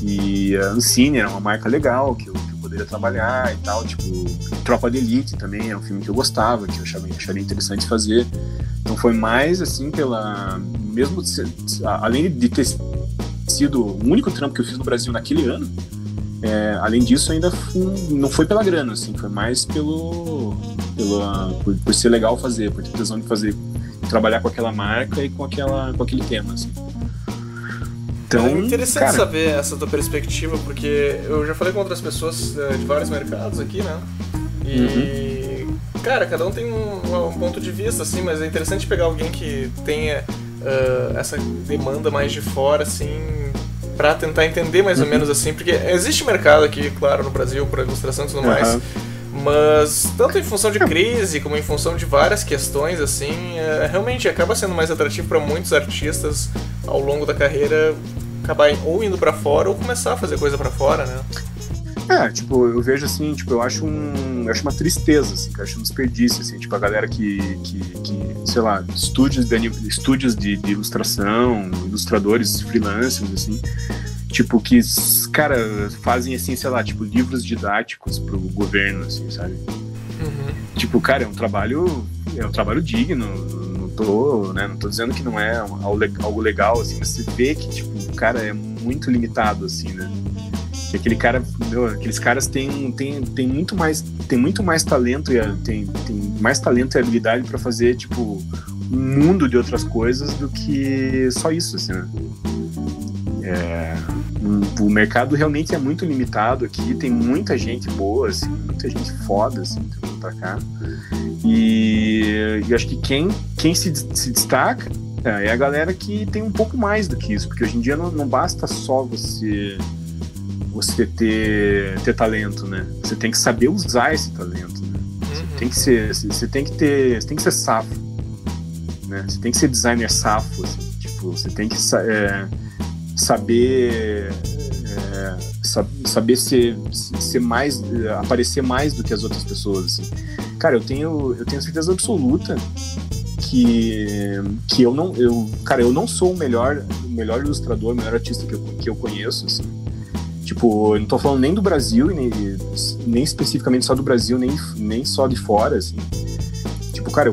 E a Ancine era uma marca legal que eu poderia trabalhar e tal, tipo, Tropa de Elite também é um filme que eu gostava, que eu acharia interessante fazer. Então foi mais, assim, mesmo além de ter reconhecido, o único trampo que eu fiz no Brasil naquele ano. Além disso, ainda não foi pela grana, assim, foi mais por ser legal fazer, por ter tesão de fazer, trabalhar com aquela marca e com aquele tema, assim. Então, é interessante saber essa tua perspectiva, porque eu já falei com outras pessoas de vários mercados aqui, né? E, cara, cada um tem um ponto de vista, assim, mas é interessante pegar alguém que tenha essa demanda mais de fora, assim, pra tentar entender mais ou menos, assim, porque existe mercado aqui, claro, no Brasil, para ilustração e tudo mais, mas tanto em função de crise como em função de várias questões, assim, realmente acaba sendo mais atrativo para muitos artistas ao longo da carreira acabar ou indo pra fora ou começar a fazer coisa pra fora, né? Tipo, eu vejo assim, tipo, eu acho uma tristeza, assim, eu acho um desperdício, assim, tipo, a galera que sei lá, estúdios de ilustração, ilustradores freelancers, assim, tipo, que, cara, fazem, assim, sei lá, tipo, livros didáticos pro governo, assim, sabe? Tipo, cara, é um trabalho digno, não tô dizendo que não é algo legal, assim, mas você vê que, tipo, cara, é muito limitado, assim, né? Que aqueles caras têm muito mais talento tem mais talento e habilidade para fazer, tipo, um mundo de outras coisas do que só isso, assim, né? O mercado realmente é muito limitado aqui, tem muita gente boa, assim, muita gente foda, assim, vindo pra cá. E acho que quem se destaca é a galera que tem um pouco mais do que isso, porque hoje em dia não basta só você ter talento, né? Você tem que saber usar esse talento, né? Você tem que ser safo, né? Você tem que ser designer safo, assim, tipo, você tem que saber ser mais, aparecer mais do que as outras pessoas, assim. Cara, eu tenho certeza absoluta que eu não sou o melhor ilustrador, o melhor artista que eu conheço, assim. Tipo, eu não tô falando nem do Brasil, nem especificamente só do Brasil, nem só de fora, assim. Tipo, cara,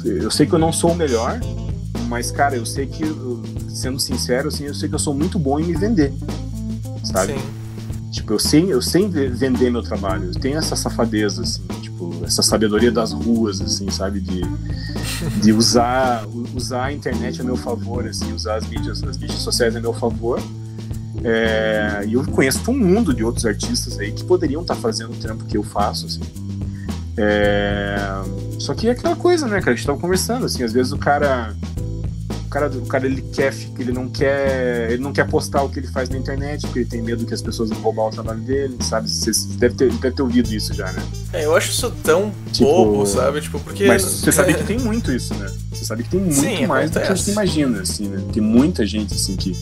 eu sei que eu não sou o melhor, mas, cara, eu sei que, sendo sincero, assim, eu sei que eu sou muito bom em me vender, sabe? Sim. Tipo, eu sei vender meu trabalho, eu tenho essa safadeza, assim, tipo, essa sabedoria das ruas, assim, sabe? De usar a internet a meu favor, assim, usar as mídias sociais a meu favor. E eu conheço um mundo de outros artistas aí que poderiam estar fazendo o trampo que eu faço, assim. Só que é aquela coisa, né, cara? A gente tava conversando, assim, às vezes o cara ele não quer postar o que ele faz na internet porque ele tem medo que as pessoas vão roubar o trabalho dele, sabe? Você deve ter ouvido isso já, né? Eu acho isso tão bobo, sabe? Tipo, porque... Mas você sabe que tem muito isso, né? Você sabe que tem muito mais do que a gente imagina, assim, né? Tem muita gente, assim, que...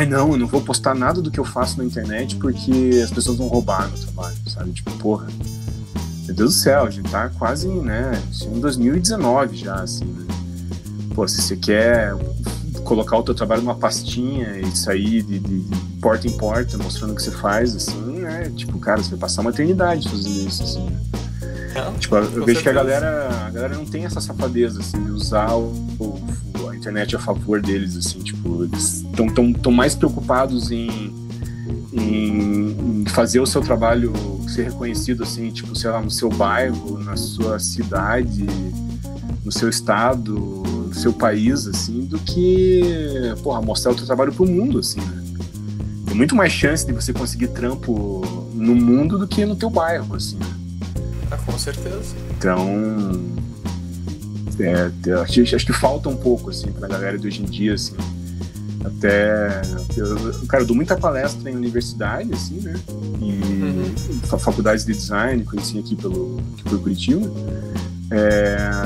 não, eu não vou postar nada do que eu faço na internet porque as pessoas vão roubar meu trabalho, sabe? Tipo, porra, meu Deus do céu, a gente tá quase, né, em 2019 já, assim, né? Pô, se você quer colocar o teu trabalho numa pastinha e sair de porta em porta mostrando o que você faz, assim, né, tipo, cara, você vai passar uma eternidade fazendo isso, assim, né? Tipo, eu vejo que a galera não tem essa safadeza, assim, de usar a internet a favor deles, assim, tipo, eles estão mais preocupados em fazer o seu trabalho ser reconhecido, assim, tipo, sei lá, no seu bairro, na sua cidade, no seu estado, no seu país, assim, do que, porra, mostrar o teu trabalho pro mundo, assim, né? Tem muito mais chance de você conseguir trampo no mundo do que no teu bairro, assim, né? Com certeza. Então, acho que falta um pouco, assim, pra galera de hoje em dia, assim. Até, cara, eu dou muita palestra em universidade, assim, né? E faculdades de design, conheci aqui por Curitiba.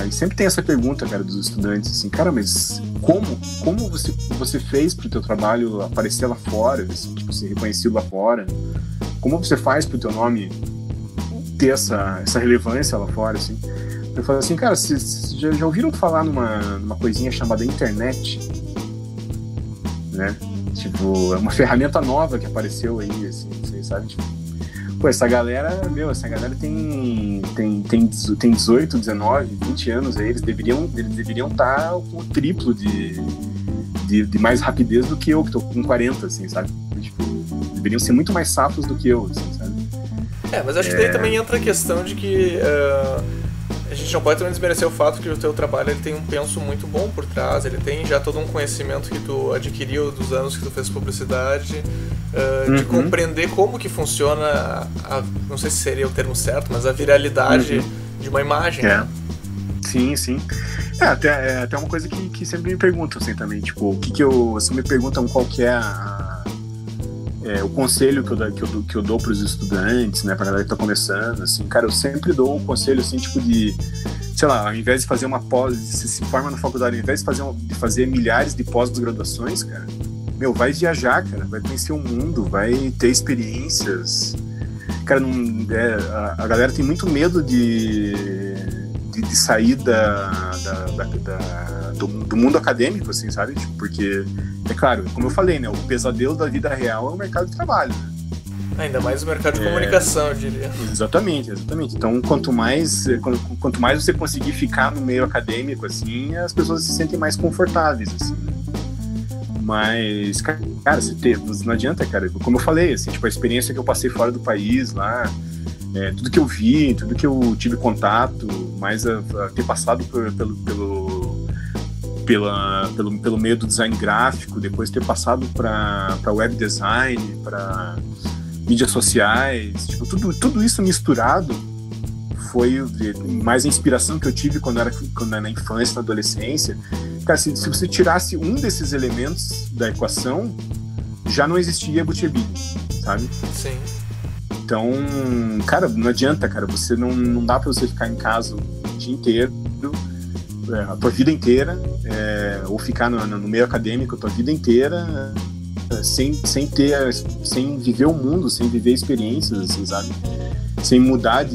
E sempre tem essa pergunta, cara, dos estudantes, assim, cara, mas como você fez pro teu trabalho aparecer lá fora, assim, tipo, ser reconhecido lá fora? Como você faz pro teu nome ter essa relevância lá fora, assim? Eu falo assim, cara, vocês já ouviram falar numa coisinha chamada internet? Né? Tipo, é uma ferramenta nova que apareceu aí, assim, vocês sabem, tipo, pô, essa galera tem 18, 19, 20 anos aí, eles deveriam estar com o triplo de de mais rapidez do que eu, que tô com 40, assim, sabe? Tipo, deveriam ser muito mais safos do que eu, assim, sabe? Mas acho que daí também entra a questão de que a gente não pode também desmerecer o fato que o teu trabalho ele tem um penso muito bom por trás, ele tem já todo um conhecimento que tu adquiriu dos anos que tu fez publicidade, de compreender como que funciona, não sei se seria o termo certo, mas a viralidade de uma imagem. Né? Sim, sim. Até uma coisa que sempre me perguntam, assim, também, tipo, se me perguntam qual que é o conselho que eu dou para os estudantes, né, pra galera que tá começando, assim, cara, eu sempre dou um conselho, assim, tipo de, sei lá, ao invés de fazer uma pós, se forma na faculdade, ao invés de fazer milhares de pós-graduações, cara, vai viajar, cara, vai conhecer o mundo, vai ter experiências. Cara, a galera tem muito medo de sair do mundo acadêmico, assim, sabe? Tipo, porque, é claro, como eu falei, né, o pesadelo da vida real é o mercado de trabalho, né? Ainda mais o mercado de comunicação, eu diria. Exatamente. Então, quanto mais você conseguir ficar no meio acadêmico, assim, as pessoas se sentem mais confortáveis, assim. Mas, cara, não adianta, cara. Como eu falei, assim, tipo, a experiência que eu passei fora do país lá, tudo que eu vi, tudo que eu tive contato, mais a ter passado pelo meio do design gráfico, depois ter passado para web design, para mídias sociais, tipo, tudo isso misturado foi mais a inspiração que eu tive quando era na infância, na adolescência. Cara, se você tirasse um desses elementos da equação, já não existiria Butcherbili, sabe? Sim. Então, cara, não adianta, cara, você não dá pra você ficar em casa o dia inteiro, a tua vida inteira, ou ficar no meio acadêmico a tua vida inteira, sem viver o mundo, sem viver experiências, assim, sabe? Sem mudar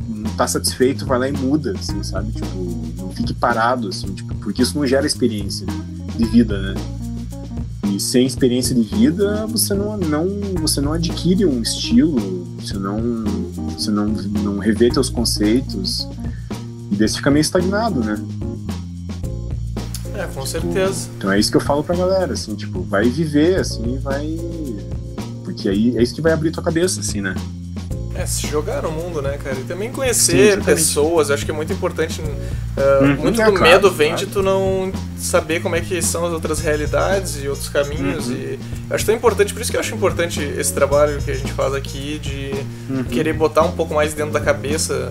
não tá satisfeito, vai lá e muda, assim, sabe? Tipo, não fique parado, assim, tipo, porque isso não gera experiência de vida, né? E sem experiência de vida, você não adquire um estilo, você não revê teus conceitos, e daí você fica meio estagnado, né? Com certeza. Então é isso que eu falo pra galera, assim, tipo, vai viver, assim, vai... Porque aí é isso que vai abrir tua cabeça, assim, né? Se jogar no mundo, né, cara? E também conhecer pessoas, acho que é muito importante. Muito do medo vem de tu não saber como é que são as outras realidades e outros caminhos. E eu acho tão importante, por isso que eu acho importante esse trabalho que a gente faz aqui, de querer botar um pouco mais dentro da cabeça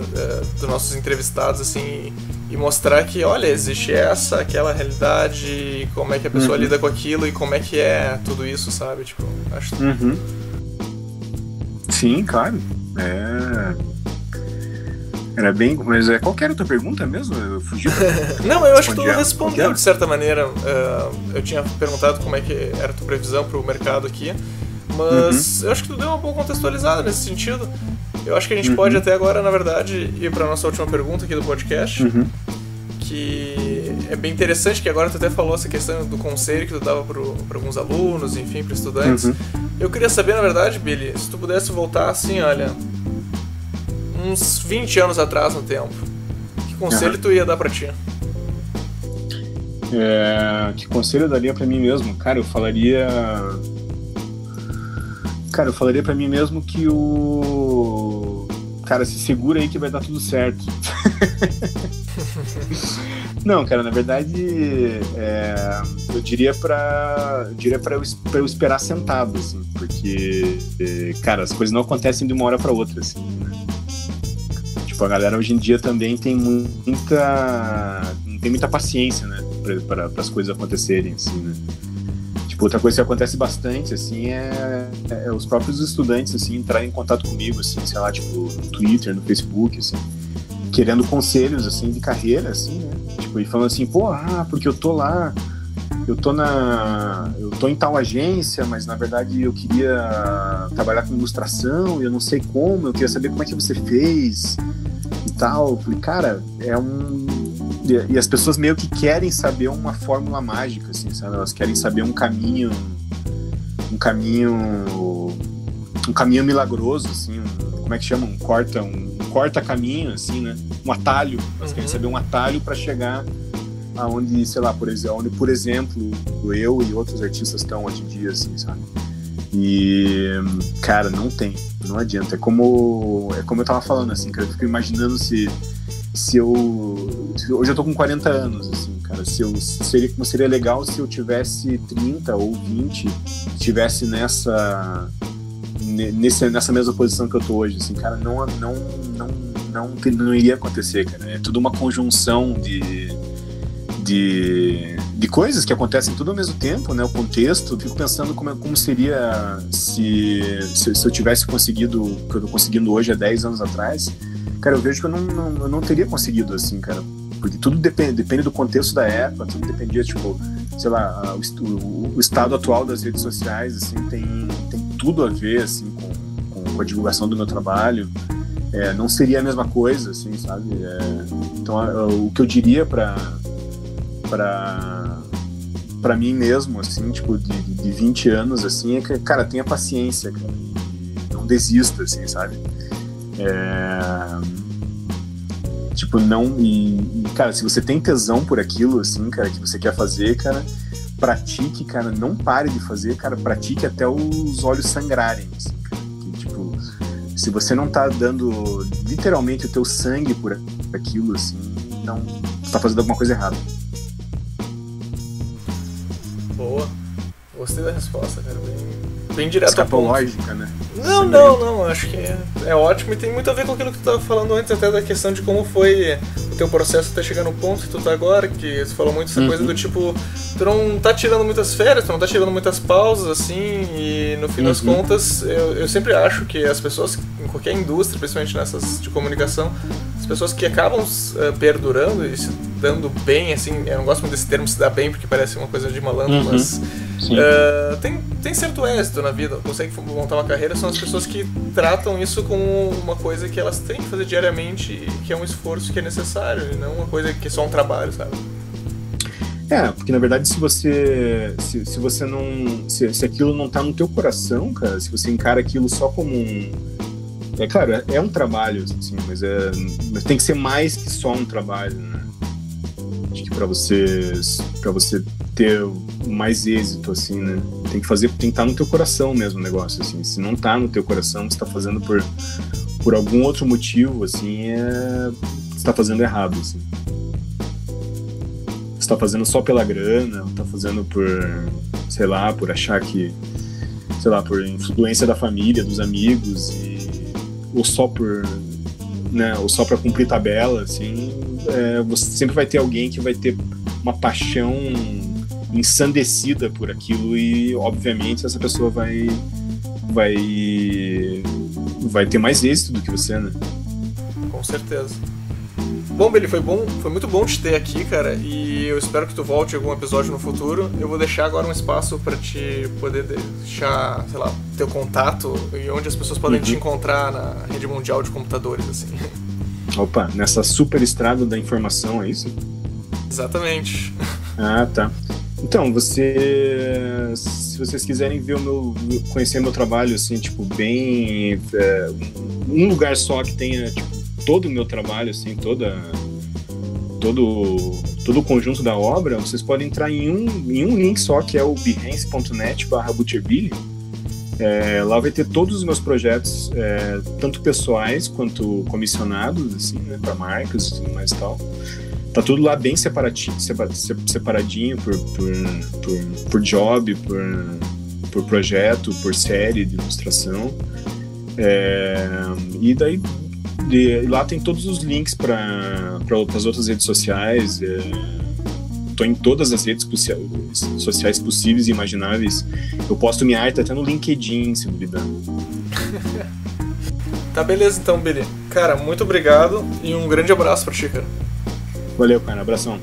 dos nossos entrevistados, assim, e mostrar que, olha, existe aquela realidade, como é que a pessoa lida com aquilo e como é que é tudo isso, sabe? Tipo, acho. Sim, claro. Era bem... Mas qual que era a tua pergunta mesmo? Eu fugi. Não, eu acho que tu respondeu de certa maneira. Eu tinha perguntado como é que era a tua previsão pro mercado aqui, mas eu acho que tu deu uma boa contextualizada nesse sentido. Eu acho que a gente pode até agora, na verdade, ir pra nossa última pergunta aqui do podcast, que é bem interessante, que agora tu até falou essa questão do conselho que tu dava para alguns alunos, enfim, para estudantes. Eu queria saber, na verdade, Billy, se tu pudesse voltar assim, olha, uns 20 anos atrás no tempo, que conselho tu ia dar pra ti? Que conselho eu daria pra mim mesmo? Cara, eu falaria pra mim mesmo que Cara, se segura aí que vai dar tudo certo. Não, cara, na verdade, eu diria pra eu esperar sentado, assim, porque, cara, as coisas não acontecem de uma hora pra outra, assim, né? Tipo, a galera hoje em dia também não tem muita paciência, né, para as coisas acontecerem, assim, né? Tipo, outra coisa que acontece bastante, assim, é os próprios estudantes, assim, entrarem em contato comigo, assim, sei lá, tipo, no Twitter, no Facebook, assim, querendo conselhos, assim, de carreira, assim, né? Tipo, e falando assim, porque eu tô lá, eu tô em tal agência, mas na verdade eu queria trabalhar com ilustração, eu não sei como, eu queria saber como é que você fez e tal. Eu falei, cara, E as pessoas meio que querem saber uma fórmula mágica, assim, sabe? Elas querem saber um caminho milagroso, assim, como é que chama? Um corta-caminho, assim, né? Um atalho. Elas querem saber um atalho para chegar aonde, sei lá, onde, por exemplo, eu e outros artistas estão hoje em dia, assim, sabe? E, cara, não adianta. É como eu tava falando, assim, cara, eu fico imaginando se hoje eu tô com 40 anos, assim, cara, seria legal se eu tivesse 30 ou 20, estivesse nessa mesma posição que eu tô hoje, assim, cara, não iria acontecer, cara. É tudo uma conjunção de coisas que acontecem tudo ao mesmo tempo, né? O contexto. Fico pensando como seria se eu tivesse conseguido o que eu tô conseguindo hoje há 10 anos atrás. Cara, eu vejo que eu não teria conseguido, assim, cara. Porque tudo depende do contexto da época, tudo dependia, tipo, sei lá, o estado atual das redes sociais, assim, tem tudo a ver, assim, com a divulgação do meu trabalho. Não seria a mesma coisa, assim, sabe? Então, o que eu diria pra mim mesmo, assim, tipo, de 20 anos, assim, é que, cara, tenha paciência, cara, e não desista, assim, sabe? Tipo, cara, se você tem tesão por aquilo, assim, cara, que você quer fazer, cara, pratique, cara, não pare de fazer, cara, pratique até os olhos sangrarem, assim, cara, que, tipo, se você não tá dando literalmente o teu sangue por aquilo, assim, não, você tá fazendo alguma coisa errada. Boa. Gostei da resposta, cara, bem direto ao ponto. Escapológica, né? Não, acho que é ótimo e tem muito a ver com aquilo que tu tava falando antes, até da questão de como foi o teu processo até chegar no ponto que tu tá agora, que tu falou muito essa coisa do tipo, tu não tá tirando muitas férias, tu não tá tirando muitas pausas, assim, e no fim das contas, eu sempre acho que as pessoas, em qualquer indústria, principalmente nessas de comunicação, as pessoas que acabam perdurando e se dando bem, assim, eu não gosto muito desse termo se dar bem, porque parece uma coisa de malandro, mas tem certo êxito na vida, consegue montar uma carreira, são as pessoas que tratam isso como uma coisa que elas têm que fazer diariamente e que é um esforço que é necessário, e não uma coisa que é só um trabalho, sabe? Porque na verdade se você não... Se aquilo não tá no teu coração, cara, se você encara aquilo só como um... Claro, é um trabalho, assim, mas tem que ser mais que só um trabalho, né? Acho que pra você ter mais êxito, assim, né? Tem que estar no teu coração mesmo o negócio, assim. Se não tá no teu coração, você tá fazendo por algum outro motivo, assim, você tá fazendo errado, assim. Você tá fazendo só pela grana, ou tá fazendo sei lá, por achar que, sei lá, por influência da família, dos amigos, ou só pra cumprir tabela, assim, você sempre vai ter alguém que vai ter uma paixão ensandecida por aquilo e, obviamente, essa pessoa vai ter mais êxito do que você, né? Com certeza. Bom, Billy, foi muito bom te ter aqui, cara, e eu espero que tu volte em algum episódio no futuro. Eu vou deixar agora um espaço pra te poder deixar, sei lá, teu contato e onde as pessoas podem te encontrar na rede mundial de computadores, assim. Opa, nessa super estrada da informação, é isso? Exatamente. Ah, tá. Então, se vocês quiserem conhecer meu trabalho, assim, tipo, bem... um lugar só que tenha, tipo, todo o meu trabalho, assim, todo o conjunto da obra, vocês podem entrar em um link só, que é o behance.net/butcherbilly. Lá vai ter todos os meus projetos, tanto pessoais quanto comissionados, assim, né, para marcas e tudo mais e tal. Tá tudo lá bem separadinho por job, por projeto, por série de ilustração. E daí lá tem todos os links para as outras redes sociais. Tô em todas as redes sociais possíveis e imagináveis. Eu posto minha arte até no LinkedIn, se duvidar. Tá, beleza então, Billy. Cara, muito obrigado e um grande abraço pra ti, cara. Valeu, cara. Abração.